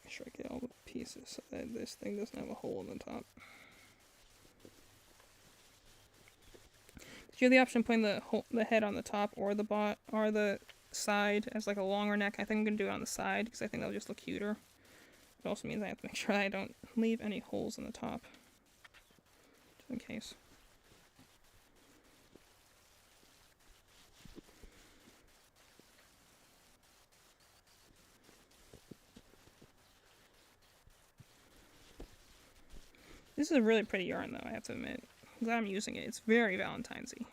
Make sure I get all the pieces so that this thing doesn't have a hole in the top. Did you have the option of putting the head on the top or the side as like a longer neck. I think I'm gonna do it on the side because I think that'll just look cuter. It also means I have to make sure I don't leave any holes in the top, just in case. This is a really pretty yarn, though, I have to admit. I'm glad I'm using it. It's very Valentine's-y.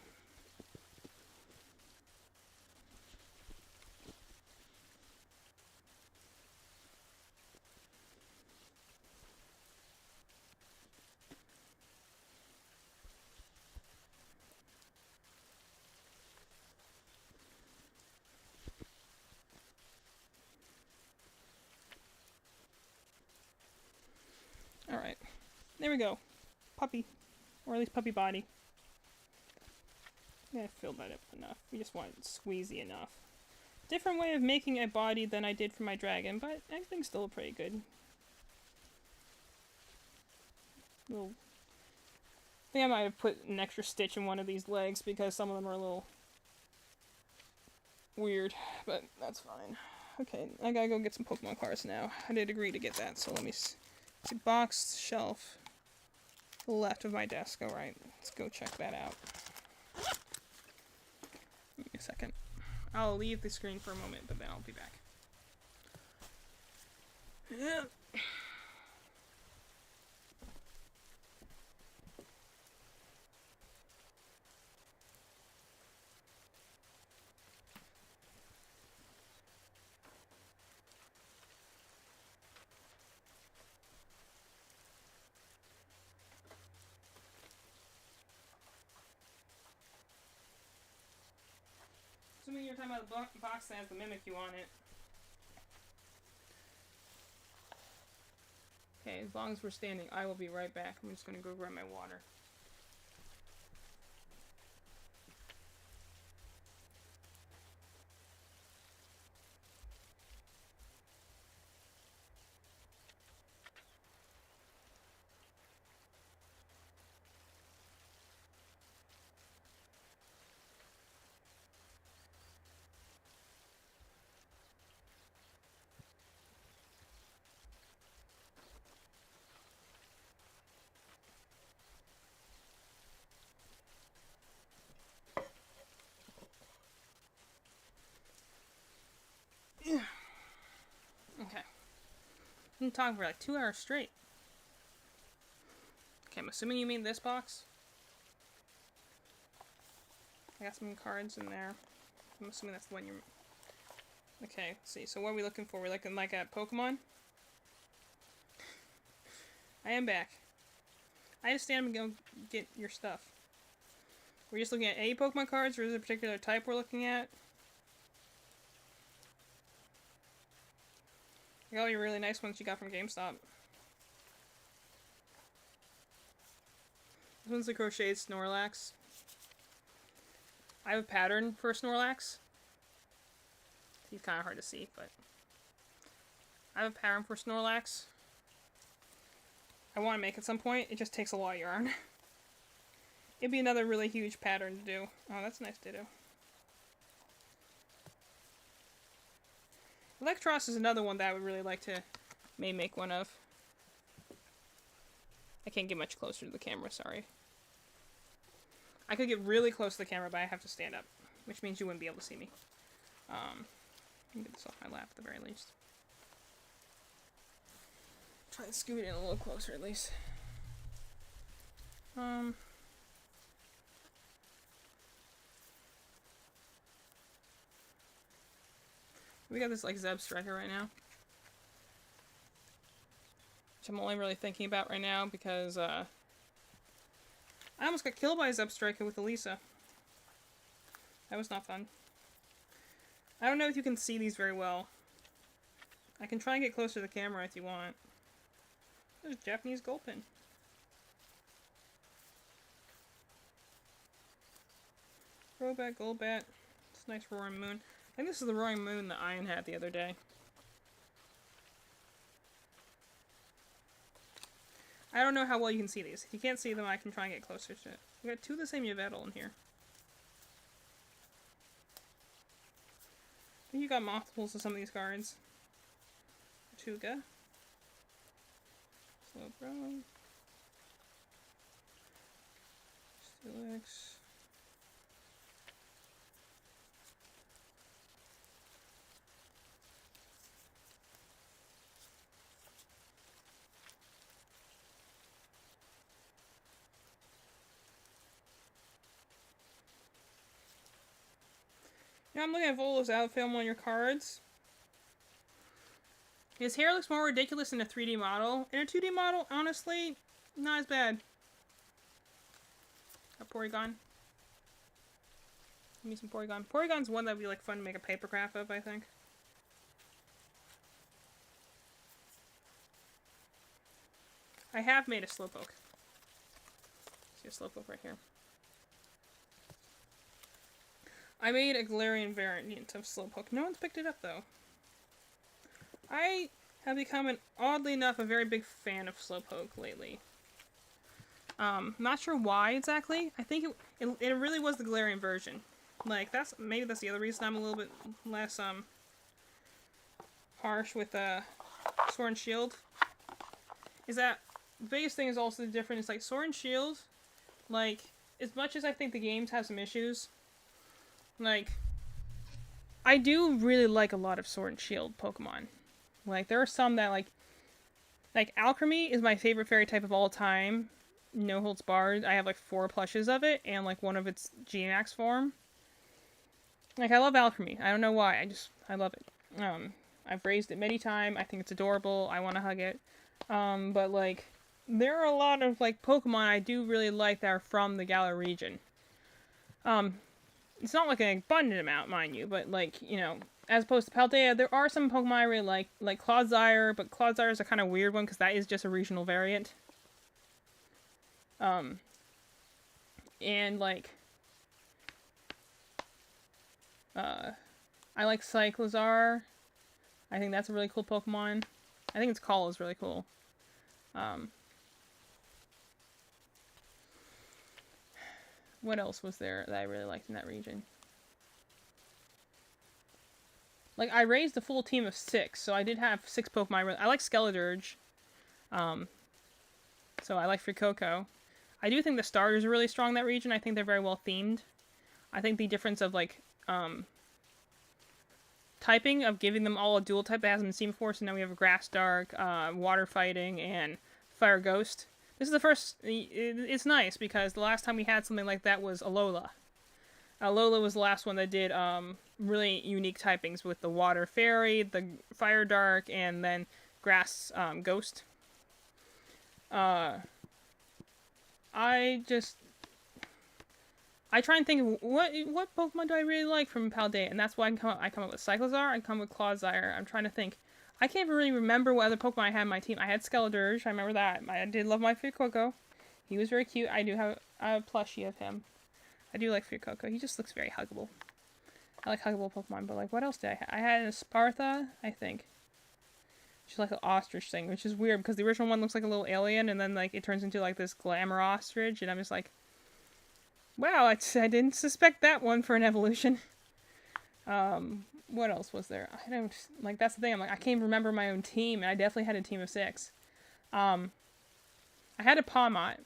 Alright. There we go. Puppy. Or at least puppy body. Yeah, I filled that up enough. We just want it squeezy enough. Different way of making a body than I did for my dragon, but I think still pretty good. Little. I think I might have put an extra stitch in one of these legs because some of them are a little weird, but that's fine. Okay, I gotta go get some Pokemon cards now. I did agree to get that, so let me see. Boxed shelf. To the left of my desk. Alright, let's go check that out. Give me a second. I'll leave the screen for a moment, but then I'll be back. Yeah. Assuming you're talking about the box that has the Mimikyu on it. Okay, as long as we're standing, I will be right back. I'm just gonna go grab my water. Okay. I've been talking for like 2 hours straight. Okay, I'm assuming you mean this box. I got some cards in there. I'm assuming that's the one you're... Okay, let's see. So what are we looking for? We're looking like at Pokemon? I am back. I just stand and go get your stuff. We're just looking at any Pokemon cards, or is there a particular type we're looking at? I got all your really nice ones you got from GameStop. This one's the crocheted Snorlax. I have a pattern for Snorlax. He's kind of hard to see, but I have a pattern for Snorlax. I want to make it at some point. It just takes a lot of yarn. It'd be another really huge pattern to do. Oh, that's a nice Ditto. Electros is another one that I would really like to make one of. I can't get much closer to the camera, sorry. I could get really close to the camera, but I have to stand up, which means you wouldn't be able to see me. Let me get this off my lap at the very least. Try and scoot in a little closer at least. We got this like Zebstrika right now, which I'm only really thinking about right now because I almost got killed by a Zebstrika with Elisa. That was not fun. I don't know if you can see these very well. I can try and get closer to the camera if you want. There's a Japanese Gulpin. Crobat, Golbat. It's a nice Roaring Moon. I think this is the Roaring Moon that Ian had the other day. I don't know how well you can see these. If you can't see them, I can try and get closer to it. We got 2 of the same Yveltal in here. think you got multiples of some of these cards. Tuga. Slowbro. Steelix. Now I'm looking at Volo's outfit on one of your cards. His hair looks more ridiculous in a 3D model. In a 2D model, honestly, not as bad. A Porygon. Give me some Porygon. Porygon's one that would be like fun to make a paper craft of, I think. I have made a Slowpoke. See a Slowpoke right here. I made a Galarian variant of Slowpoke. No one's picked it up, though. I have become, oddly enough, a very big fan of Slowpoke lately. Not sure why exactly. I think it really was the Galarian version. Like, maybe that's the other reason I'm a little bit less, harsh with, Sword and Shield. Is that, the biggest thing is also the difference. It's like, Sword and Shield, like, as much as I think the games have some issues, like, I do really like a lot of Sword and Shield Pokemon. Like, there are some that, like Alchemy is my favorite fairy type of all time. No holds barred. I have, like, 4 plushes of it, and, like, one of its G-Max form. Like, I love Alchemy. I don't know why. I love it. I've raised it many times. I think it's adorable. I want to hug it. But, like, there are a lot of, like, Pokemon I do really like that are from the Galar region. It's not like an abundant amount, mind you, but, like, you know, as opposed to Paldea, there are some Pokemon I really like Clodsire, but Clodsire is a kind of weird one because that is just a regional variant. And, like, I like Cyclizar. I think that's a really cool Pokemon. I think its call is really cool. What else was there that I really liked in that region? Like, I raised a full team of 6, so I did have 6 Pokemon. I like Skeledirge. So I like Fuecoco. I do think the starters are really strong in that region. I think they're very well themed. I think the difference of, like, typing, of giving them all a dual type that hasn't been seen before, so now we have Grass Dark, Water Fighting, and Fire Ghost. This is the first, it's nice, because the last time we had something like that was Alola. Alola was the last one that did, really unique typings with the Water Fairy, the Fire Dark, and then Grass, Ghost. I try and think of what Pokemon do I really like from Paldea, and that's why I come up with Cyclizar, I come up with Clodsire. I'm trying to think. I can't really remember what other Pokemon I had in my team. I had Skeledirge, I remember that. I did love my Fuecoco. He was very cute. I do have a plushie of him. I do like Fuecoco. He just looks very huggable. I like huggable Pokemon, but, like, what else did I have? I had a Spartha, I think. She's like an ostrich thing, which is weird, because the original one looks like a little alien, and then, like, it turns into, like, this glamour ostrich, and I'm just like, wow, I didn't suspect that one for an evolution. What else was there? I don't, like, that's the thing, I'm like, I can't remember my own team, and I definitely had a team of 6. I had a Pawmot,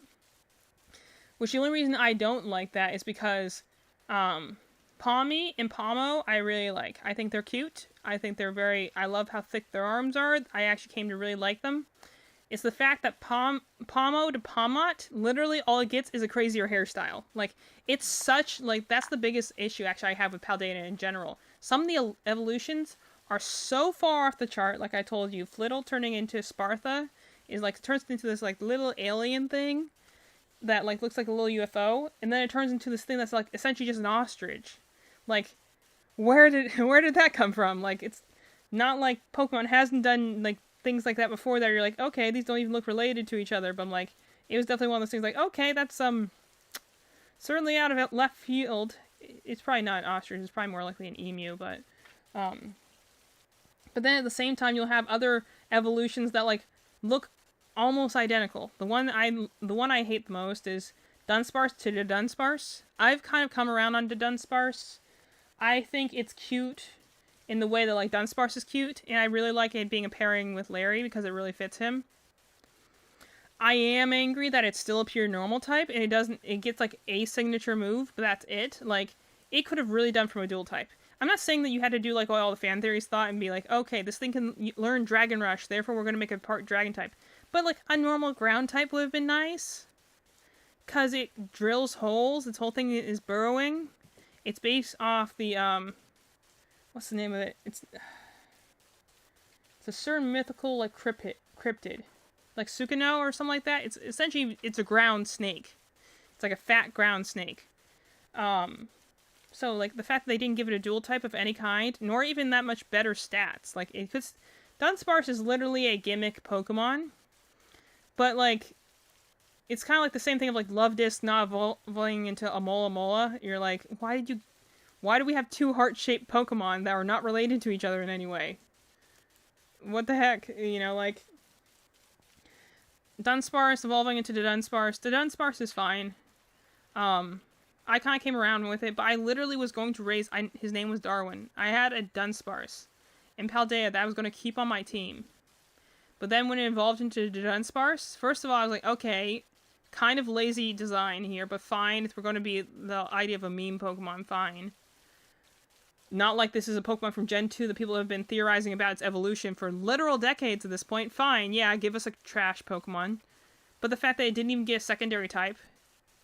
which the only reason I don't like that is because, Pawmi and Pawmo, I really like. I think they're cute. I think they're I love how thick their arms are. I actually came to really like them. It's the fact that Pawmo to Pawmot, literally all it gets is a crazier hairstyle. Like, it's such, like, that's the biggest issue actually I have with Paldea in general. Some of the evolutions are so far off the chart, like I told you. Flittle turning into Spartha is, like, turns into this, like, little alien thing that, like, looks like a little UFO, and then it turns into this thing that's, like, essentially just an ostrich. Like, where did that come from? Like, it's not like Pokemon hasn't done, like, things like that before that you're like, okay, these don't even look related to each other, but I'm like, it was definitely one of those things like, okay, that's, certainly out of left field. It's probably not an ostrich, it's probably more likely an emu, but then at the same time, you'll have other evolutions that, like, look almost identical. The one I hate the most is Dunsparce to the Dunsparce. I've kind of come around on the Dunsparce. I think it's cute. in the way that, like, Dunsparce is cute, and I really like it being a pairing with Larry because it really fits him. I am angry that it's still a pure normal type, and it gets, like, a signature move, but that's it. Like, it could have really done from a dual type. I'm not saying that you had to do, like, what all the fan theories thought and be like, okay, this thing can learn Dragon Rush, therefore we're going to make it part Dragon type. But, like, a normal ground type would have been nice. Because it drills holes, its whole thing is burrowing. It's based off the, what's the name of it? It's a certain mythical, like, cryptid. Like Sukino or something like that. It's essentially, it's a ground snake. It's like a fat ground snake. So, like, the fact that they didn't give it a dual type of any kind, nor even that much better stats. Like, it could... Dunsparce is literally a gimmick Pokemon. But, like, it's kind of like the same thing of, like, Luvdisc not evolving into Alomomola. You're like, why do we have two heart-shaped Pokemon that are not related to each other in any way? What the heck? You know, like... Dunsparce evolving into the Dunsparce. The Dunsparce is fine. I kind of came around with it, but I literally was going to raise... his name was Darwin. I had a Dunsparce in Paldea that I was going to keep on my team. But then when it evolved into the Dunsparce, first of all, I was like, okay, kind of lazy design here, but fine. If we're going to be the idea of a meme Pokemon, fine. Not like this is a Pokemon from Gen 2 that people have been theorizing about its evolution for literal decades at this point. Fine, yeah, give us a trash Pokemon. But the fact that it didn't even get a secondary type,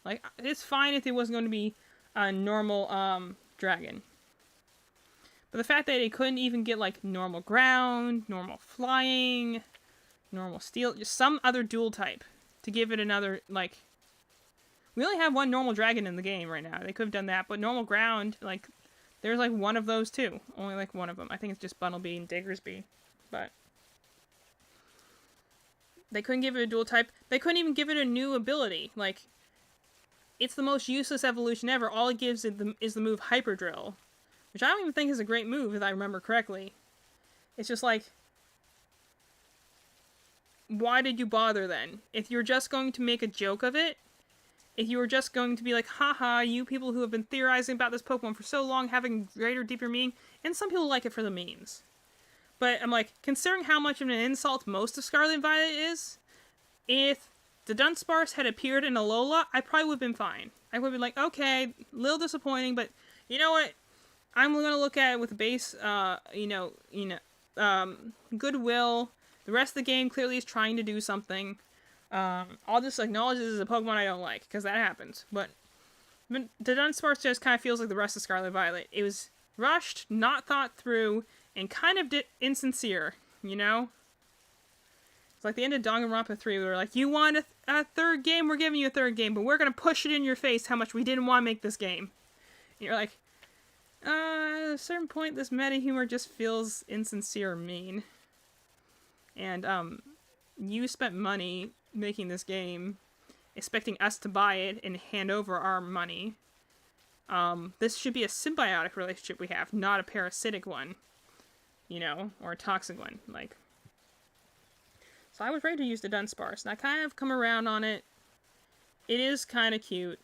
like, it's fine if it wasn't going to be a normal, dragon. But the fact that it couldn't even get, like, normal ground, normal flying, normal steel, just some other dual type to give it another, like... We only have one normal dragon in the game right now. They could have done that, but normal ground, like... There's, like, one of those, too. Only, like, one of them. I think it's just Bunnelby and Diggersby. But... They couldn't give it a dual type. They couldn't even give it a new ability. Like, it's the most useless evolution ever. All it gives is the move Hyper Drill. Which I don't even think is a great move, if I remember correctly. It's just like... Why did you bother, then? If you're just going to make a joke of it... If you were just going to be like, haha, you people who have been theorizing about this Pokemon for so long, having greater, deeper meaning, and some people like it for the memes. But I'm like, considering how much of an insult most of Scarlet and Violet is, if the Dunsparce had appeared in Alola, I probably would have been fine. I would have been like, okay, a little disappointing, but you know what? I'm going to look at it with base, goodwill. The rest of the game clearly is trying to do something. I'll just acknowledge this is a Pokemon I don't like, because that happens. But the Dunsparce just kind of feels like the rest of Scarlet Violet. It was rushed, not thought through, and kind of insincere, you know? It's like the end of Danganronpa 3, we were like, you want a third game? We're giving you a third game, but we're going to push it in your face how much we didn't want to make this game. And you're like, at a certain point, this meta humor just feels insincere or mean. And, you spent money making this game, expecting us to buy it and hand over our money. This should be a symbiotic relationship we have, not a parasitic one. You know, or a toxic one, like. So I was ready to use the Dunsparce, and I kind of come around on it. It is kind of cute,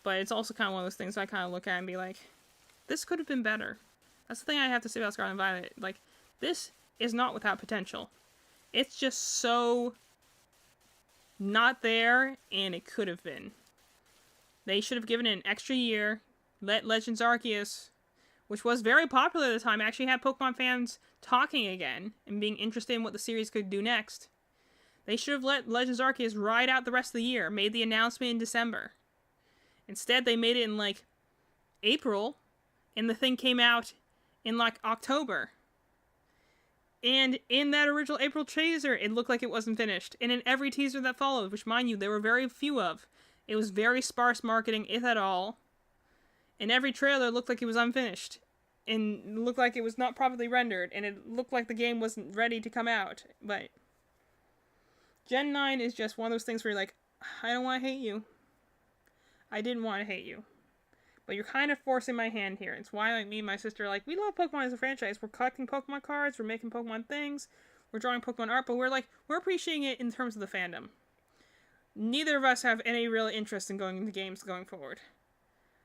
but it's also kind of one of those things I kind of look at and be like, this could have been better. That's the thing I have to say about Scarlet and Violet. Like, this is not without potential. It's just so not there, and it could have been. They should have given it an extra year, let Legends Arceus, which was very popular at the time, actually had Pokemon fans talking again, and being interested in what the series could do next. They should have let Legends Arceus ride out the rest of the year, made the announcement in December. Instead, they made it in, like, April, and the thing came out in, like, October. And in that original April teaser, it looked like it wasn't finished. And in every teaser that followed, which, mind you, there were very few of, it was very sparse marketing, if at all. And every trailer looked like it was unfinished. And looked like it was not properly rendered. And it looked like the game wasn't ready to come out. But Gen 9 is just one of those things where you're like, I don't want to hate you. I didn't want to hate you. But you're kind of forcing my hand here. It's why, like, me and my sister are like, we love Pokemon as a franchise. We're collecting Pokemon cards, we're making Pokemon things, we're drawing Pokemon art, but we're appreciating it in terms of the fandom. Neither of us have any real interest in going into games going forward.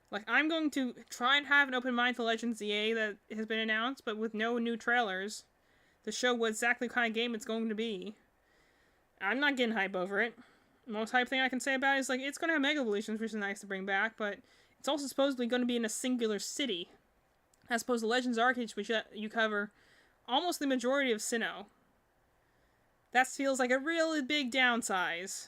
Like, I'm going to try and have an open mind to Legends EA that has been announced, but with no new trailers to show what exactly kind of game it's going to be. I'm not getting hype over it. The most hype thing I can say about it is, like, it's going to have Mega Evolutions, which is nice to bring back, but it's also supposedly going to be in a singular city, as opposed to Legends Arceus, which you cover almost the majority of Sinnoh. That feels like a really big downsize.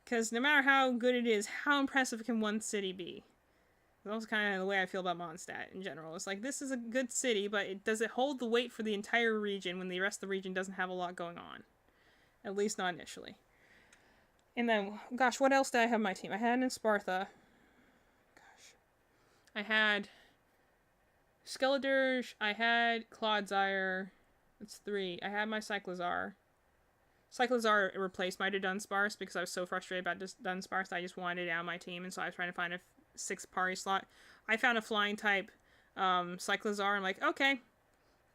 Because no matter how good it is, how impressive can one city be? That's kind of the way I feel about Mondstadt in general. It's like, this is a good city, but does it hold the weight for the entire region when the rest of the region doesn't have a lot going on? At least not initially. And then, gosh, what else did I have on my team? I had in Sparta. Gosh. I had Skeledirge. I had Clodsire. That's 3. I had my Cyclizar. Cyclizar replaced my Dunsparce because I was so frustrated about Dunsparce. I just wanted it out of my team, and so I was trying to find a 6th party slot. I found a flying type Cyclizar. I'm like, okay,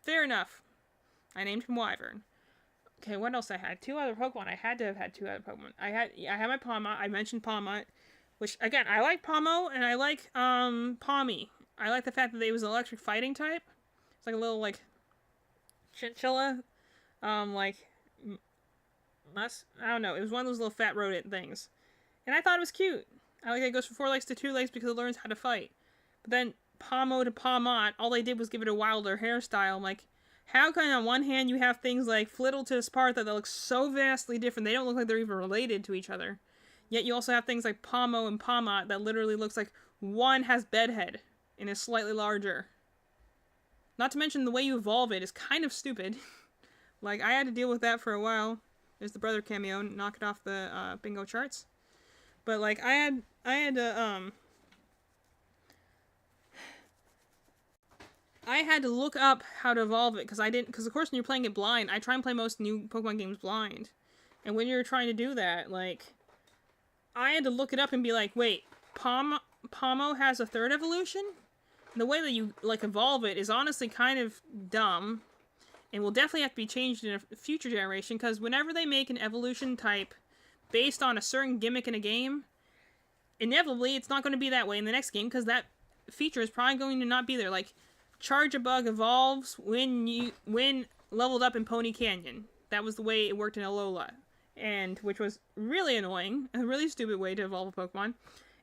fair enough. I named him Wyvern. Okay, what else I had? 2 other Pokemon. I had to have had 2 other Pokemon. I had my Pawmot. I mentioned Pawmot, which, again, I like Pawmo, and I like Pawmi. I like the fact that it was an electric fighting type. It's like a little, like, chinchilla. I don't know. It was one of those little fat rodent things. And I thought it was cute. I like that it goes from 4 legs to 2 legs because it learns how to fight. But then, Pawmo to Pawmot, all they did was give it a wilder hairstyle. I'm like, how can on one hand you have things like Flittle to Sparta that look so vastly different, they don't look like they're even related to each other. Yet you also have things like Pawmo and Pawmot that literally looks like one has bedhead and is slightly larger. Not to mention the way you evolve it is kind of stupid. Like, I had to deal with that for a while. There's the brother cameo, knock it off the bingo charts. But, like, I had to look up how to evolve it, because of course when you're playing it blind, I try and play most new Pokemon games blind. And when you're trying to do that, like, I had to look it up and be like, wait, Pawmo has a 3rd evolution? And the way that you, like, evolve it is honestly kind of dumb, and will definitely have to be changed in a future generation, because whenever they make an evolution type based on a certain gimmick in a game, inevitably it's not going to be that way in the next game, because that feature is probably going to not be there. Like, Charge-a-Bug evolves when leveled up in Pony Canyon. That was the way it worked in Alola, and which was really annoying, a really stupid way to evolve a Pokemon.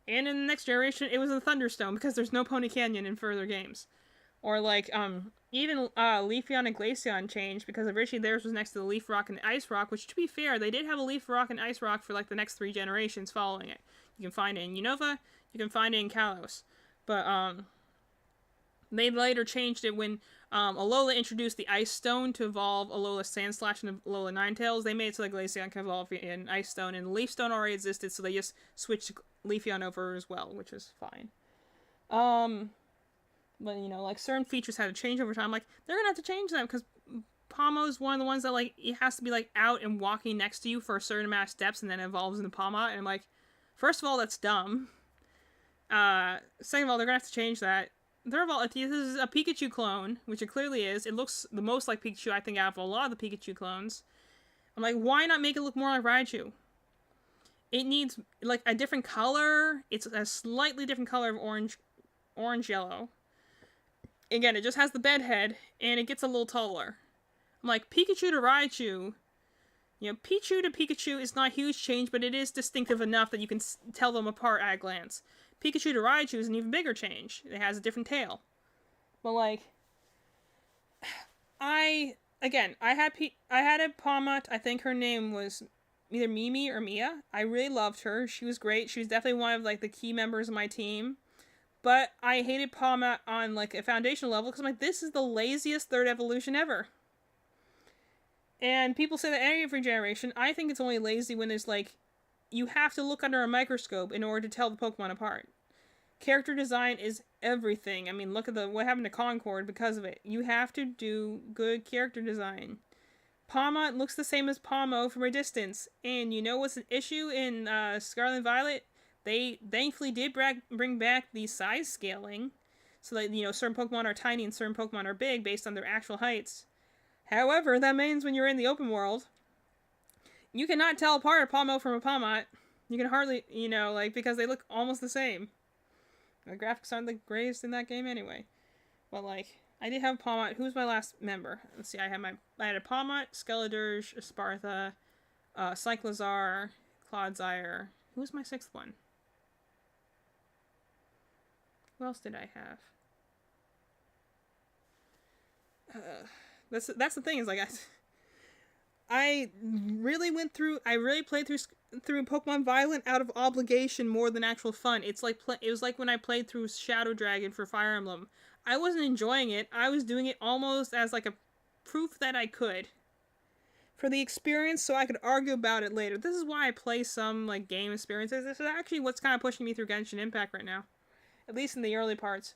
And in the next generation, it was a Thunderstone, because there's no Pony Canyon in further games. Or, like, even Leafeon and Glaceon changed, because originally theirs was next to the Leaf Rock and the Ice Rock, which, to be fair, they did have a Leaf Rock and Ice Rock for, like, the next 3 generations following it. You can find it in Unova, you can find it in Kalos. But, they later changed it when Alola introduced the Ice Stone to evolve Alola Sandslash and Alola Ninetales. They made it so that Glaceon can evolve in Ice Stone, and Leaf Stone already existed, so they just switched Leafeon over as well, which is fine. But, you know, like, certain features had to change over time. Like, they're gonna have to change them, because Pawmo's one of the ones that, like, it has to be, like, out and walking next to you for a certain amount of steps, and then it evolves into Pawmot, and I'm like, first of all, that's dumb. Second of all, they're gonna have to change that. Third of all, if this is a Pikachu clone, which it clearly is, it looks the most like Pikachu, I think, out of a lot of the Pikachu clones. I'm like, why not make it look more like Raichu? It needs, like, a different color. It's a slightly different color of orange-yellow. Again, it just has the bed head, and it gets a little taller. I'm like, Pikachu to Raichu, you know, Pichu to Pikachu is not a huge change, but it is distinctive enough that you can tell them apart at a glance. Pikachu to Raichu is an even bigger change. It has a different tail. But, like, I had a Pawmot. I think her name was either Mimi or Mia. I really loved her. She was great. She was definitely one of, like, the key members of my team. But I hated Pawmot on, like, a foundational level, because I'm like, this is the laziest 3rd evolution ever. And people say that every generation. I think it's only lazy when there's, like, you have to look under a microscope in order to tell the Pokemon apart. Character design is everything. I mean, look at what happened to Concord because of it. You have to do good character design. Pawmot looks the same as Pawmo from a distance. And you know what's an issue in Scarlet and Violet? They thankfully did bring back the size scaling. So that, you know, certain Pokemon are tiny and certain Pokemon are big based on their actual heights. However, that means when you're in the open world, you cannot tell apart a Pawmo from a Pawmot. You can hardly, you know, like, because they look almost the same. The graphics aren't the greatest in that game anyway. But like, I did have Pawmot. Who's my last member? Let's see. I had a Pawmot, Skeledirge, Spartha, Cyclozar, Clodsire. Who was my sixth one? Who else did I have? That's the thing is like I really played through Pokemon Violet out of obligation more than actual fun. It was like when I played through Shadow Dragon for Fire Emblem. I wasn't enjoying it. I was doing it almost as like a proof that I could. For the experience, so I could argue about it later. This is why I play some like game experiences. This is actually what's kind of pushing me through Genshin Impact right now. At least in the early parts.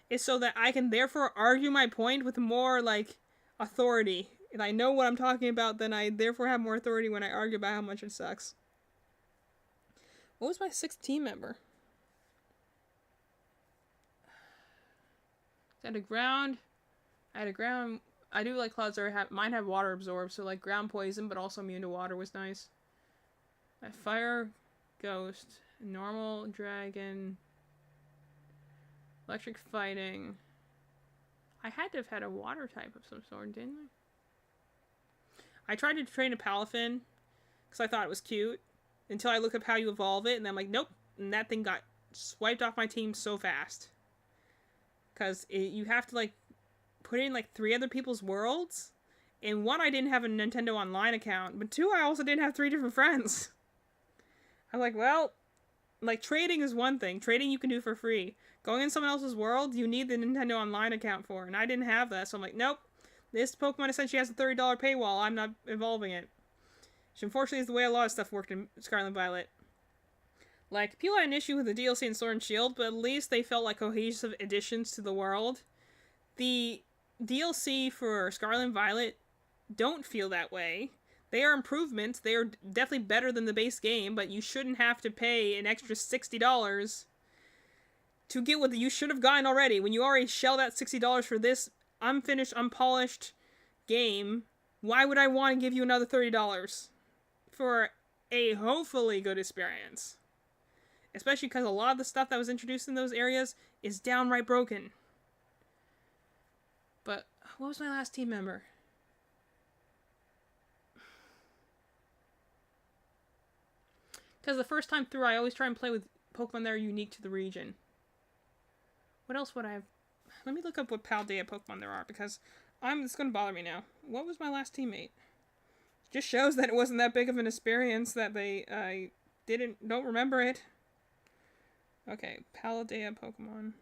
Is so that I can therefore argue my point with more like authority. And I know what I'm talking about, then I therefore have more authority when I argue about how much it sucks. What was my sixth team member? I had a ground. I do like Clodsire. Mine have water absorb, so like ground poison, but also immune to water was nice. I fire, ghost, normal dragon, electric fighting. I had to have had a water type of some sort, didn't I? I tried to train a Palafin because I thought it was cute until I looked up how you evolve it, and I'm like, nope. And that thing got swiped off my team so fast. Because you have to like put in like 3 other people's worlds. And 1, I didn't have a Nintendo Online account, but 2, I also didn't have 3 different friends. I was like, well, like trading is one thing. Trading you can do for free. Going in someone else's world, you need the Nintendo Online account for, and I didn't have that, so I'm like, nope. This Pokemon essentially has a $30 paywall. I'm not evolving it. Which unfortunately is the way a lot of stuff worked in Scarlet and Violet. Like, people had an issue with the DLC in Sword and Shield, but at least they felt like cohesive additions to the world. The DLC for Scarlet and Violet don't feel that way. They are improvements. They are definitely better than the base game, but you shouldn't have to pay an extra $60 to get what you should have gotten already. When you already shelled out $60 for this unfinished, unpolished game, why would I want to give you another $30 for a hopefully good experience? Especially because a lot of the stuff that was introduced in those areas is downright broken. But what was my last team member? Because the first time through, I always try and play with Pokemon that are unique to the region. What else would I have? Let me look up what Paldea Pokemon there are, because it's going to bother me now. What was my last teammate? Just shows that it wasn't that big of an experience that I don't remember it. Okay, Paldea Pokemon.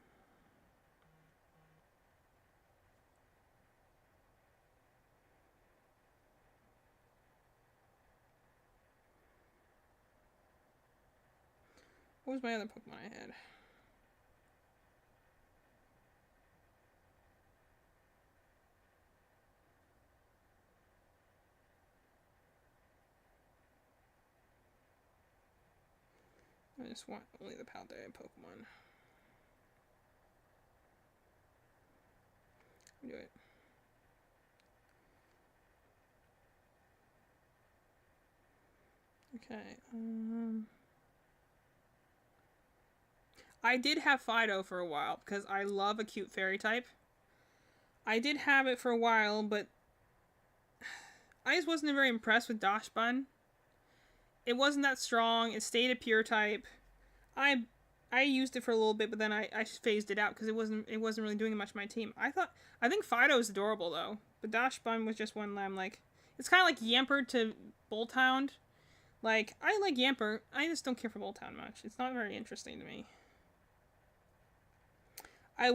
What was my other Pokemon I had? I just want only the Paldea Pokemon. Do it. Okay, I did have Fidough for a while, because I love a cute fairy type. I did have it for a while, but I just wasn't very impressed with Dachshund. It wasn't that strong. It stayed a pure type. I used it for a little bit, but then I phased it out because it wasn't really doing much for my team. I think Fidough is adorable though, but Dachshund was just one that I'm like, it's kind of like Yamper to Bolthound. Like, I like Yamper, I just don't care for Bolthound much. It's not very interesting to me. I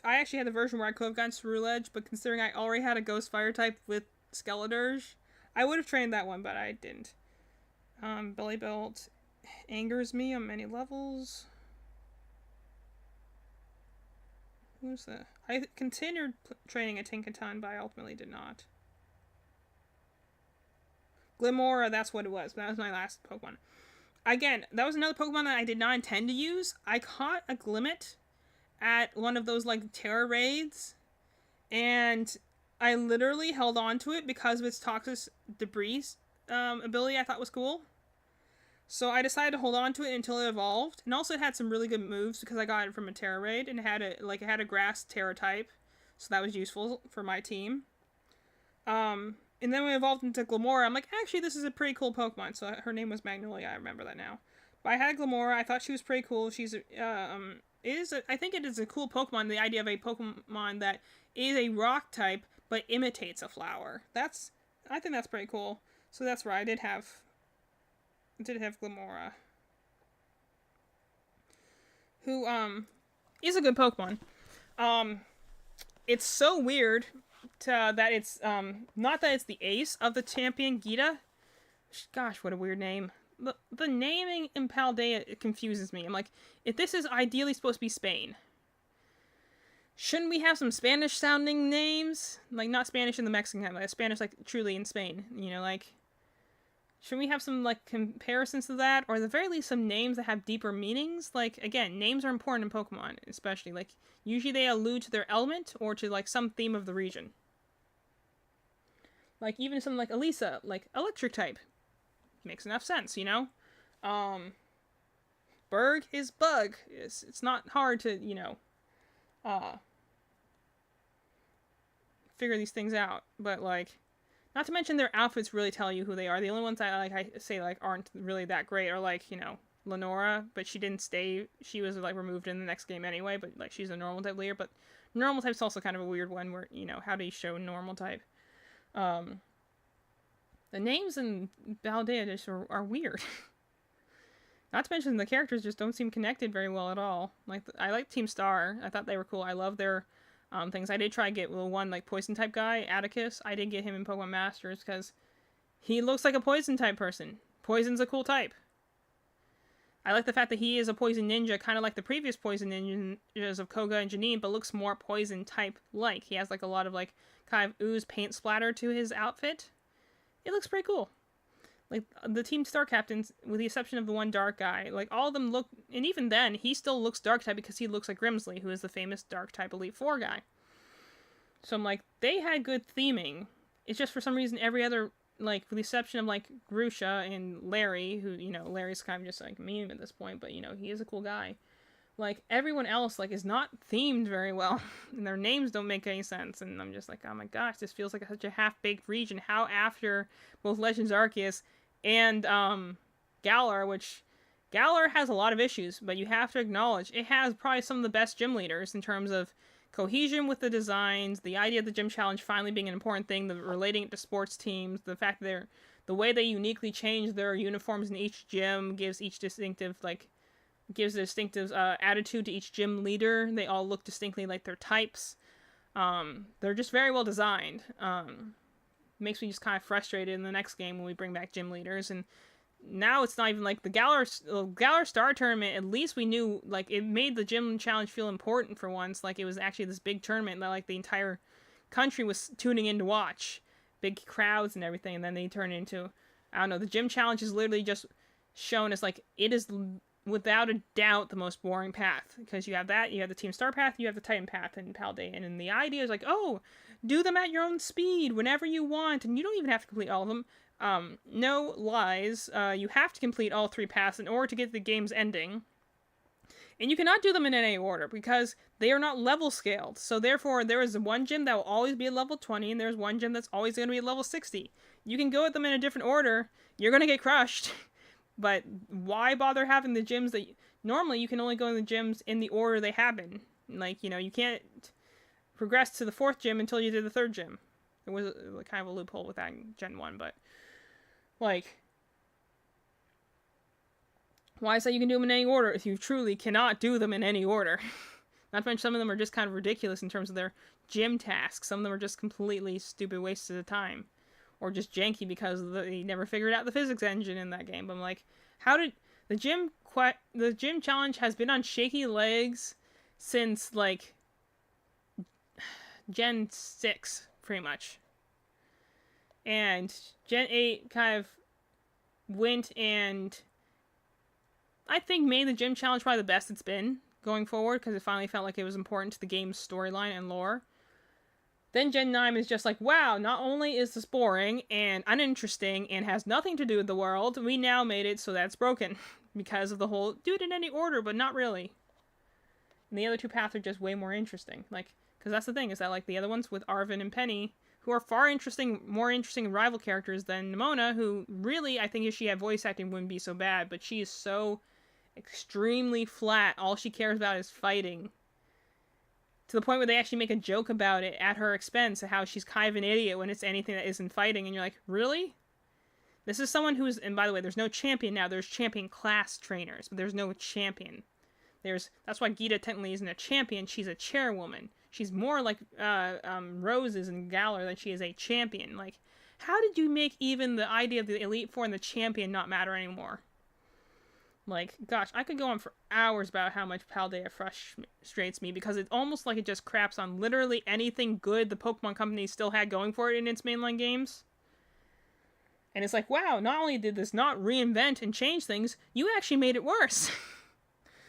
actually had the version where I could have gotten Ceruledge, but considering I already had a Ghost Fire type with Skeledirge, I would have trained that one, but I didn't. Bellibolt angers me on many levels. Who's that? I continued training a Tinkaton, but I ultimately did not. Glimmora, that's what it was. That was my last Pokemon. Again, that was another Pokemon that I did not intend to use. I caught a Glimmet at one of those, like, Terra raids, and I literally held on to it because of its toxic debris ability I thought was cool. So I decided to hold on to it until it evolved, and also it had some really good moves because I got it from a Terra raid, and it had a grass Terra type, so that was useful for my team. And then we evolved into Glamora. I'm like, actually, this is a pretty cool Pokemon. So her name was Magnolia. I remember that now. But I had Glamora. I thought she was pretty cool. I think it is a cool Pokemon. The idea of a Pokemon that is a rock type but imitates a flower. I think that's pretty cool. So that's right. I did have Glamora, who is a good Pokemon. It's so weird that it's not that it's the ace of the champion Gita. Gosh, what a weird name. The naming in Paldea, it confuses me. I'm like, if this is ideally supposed to be Spain, shouldn't we have some Spanish sounding names? Like, not Spanish in the Mexican kind, like Spanish like truly in Spain. You know, like, shouldn't we have some like comparisons to that, or at the very least some names that have deeper meanings? Like, again, names are important in Pokemon, especially like usually they allude to their element or to like some theme of the region. Like, even something like Elisa, like electric type. Makes enough sense, you know? Berg is bug. It's not hard to, figure these things out. But, like, not to mention their outfits really tell you who they are. The only ones I say, like, aren't really that great are, like, Lenora, but she didn't stay. She was, like, removed in the next game anyway, but, like, she's a normal type leader. But normal type's also kind of a weird one where, how do you show normal type? The names in Paldea just are weird. Not to mention the characters just don't seem connected very well at all. Like, I like Team Star. I thought they were cool. I love their things. I did try to get one like poison type guy, Atticus. I did get him in Pokemon Masters because he looks like a poison type person. Poison's a cool type. I like the fact that he is a poison ninja, kind of like the previous poison ninjas of Koga and Janine, but looks more poison type like. He has like a lot of like kind of ooze paint splatter to his outfit. It looks pretty cool. Like, the Team Star captains, with the exception of the one dark guy, like, all of them look, and even then, he still looks dark type because he looks like Grimsley, who is the famous dark type Elite Four guy. So I'm like, they had good theming. It's just for some reason every other, like, with the exception of, like, Grusha and Larry, who, Larry's kind of just, like, a meme at this point, but, he is a cool guy. Like, everyone else, like, is not themed very well, and their names don't make any sense, and I'm just like, oh my gosh, this feels like such a half-baked region. How after both Legends Arceus and, Galar, which, Galar has a lot of issues, but you have to acknowledge, it has probably some of the best gym leaders in terms of cohesion with the designs, the idea of the gym challenge finally being an important thing, the relating it to sports teams, the fact that the way they uniquely change their uniforms in each gym gives a distinctive attitude to each gym leader. They all look distinctly like their types. They're just very well designed. Makes me just kind of frustrated in the next game when we bring back gym leaders. And now it's not even like the Galar Star Tournament. At least we knew, like, it made the gym challenge feel important for once. Like, it was actually this big tournament that, like, the entire country was tuning in to watch. Big crowds and everything. And then they turn into, I don't know, the gym challenge is literally just shown as, like, it is without a doubt the most boring path, because you have the Team Star path, you have the Titan path in Paldea, and the idea is like, oh, do them at your own speed whenever you want, and you don't even have to complete all of them. No lies, you have to complete all 3 paths in order to get the game's ending, and you cannot do them in any order because they are not level scaled. So therefore, there is one gym that will always be at level 20, and there's one gym that's always going to be at level 60. You can go at them in a different order, you're going to get crushed. But why bother having the gyms that normally you can only go in the gyms in the order they happen? Like, you can't progress to the 4th gym until you did the 3rd gym. There was kind of a loophole with that in Gen 1, but, like, why is that you can do them in any order if you truly cannot do them in any order? Not to mention some of them are just kind of ridiculous in terms of their gym tasks. Some of them are just completely stupid wastes of time. Or just janky because they never figured out the physics engine in that game. But I'm like, how did the gym challenge has been on shaky legs since like Gen 6, pretty much. And Gen 8 kind of went and I think made the gym challenge probably the best it's been going forward, because it finally felt like it was important to the game's storyline and lore. Then Gen 9 is just like, wow, not only is this boring and uninteresting and has nothing to do with the world, we now made it so that it's broken. Because of the whole, do it in any order, but not really. And the other two paths are just way more interesting. Like, because that's the thing, is that, like, the other ones with Arven and Penny, who are far interesting, more interesting rival characters than Nimona, who really, I think if she had voice acting wouldn't be so bad, but she is so extremely flat. All she cares about is fighting. To the point where they actually make a joke about it at her expense, how she's kind of an idiot when it's anything that isn't fighting, and you're like, really? This is someone who's, and by the way, there's no champion now, there's champion class trainers, but there's no champion. That's why Geeta technically isn't a champion, she's a chairwoman. She's more like Roses and Galar than she is a champion. Like, how did you make even the idea of the Elite Four and the champion not matter anymore? Like, gosh, I could go on for hours about how much Paldea frustrates me, because it's almost like it just craps on literally anything good the Pokemon Company still had going for it in its mainline games. And it's like, wow, not only did this not reinvent and change things, you actually made it worse.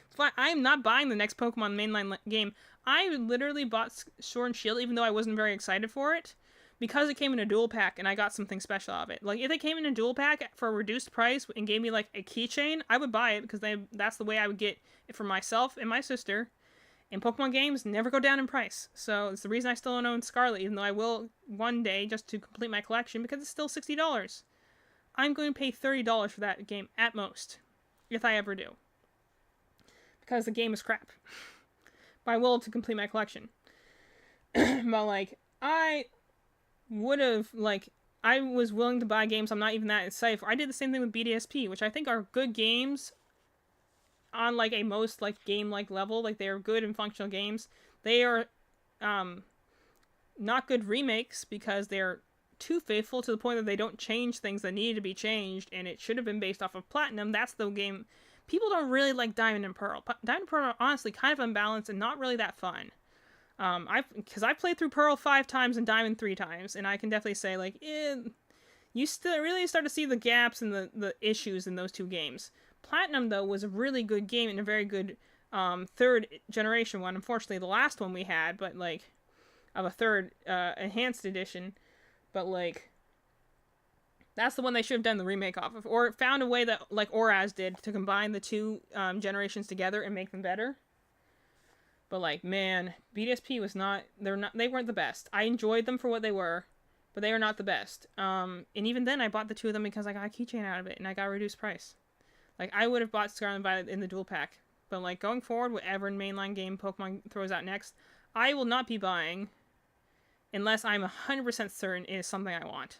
That's why I'm not buying the next Pokemon mainline game. I literally bought Sword and Shield, even though I wasn't very excited for it, because it came in a dual pack and I got something special out of it. Like, if it came in a dual pack for a reduced price and gave me, like, a keychain, I would buy it, because that's the way I would get it for myself and my sister. And Pokemon games never go down in price. So it's the reason I still don't own Scarlet, even though I will one day just to complete my collection, because it's still $60. I'm going to pay $30 for that game at most, if I ever do. Because the game is crap. But I will to complete my collection. But, like, I would have, like, I was willing to buy games I'm not even that excited for. I did the same thing with BDSP, which I think are good games on, like, a most, like, game-like level. Like, they're good and functional games. They are not good remakes, because they're too faithful to the point that they don't change things that need to be changed, and it should have been based off of Platinum. That's the game. People don't really like Diamond and Pearl. Diamond and Pearl are honestly kind of unbalanced and not really that fun. Because I've played through Pearl 5 times and Diamond 3 times, and I can definitely say, like, you still really start to see the gaps and the issues in those two games. Platinum, though, was a really good game and a very good third generation one. Unfortunately, the last one we had, but, like, of a third enhanced edition. But, like, that's the one they should have done the remake off of. Or found a way that, like Oraz did, to combine the two generations together and make them better. But, like, man, BDSP was not, they weren't the best. I enjoyed them for what they were, but they were not the best. And even then, I bought the two of them because I got a keychain out of it, and I got a reduced price. Like, I would have bought Scarlet and Violet in the dual pack. But, like, going forward, whatever mainline game Pokemon throws out next, I will not be buying unless I'm 100% certain it is something I want.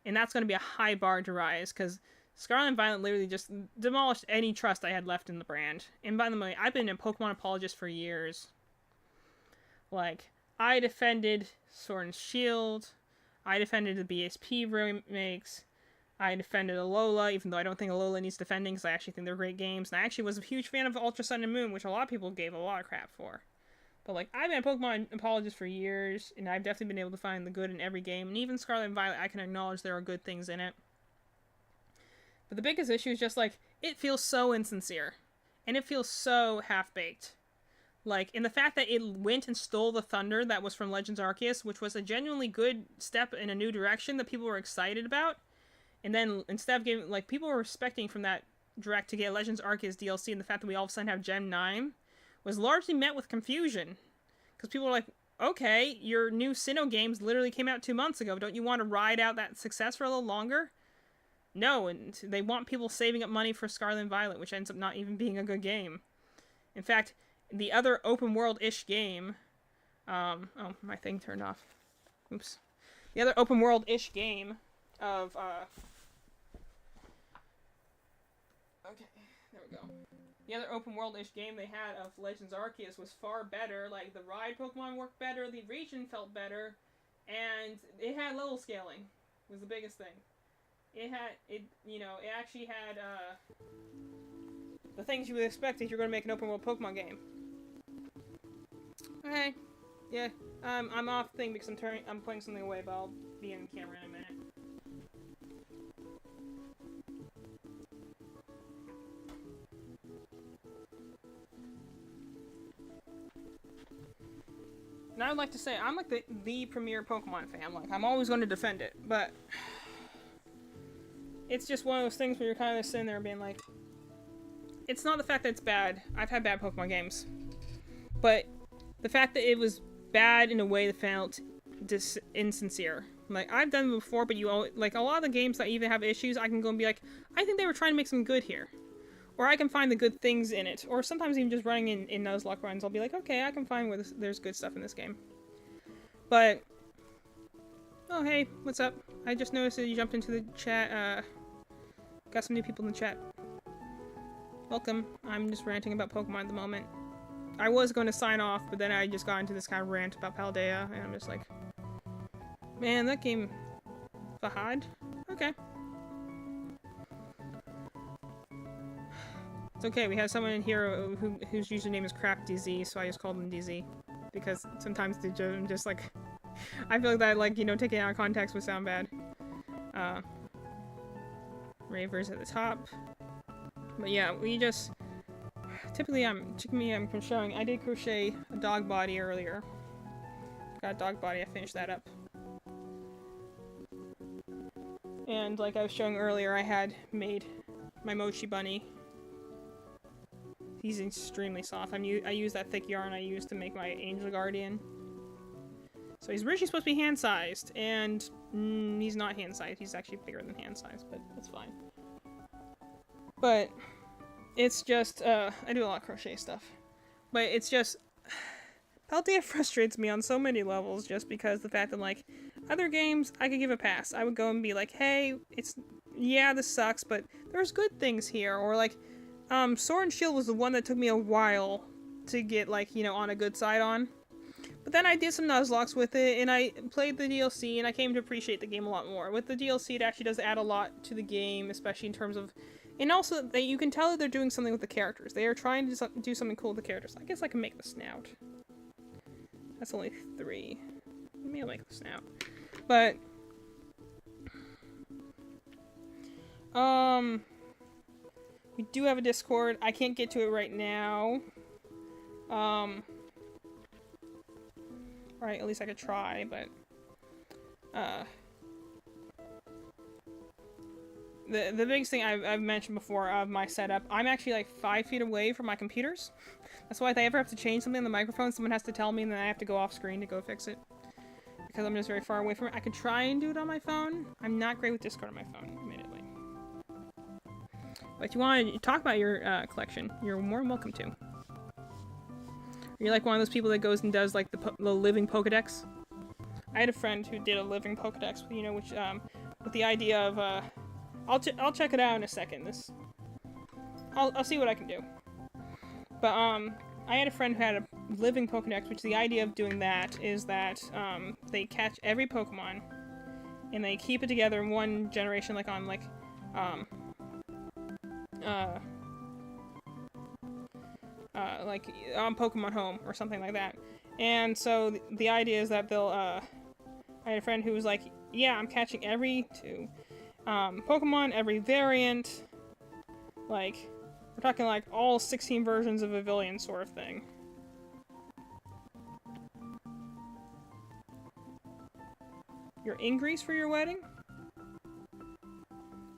And that's going to be a high bar to rise, because Scarlet and Violet literally just demolished any trust I had left in the brand. And by the way, I've been a Pokemon apologist for years. Like, I defended Sword and Shield, I defended the BSP remakes, I defended Alola, even though I don't think Alola needs defending, because I actually think they're great games. And I actually was a huge fan of Ultra Sun and Moon, which a lot of people gave a lot of crap for. But, like, I've been a Pokemon apologist for years, and I've definitely been able to find the good in every game. And even Scarlet and Violet, I can acknowledge there are good things in it. But the biggest issue is just, like, it feels so insincere. And it feels so half-baked. Like, in the fact that it went and stole the thunder that was from Legends Arceus, which was a genuinely good step in a new direction that people were excited about. And then, instead of giving, like, people were expecting from that direct to get Legends Arceus DLC, and the fact that we all of a sudden have Gen 9... was largely met with confusion. Because people were like, okay, your new Sinnoh games literally came out 2 months ago. Don't you want to ride out that success for a little longer? No, and they want people saving up money for Scarlet and Violet, which ends up not even being a good game. In fact, the other open world-ish game... oh, my thing turned off. Oops. The other open world-ish game of... okay, there we go. The other open world-ish game they had of Legends Arceus was far better. Like, the ride Pokemon worked better, the region felt better, and it had level scaling, was the biggest thing. It actually had, the things you would expect if you're going to make an open world Pokemon game. Okay, yeah, I'm off thing because I'm putting something away, but I'll be in camera in a minute. And I would like to say, I'm like the premier Pokemon fan. Like, I'm always going to defend it, but it's just one of those things where you're kind of sitting there and being like, it's not the fact that it's bad. I've had bad Pokemon games. But the fact that it was bad in a way that felt insincere. Like, I've done it before, but like, a lot of the games that even have issues, I can go and be like, I think they were trying to make some good here. Or I can find the good things in it. Or sometimes even just running in Nuzlocke runs, I'll be like, okay, I can find where there's good stuff in this game. But, oh hey, what's up? I just noticed that you jumped into the chat, got some new people in the chat. Welcome. I'm just ranting about Pokemon at the moment. I was going to sign off, but then I just got into this kind of rant about Paldea, and I'm just like, man, that game... Fahad? Okay. It's okay, we have someone in here whose username is CrapDZ, so I just called him DZ. Because sometimes I'm just like... I feel like that, like, you know, taking it out of context would sound bad. Raver's at the top. But yeah, we just... Typically, I'm crocheting. I did crochet a dog body earlier. Got a dog body, I finished that up. And like I was showing earlier, I had made my Mochi Bunny. He's extremely soft. I use that thick yarn I used to make my Angel Guardian. So he's originally supposed to be hand-sized, and he's not hand-sized. He's actually bigger than hand-sized, but that's fine. But it's just, I do a lot of crochet stuff. But it's just, Paldea frustrates me on so many levels just because the fact that, like, other games, I could give a pass. I would go and be like, hey, yeah, this sucks, but there's good things here. Or, like, Sword and Shield was the one that took me a while to get, like, you know, on a good side on. But then I did some Nuzlocke with it, and I played the DLC, and I came to appreciate the game a lot more. With the DLC, it actually does add a lot to the game, especially in terms of... And also, you can tell that they're doing something with the characters. They are trying to do something cool with the characters. I guess I can make the snout. That's only 3. Maybe I'll make the snout. But... we do have a Discord. I can't get to it right now. Right, at least I could try, but... The biggest thing I've mentioned before of my setup, I'm actually like 5 feet away from my computers. That's why if I ever have to change something on the microphone, someone has to tell me and then I have to go off screen to go fix it. Because I'm just very far away from it. I could try and do it on my phone. I'm not great with Discord on my phone, admittedly. But if you want to talk about your collection, you're more than welcome to. You're like one of those people that goes and does like the living Pokedex. I had a friend who did a living Pokedex, you know, which with the idea of I'll check it out in a second. I'll see what I can do. But I had a friend who had a living Pokedex, which the idea of doing that is that they catch every Pokemon and they keep it together in one generation, like on like on Pokemon Home or something like that. And so the idea is that they'll I had a friend who was like, yeah, I'm catching every Pokemon, every variant, like we're talking like all 16 versions of Pavilion sort of thing. You're in Greece for your wedding?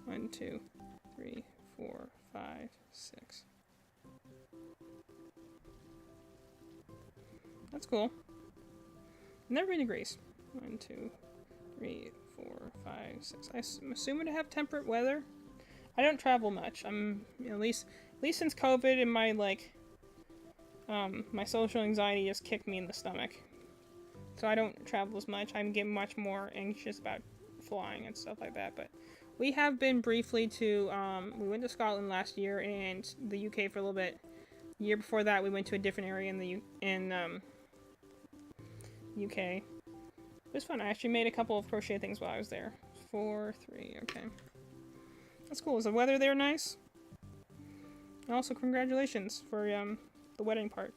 1, 2, 3, 4, 5, 6. That's cool. Never been to Greece. 1, 2, 3, 4, 5, 6. I'm assuming to have temperate weather. I don't travel much. I'm at least since COVID and my like my social anxiety just kicked me in the stomach. So I don't travel as much. I'm getting much more anxious about flying and stuff like that. But we have been briefly to we went to Scotland last year and the UK for a little bit. The year before that we went to a different area in the UK. It was fun. I actually made a couple of crochet things while I was there. 4, 3, okay. That's cool. Is the weather there nice? And also, congratulations for the wedding part.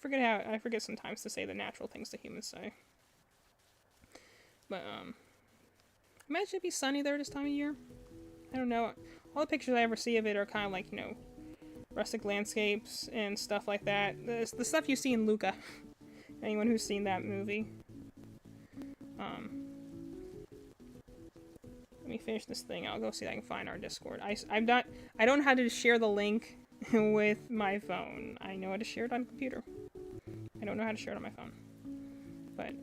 I forget sometimes to say the natural things that humans say. But imagine it'd be sunny there this time of year. I don't know. All the pictures I ever see of it are kind of like, you know, rustic landscapes and stuff like that. The stuff you see in Luca. Anyone who's seen that movie. Let me finish this thing. I'll go see if I can find our Discord. I don't know how to share the link with my phone. I know how to share it on computer. I don't know how to share it on my phone. But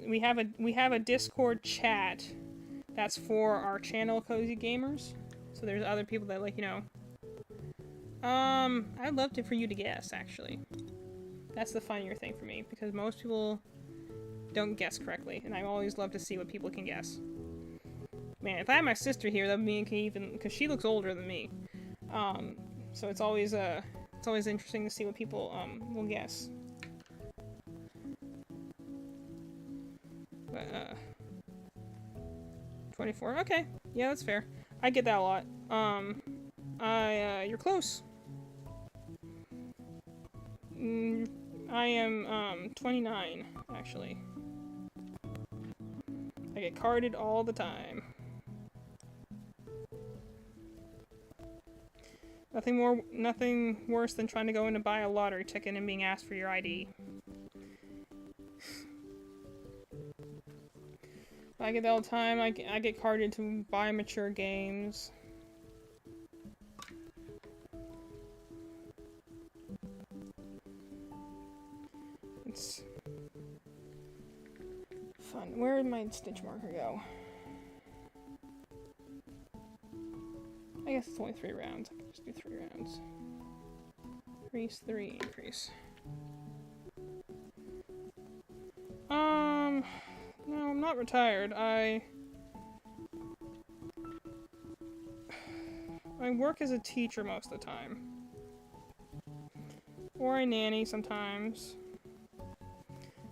we have a Discord chat that's for our channel, Cozy Gamers. So there's other people that I'd love for you to guess, actually. That's the funnier thing for me, because most people don't guess correctly, and I always love to see what people can guess. Man, if I had my sister here, that would mean because she looks older than me. So it's always interesting to see what people will guess. But 24. Okay, yeah, that's fair. I get that a lot. You're close. I am 29, actually. I get carded all the time. Nothing worse than trying to go in to buy a lottery ticket and being asked for your ID. I get that all the time. I get carded to buy mature games. It's fun. Where did my stitch marker go? I guess it's only 3 rounds. I can just do 3 rounds. Increase 3, increase. No, I'm not retired. I work as a teacher most of the time. Or I nanny sometimes.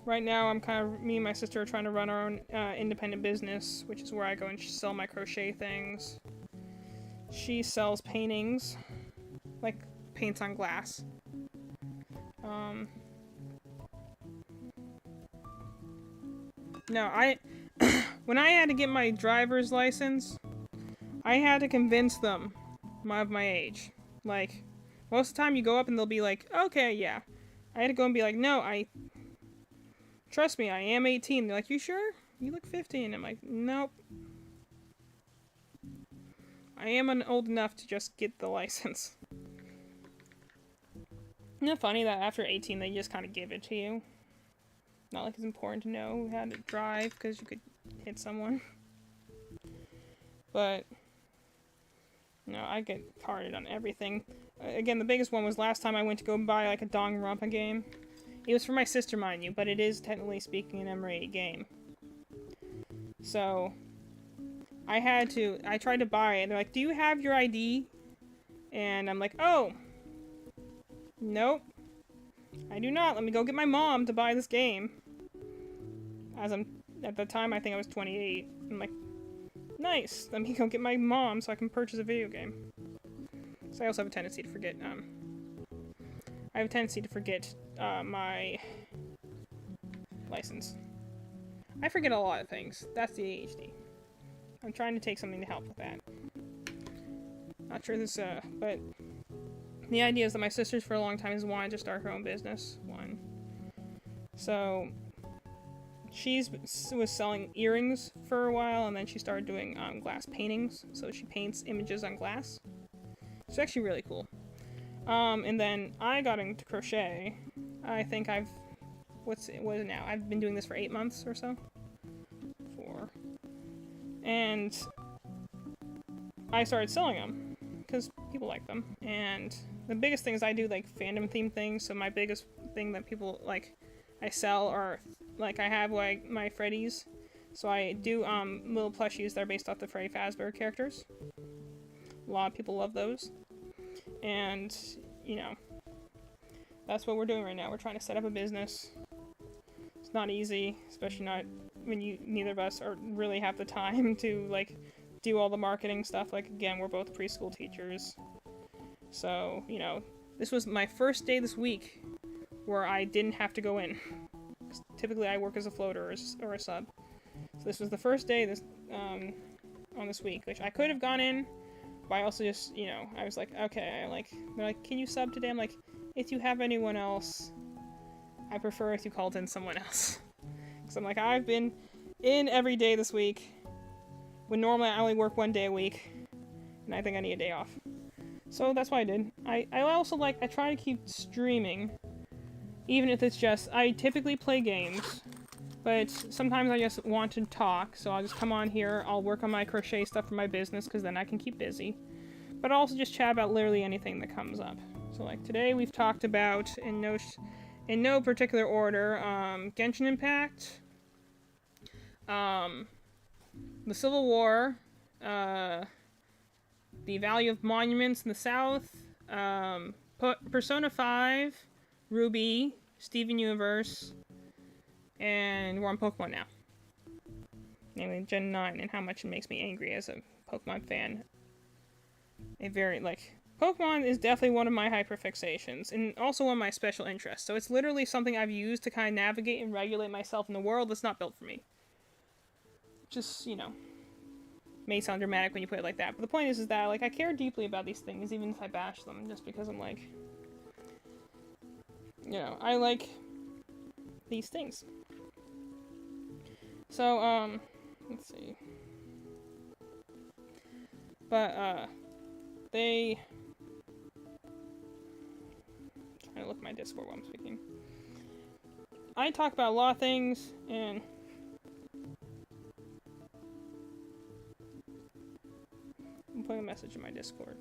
Right now, me and my sister are trying to run our own independent business, which is where I go and sell my crochet things. She sells paintings, like paints on glass. No, when I had to get my driver's license, I had to convince them of my age. Like, most of the time you go up and they'll be like, okay, yeah. I had to go and be like, no, trust me, I am 18. They're like, you sure? You look 15. I'm like, nope. I am old enough to just get the license. Isn't it funny that after 18 they just kind of give it to you? Not like it's important to know how to drive because you could hit someone. But no, I get carded on everything. Again, the biggest one was last time I went to go buy like a Danganronpa game. It was for my sister, mind you, but it is technically speaking an Emery game. So I tried to buy it, and they're like, do you have your ID? And I'm like, oh, nope, I do not. Let me go get my mom to buy this game. At the time, I think I was 28. I'm like, nice, let me go get my mom so I can purchase a video game. So I also have a tendency to forget, my license. I forget a lot of things. That's the ADHD. I'm trying to take something to help with that. Not sure this, but the idea is that my sister's for a long time has wanted to start her own business. So she was selling earrings for a while, and then she started doing glass paintings. So she paints images on glass. It's actually really cool. And then I got into crochet. I think what is it now? I've been doing this for 8 months or so. 4. And I started selling them because people like them. And the biggest thing is I do like fandom themed things. So my biggest thing that people like I sell are like I have like my Freddies. So I do little plushies that are based off the Freddy Fazbear characters. A lot of people love those. And, you know, that's what we're doing right now. We're trying to set up a business. It's not easy, especially not when neither of us really have the time to, like, do all the marketing stuff. Like, again, we're both preschool teachers. So, you know, this was my first day this week where I didn't have to go in. Typically, I work as a floater or a sub. So this was the first day on this week, which I could have gone in, But I also just, you know, I was like, okay, they're like, can you sub today? I'm like, if you have anyone else, I prefer if you called in someone else. Because I'm like, I've been in every day this week, when normally I only work 1 day a week, and I think I need a day off. So that's what I did. I also I try to keep streaming, even if it's just, I typically play games, but sometimes I just want to talk, so I'll just come on here, I'll work on my crochet stuff for my business, because then I can keep busy. But I'll also just chat about literally anything that comes up. So like today we've talked about, in no particular order, Genshin Impact, the Civil War, the value of monuments in the South, Persona 5, Ruby, Steven Universe, and we're on Pokemon now. Namely Gen 9, and how much it makes me angry as a Pokemon fan. Pokemon is definitely one of my hyperfixations, and also one of my special interests, so it's literally something I've used to kind of navigate and regulate myself in a world that's not built for me. Just, you know, may sound dramatic when you put it like that, but the point is that, I care deeply about these things, even if I bash them, just because I'm like, you know, I like these things. So, let's see. But, trying to look at my Discord while I'm speaking. I talk about a lot of things, and I'm putting a message in my Discord.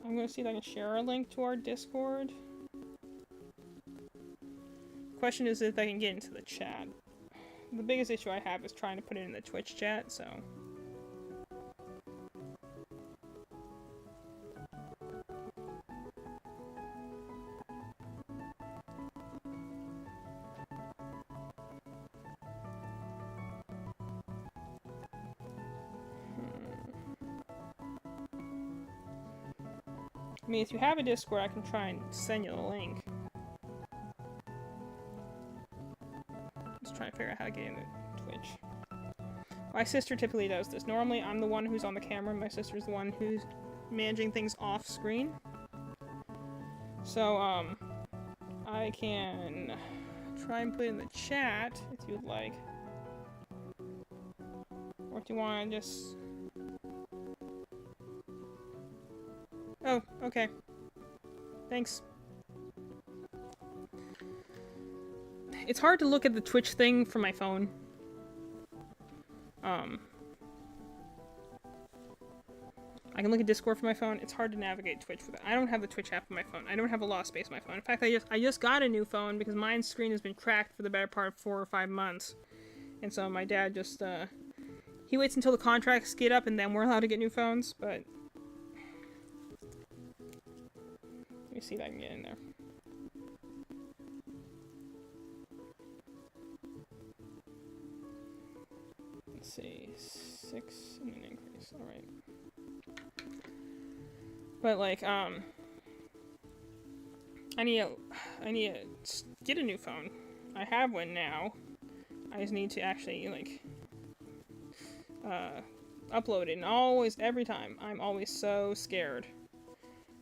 I'm gonna see if I can share a link to our Discord. Question is if I can get into the chat. The biggest issue I have is trying to put it in the Twitch chat, so. I mean, if you have a Discord, I can try and send you the link. Just trying to figure out how to get into Twitch. My sister typically does this. Normally, I'm the one who's on the camera. My sister's the one who's managing things off screen. So, I can try and put it in the chat if you'd like. Or if you want to just... Oh, okay. Thanks. It's hard to look at the Twitch thing from my phone. I can look at Discord from my phone. It's hard to navigate Twitch with it. I don't have the Twitch app on my phone. I don't have a lot of space on my phone. In fact, I just got a new phone because my screen has been cracked for the better part of 4 or 5 months. And so my dad just, he waits until the contracts get up and then we're allowed to get new phones, but... Let me see if I can get in there. Let's see, 6 and an increase, alright. But I need to get a new phone. I have one now. I just need to actually, upload it. And every time, I'm always so scared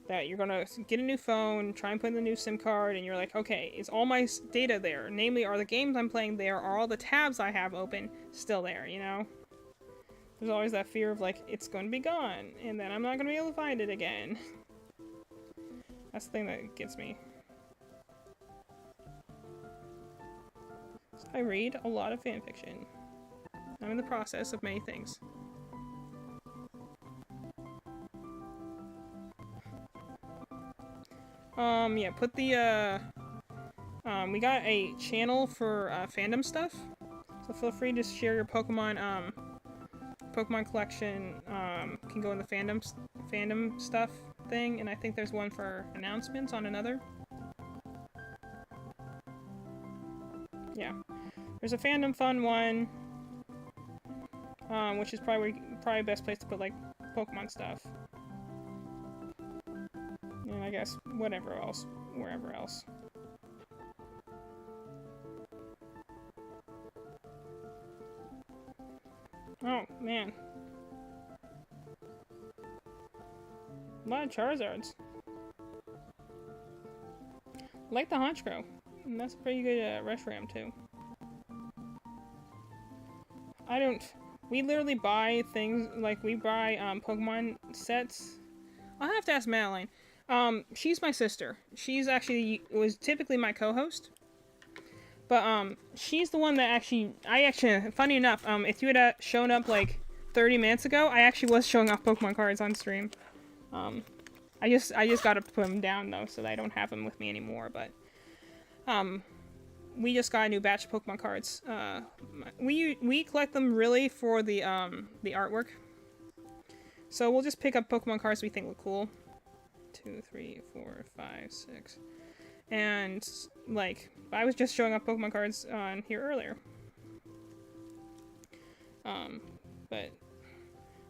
that you're gonna get a new phone, try and put in the new SIM card, and you're like, okay, is all my data there? Namely, are the games I'm playing there? Are all the tabs I have open still there, you know? There's always that fear of, it's going to be gone, and then I'm not going to be able to find it again. That's the thing that gets me. So I read a lot of fanfiction. I'm in the process of many things. Yeah, put the, we got a channel for, fandom stuff. So feel free to share your Pokemon collection, can go in the fandom stuff thing, and I think there's one for announcements on another. Yeah. There's a fandom fun one, which is probably the best place to put, Pokemon stuff. And I guess wherever else. Oh, man. A lot of Charizards. I like the Honchkrow. And that's a pretty good Reshiram, too. We literally buy things, like, we buy Pokemon sets. I'll have to ask Madeline. She's my sister. She's actually, was typically my co-host. But, she's the one that funny enough, if you had shown up, like, 30 minutes ago, I actually was showing off Pokemon cards on stream. I just gotta put them down, though, so that I don't have them with me anymore, but, we just got a new batch of Pokemon cards. We collect them really for the artwork. So we'll just pick up Pokemon cards we think look cool. 2, 3, 4, 5, 6. And, like, I was just showing off Pokemon cards on here earlier. But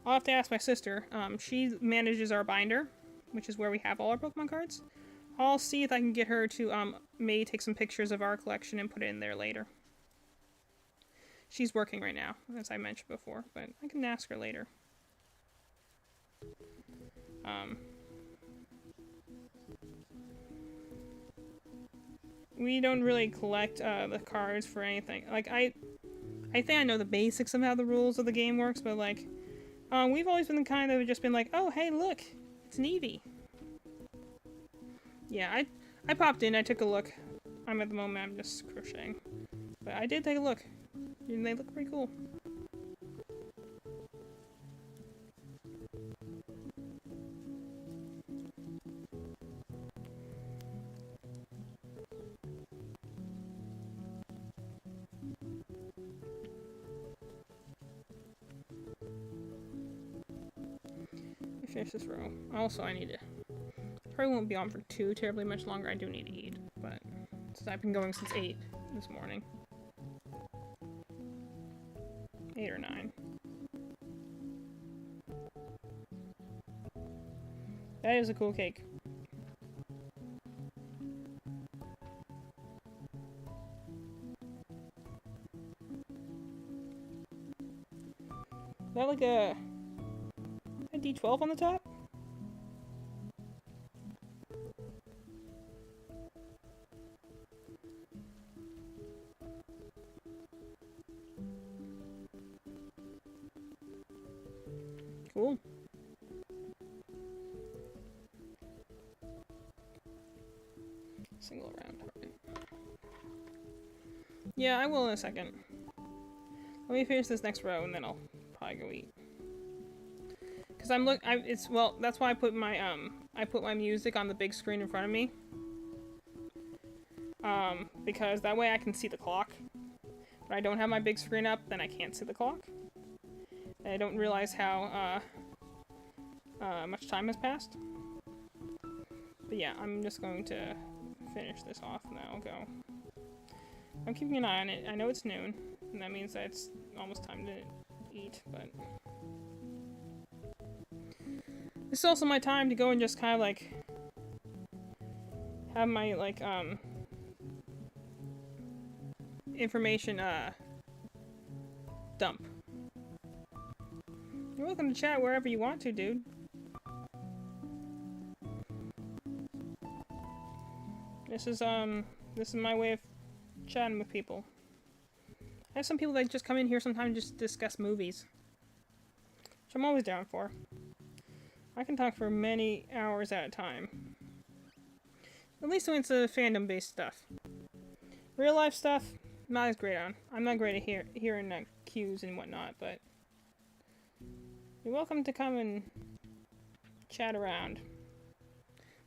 I'll have to ask my sister. She manages our binder, which is where we have all our Pokemon cards. I'll see if I can get her to maybe take some pictures of our collection and put it in there later. She's working right now, as I mentioned before, but I can ask her later. We don't really collect the cards for anything. Like, I think I know the basics of how the rules of the game works, but like, we've always been the kind that have just been like, oh, hey, look, it's an Eevee. Yeah, I popped in, I took a look. At the moment, I'm just crocheting. But I did take a look. And they look pretty cool. Let me finish this row. Also, I need to... Probably won't be on for too terribly much longer. I do need to eat, but since I've been going since 8 this morning. 8 or 9. That is a cool cake. Is that like a D12 on the top? Cool. Single round. Yeah, I will in a second. Let me finish this next row and then I'll probably go eat. Cause that's why I put my music on the big screen in front of me. Because that way I can see the clock. When I don't have my big screen up, then I can't see the clock. And I don't realize how much time has passed. But yeah, I'm just going to finish this off and then I'll go. I'm keeping an eye on it. I know it's noon, and that means that it's almost time to eat, but... This is also my time to go and just kind of, like, have my, like, information, dump. You're welcome to chat wherever you want to, dude. This is my way of chatting with people. I have some people that just come in here sometimes just discuss movies. Which I'm always down for. I can talk for many hours at a time. At least when it's fandom-based stuff. Real life stuff, not as great on. I'm not great at hearing cues and whatnot, but... You're welcome to come and chat around.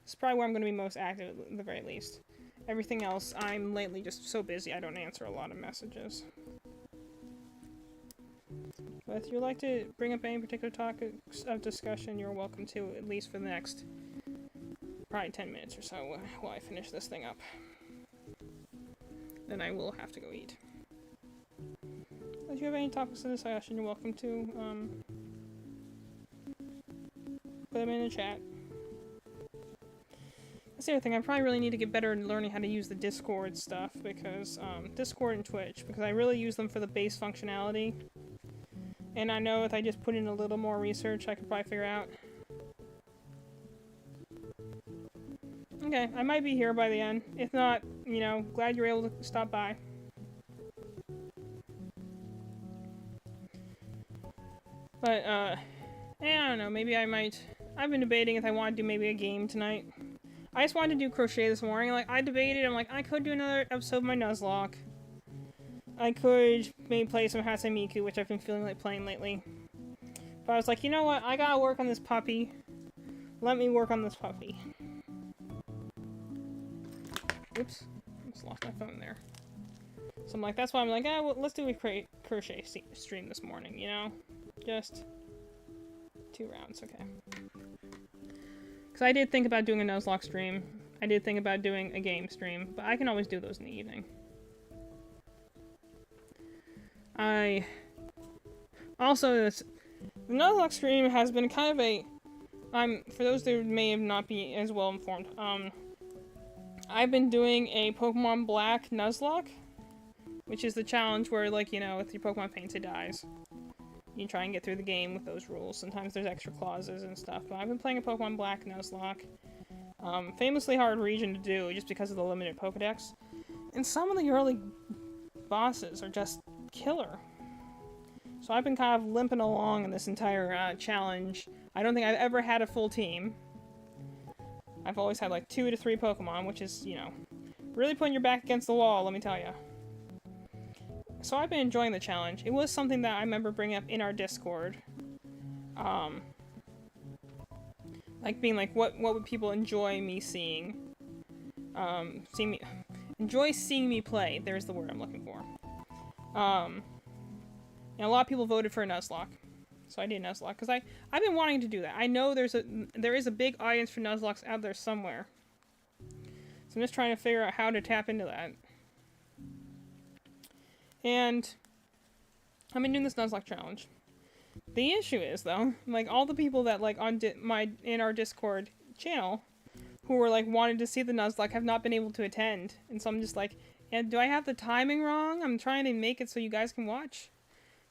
This is probably where I'm going to be most active at the very least. Everything else, I'm lately just so busy I don't answer a lot of messages. But if you'd like to bring up any particular topics of discussion, you're welcome to, at least for the next probably 10 minutes or so while I finish this thing up. Then I will have to go eat. If you have any topics of discussion, you're welcome to put them in the chat. That's the other thing, I probably really need to get better at learning how to use the Discord stuff, because, Discord and Twitch, because I really use them for the base functionality. And I know if I just put in a little more research, I could probably figure out. Okay, I might be here by the end. If not, you know, glad you're able to stop by. But, yeah, I don't know, maybe I might... I've been debating if I want to do maybe a game tonight. I just wanted to do crochet this morning. Like, I debated, I'm like, I could do another episode of my Nuzlocke. I could maybe play some Hatsune Miku, which I've been feeling like playing lately. But I was like, you know what, I gotta work on this puppy. Let me work on this puppy. Oops, I just lost my phone there. So I'm like, that's why I'm like, well, let's do a crochet stream this morning, you know? Just 2 rounds, okay. Because I did think about doing a Nuzlocke stream. I did think about doing a game stream, but I can always do those in the evening. The Nuzlocke stream has been kind of a... for those that may have not be as well informed, I've been doing a Pokemon Black Nuzlocke, which is the challenge where, like, you know, if your Pokemon faints, it dies. You try and get through the game with those rules. Sometimes there's extra clauses and stuff, but I've been playing a Pokemon Black Nuzlocke. Famously hard region to do, just because of the limited Pokedex. And some of the early bosses are just killer. So I've been kind of limping along in this entire challenge. I don't think I've ever had a full team. I've always had like 2 to 3 Pokemon, which is, you know, really putting your back against the wall, let me tell you. So I've been enjoying the challenge. It was something that I remember bringing up in our Discord. Like being like, what would people enjoy me seeing? Enjoy seeing me play. There's the word I'm looking for. And a lot of people voted for a Nuzlocke. So I did Nuzlocke, because I've been wanting to do that. I know there is a big audience for Nuzlocks out there somewhere. So I'm just trying to figure out how to tap into that. And I've been doing this Nuzlocke challenge. The issue is, though, like, all the people that, like, in our Discord channel who were, like, wanted to see the Nuzlocke have not been able to attend. And so I'm just like, and do I have the timing wrong? I'm trying to make it so you guys can watch.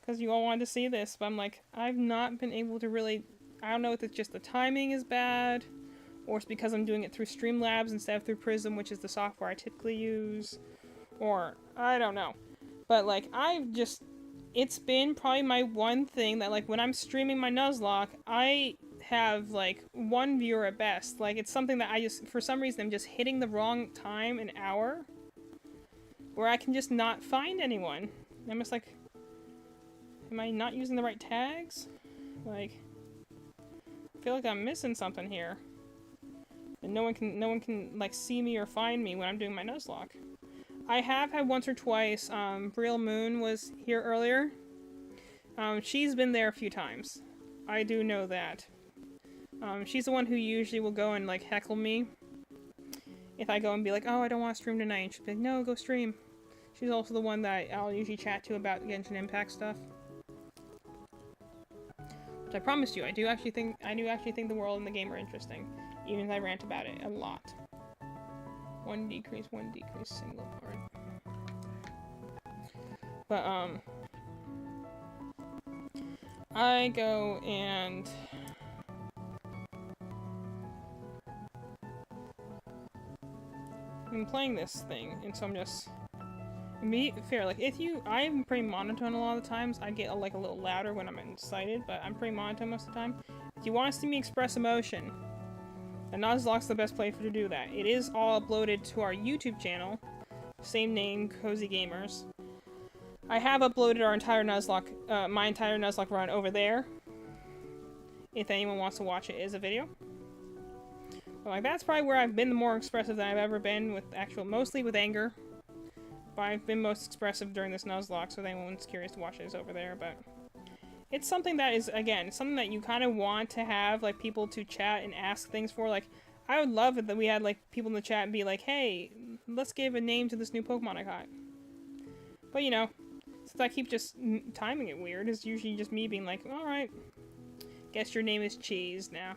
Because you all wanted to see this, but I'm like, I've not been able to really... I don't know if it's just the timing is bad, or it's because I'm doing it through Streamlabs instead of through Prism, which is the software I typically use, or... I don't know. But, like, it's been probably my one thing that, like, when I'm streaming my Nuzlocke, I have, like, 1 viewer at best. Like, it's something that I just... For some reason, I'm just hitting the wrong time and hour, where I can just not find anyone. I'm just like... Am I not using the right tags? Like, I feel like I'm missing something here. And no one can like see me or find me when I'm doing my Nuzlocke. I have had once or twice, Real Moon was here earlier. She's been there a few times. I do know that. She's the one who usually will go and like heckle me. If I go and be like, oh, I don't want to stream tonight. And she'll be like, no, go stream. She's also the one that I'll usually chat to about Genshin Impact stuff. I promised you, I do actually think the world and the game are interesting, even as I rant about it a lot. One decrease, single part. But, I go and... I'm playing this thing, and so I'm just... Be fair, like, I'm pretty monotone a lot of the times. I get, like, a little louder when I'm excited, but I'm pretty monotone most of the time. If you want to see me express emotion, then Nuzlocke's the best place to do that. It is all uploaded to our YouTube channel. Same name, Cozy Gamers. I have uploaded our entire Nuzlocke, my entire Nuzlocke run over there. If anyone wants to watch it as a video. But, like, that's probably where I've been the more expressive than I've ever been with mostly with anger. But I've been most expressive during this Nuzlocke, so if anyone's curious to watch it, it's over there, but... It's something that is, again, something that you kind of want to have, like, people to chat and ask things for. Like, I would love it that we had, like, people in the chat be like, hey, let's give a name to this new Pokemon I got. But, you know, since I keep just timing it weird, it's usually just me being like, alright, guess your name is Cheese now.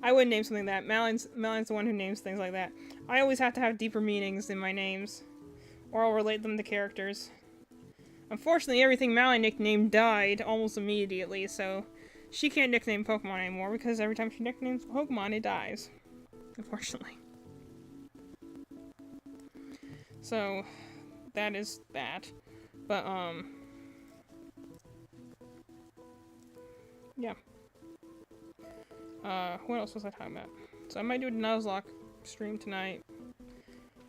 I wouldn't name something like that. Malin's the one who names things like that. I always have to have deeper meanings in my names, or I'll relate them to characters. Unfortunately, everything Mally nicknamed died almost immediately, so she can't nickname Pokemon anymore because every time she nicknames Pokemon, it dies. Unfortunately. So, that is that. But, yeah. What else was I talking about? So I might do a Nuzlocke stream tonight.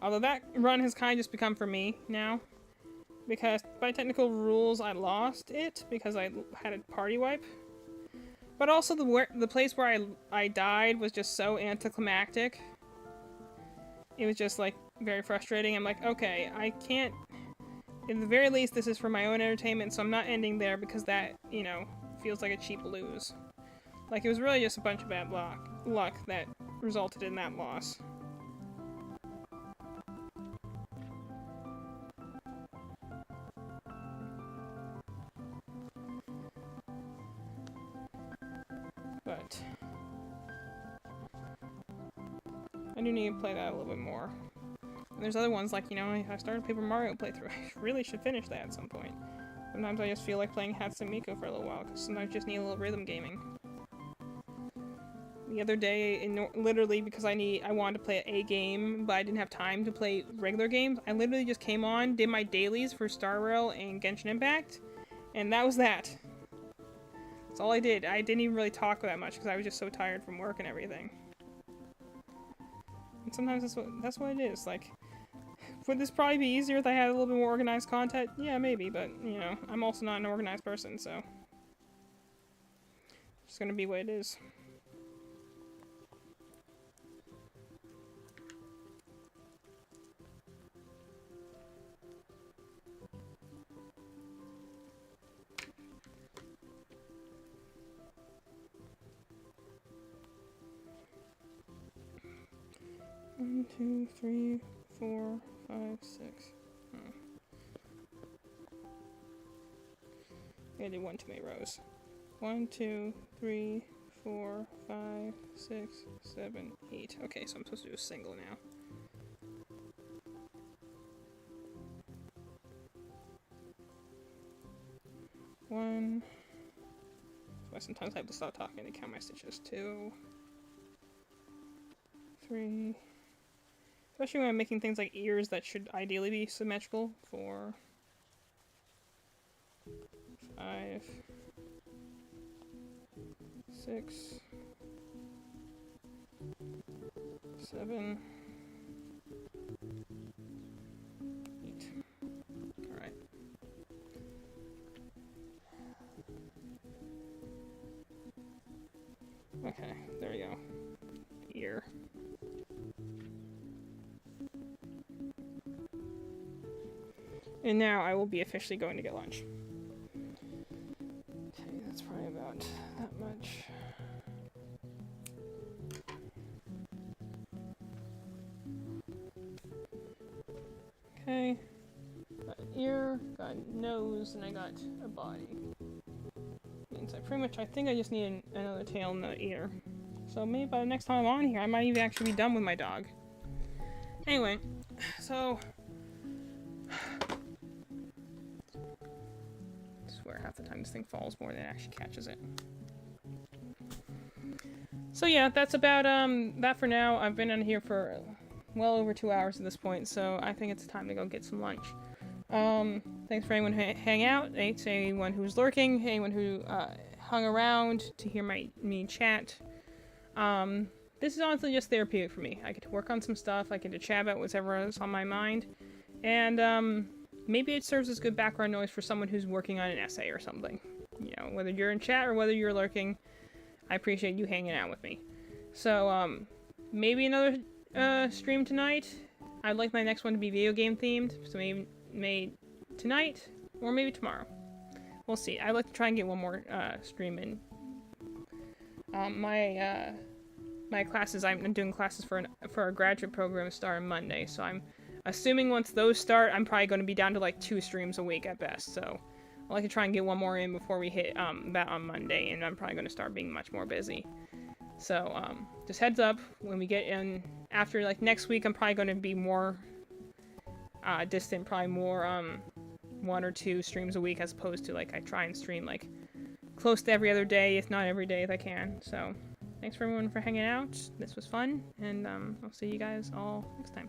Although that run has kind of just become for me now. Because by technical rules, I lost it because I had a party wipe. But also the place where I died was just so anticlimactic. It was just, like, very frustrating. I'm like, okay, I can't... At the very least, this is for my own entertainment, so I'm not ending there because that, you know, feels like a cheap lose. Like, it was really just a bunch of bad luck that resulted in that loss. But I do need to play that a little bit more. And there's other ones like, you know, I started Paper Mario playthrough. I really should finish that at some point. Sometimes I just feel like playing Hatsune Miku for a little while, because sometimes I just need a little rhythm gaming. The other day, literally because I wanted to play a game, but I didn't have time to play regular games, I literally just came on, did my dailies for Star Rail and Genshin Impact, and that was that. That's all I did. I didn't even really talk that much because I was just so tired from work and everything. And sometimes that's what it is. Like, would this probably be easier if I had a little bit more organized content? Yeah, maybe, but, you know, I'm also not an organized person, so it's gonna be what it is. One, 2, 3, 4, 5, 6. I did one too many rows. 1, 2, 3, 4, 5, 6, 7, 8. Okay, so I'm supposed to do a single now. One. That's why sometimes I have to stop talking to count my stitches. 2, 3. Especially when I'm making things like ears that should ideally be symmetrical. 4, 5, 6, 7, 8. Alright. Okay, there we go. Ear. And now I will be officially going to get lunch. Okay, that's probably about that much. Okay. Got an ear, got a nose, and I got a body. Means I think I just need another tail and the ear. So maybe by the next time I'm on here, I might even actually be done with my dog. Anyway, so... half the time this thing falls more than it actually catches it. So yeah, that's about that for now. I've been on here for well over 2 hours at this point, so I think it's time to go get some lunch. Thanks for anyone who hang out. Thanks to anyone who's lurking, anyone who hung around to hear me chat. This is honestly just therapeutic for me. I get to work on some stuff, I get to chat about whatever's on my mind, and maybe it serves as good background noise for someone who's working on an essay or something. You know, whether you're in chat or whether you're lurking, I appreciate you hanging out with me. So, maybe another stream tonight. I'd like my next one to be video game themed, so maybe tonight or maybe tomorrow. We'll see. I'd like to try and get one more stream in. My classes, I'm doing classes for a graduate program start on Monday, so I'm assuming once those start, I'm probably going to be down to like 2 streams a week at best, so I'd like to try and get one more in before we hit that on Monday, and I'm probably going to start being much more busy. So, just heads up, when we get in, after like next week, I'm probably going to be more distant, probably more 1 or 2 streams a week as opposed to like I try and stream like close to every other day, if not every day if I can. So thanks for everyone for hanging out. This was fun, and I'll see you guys all next time.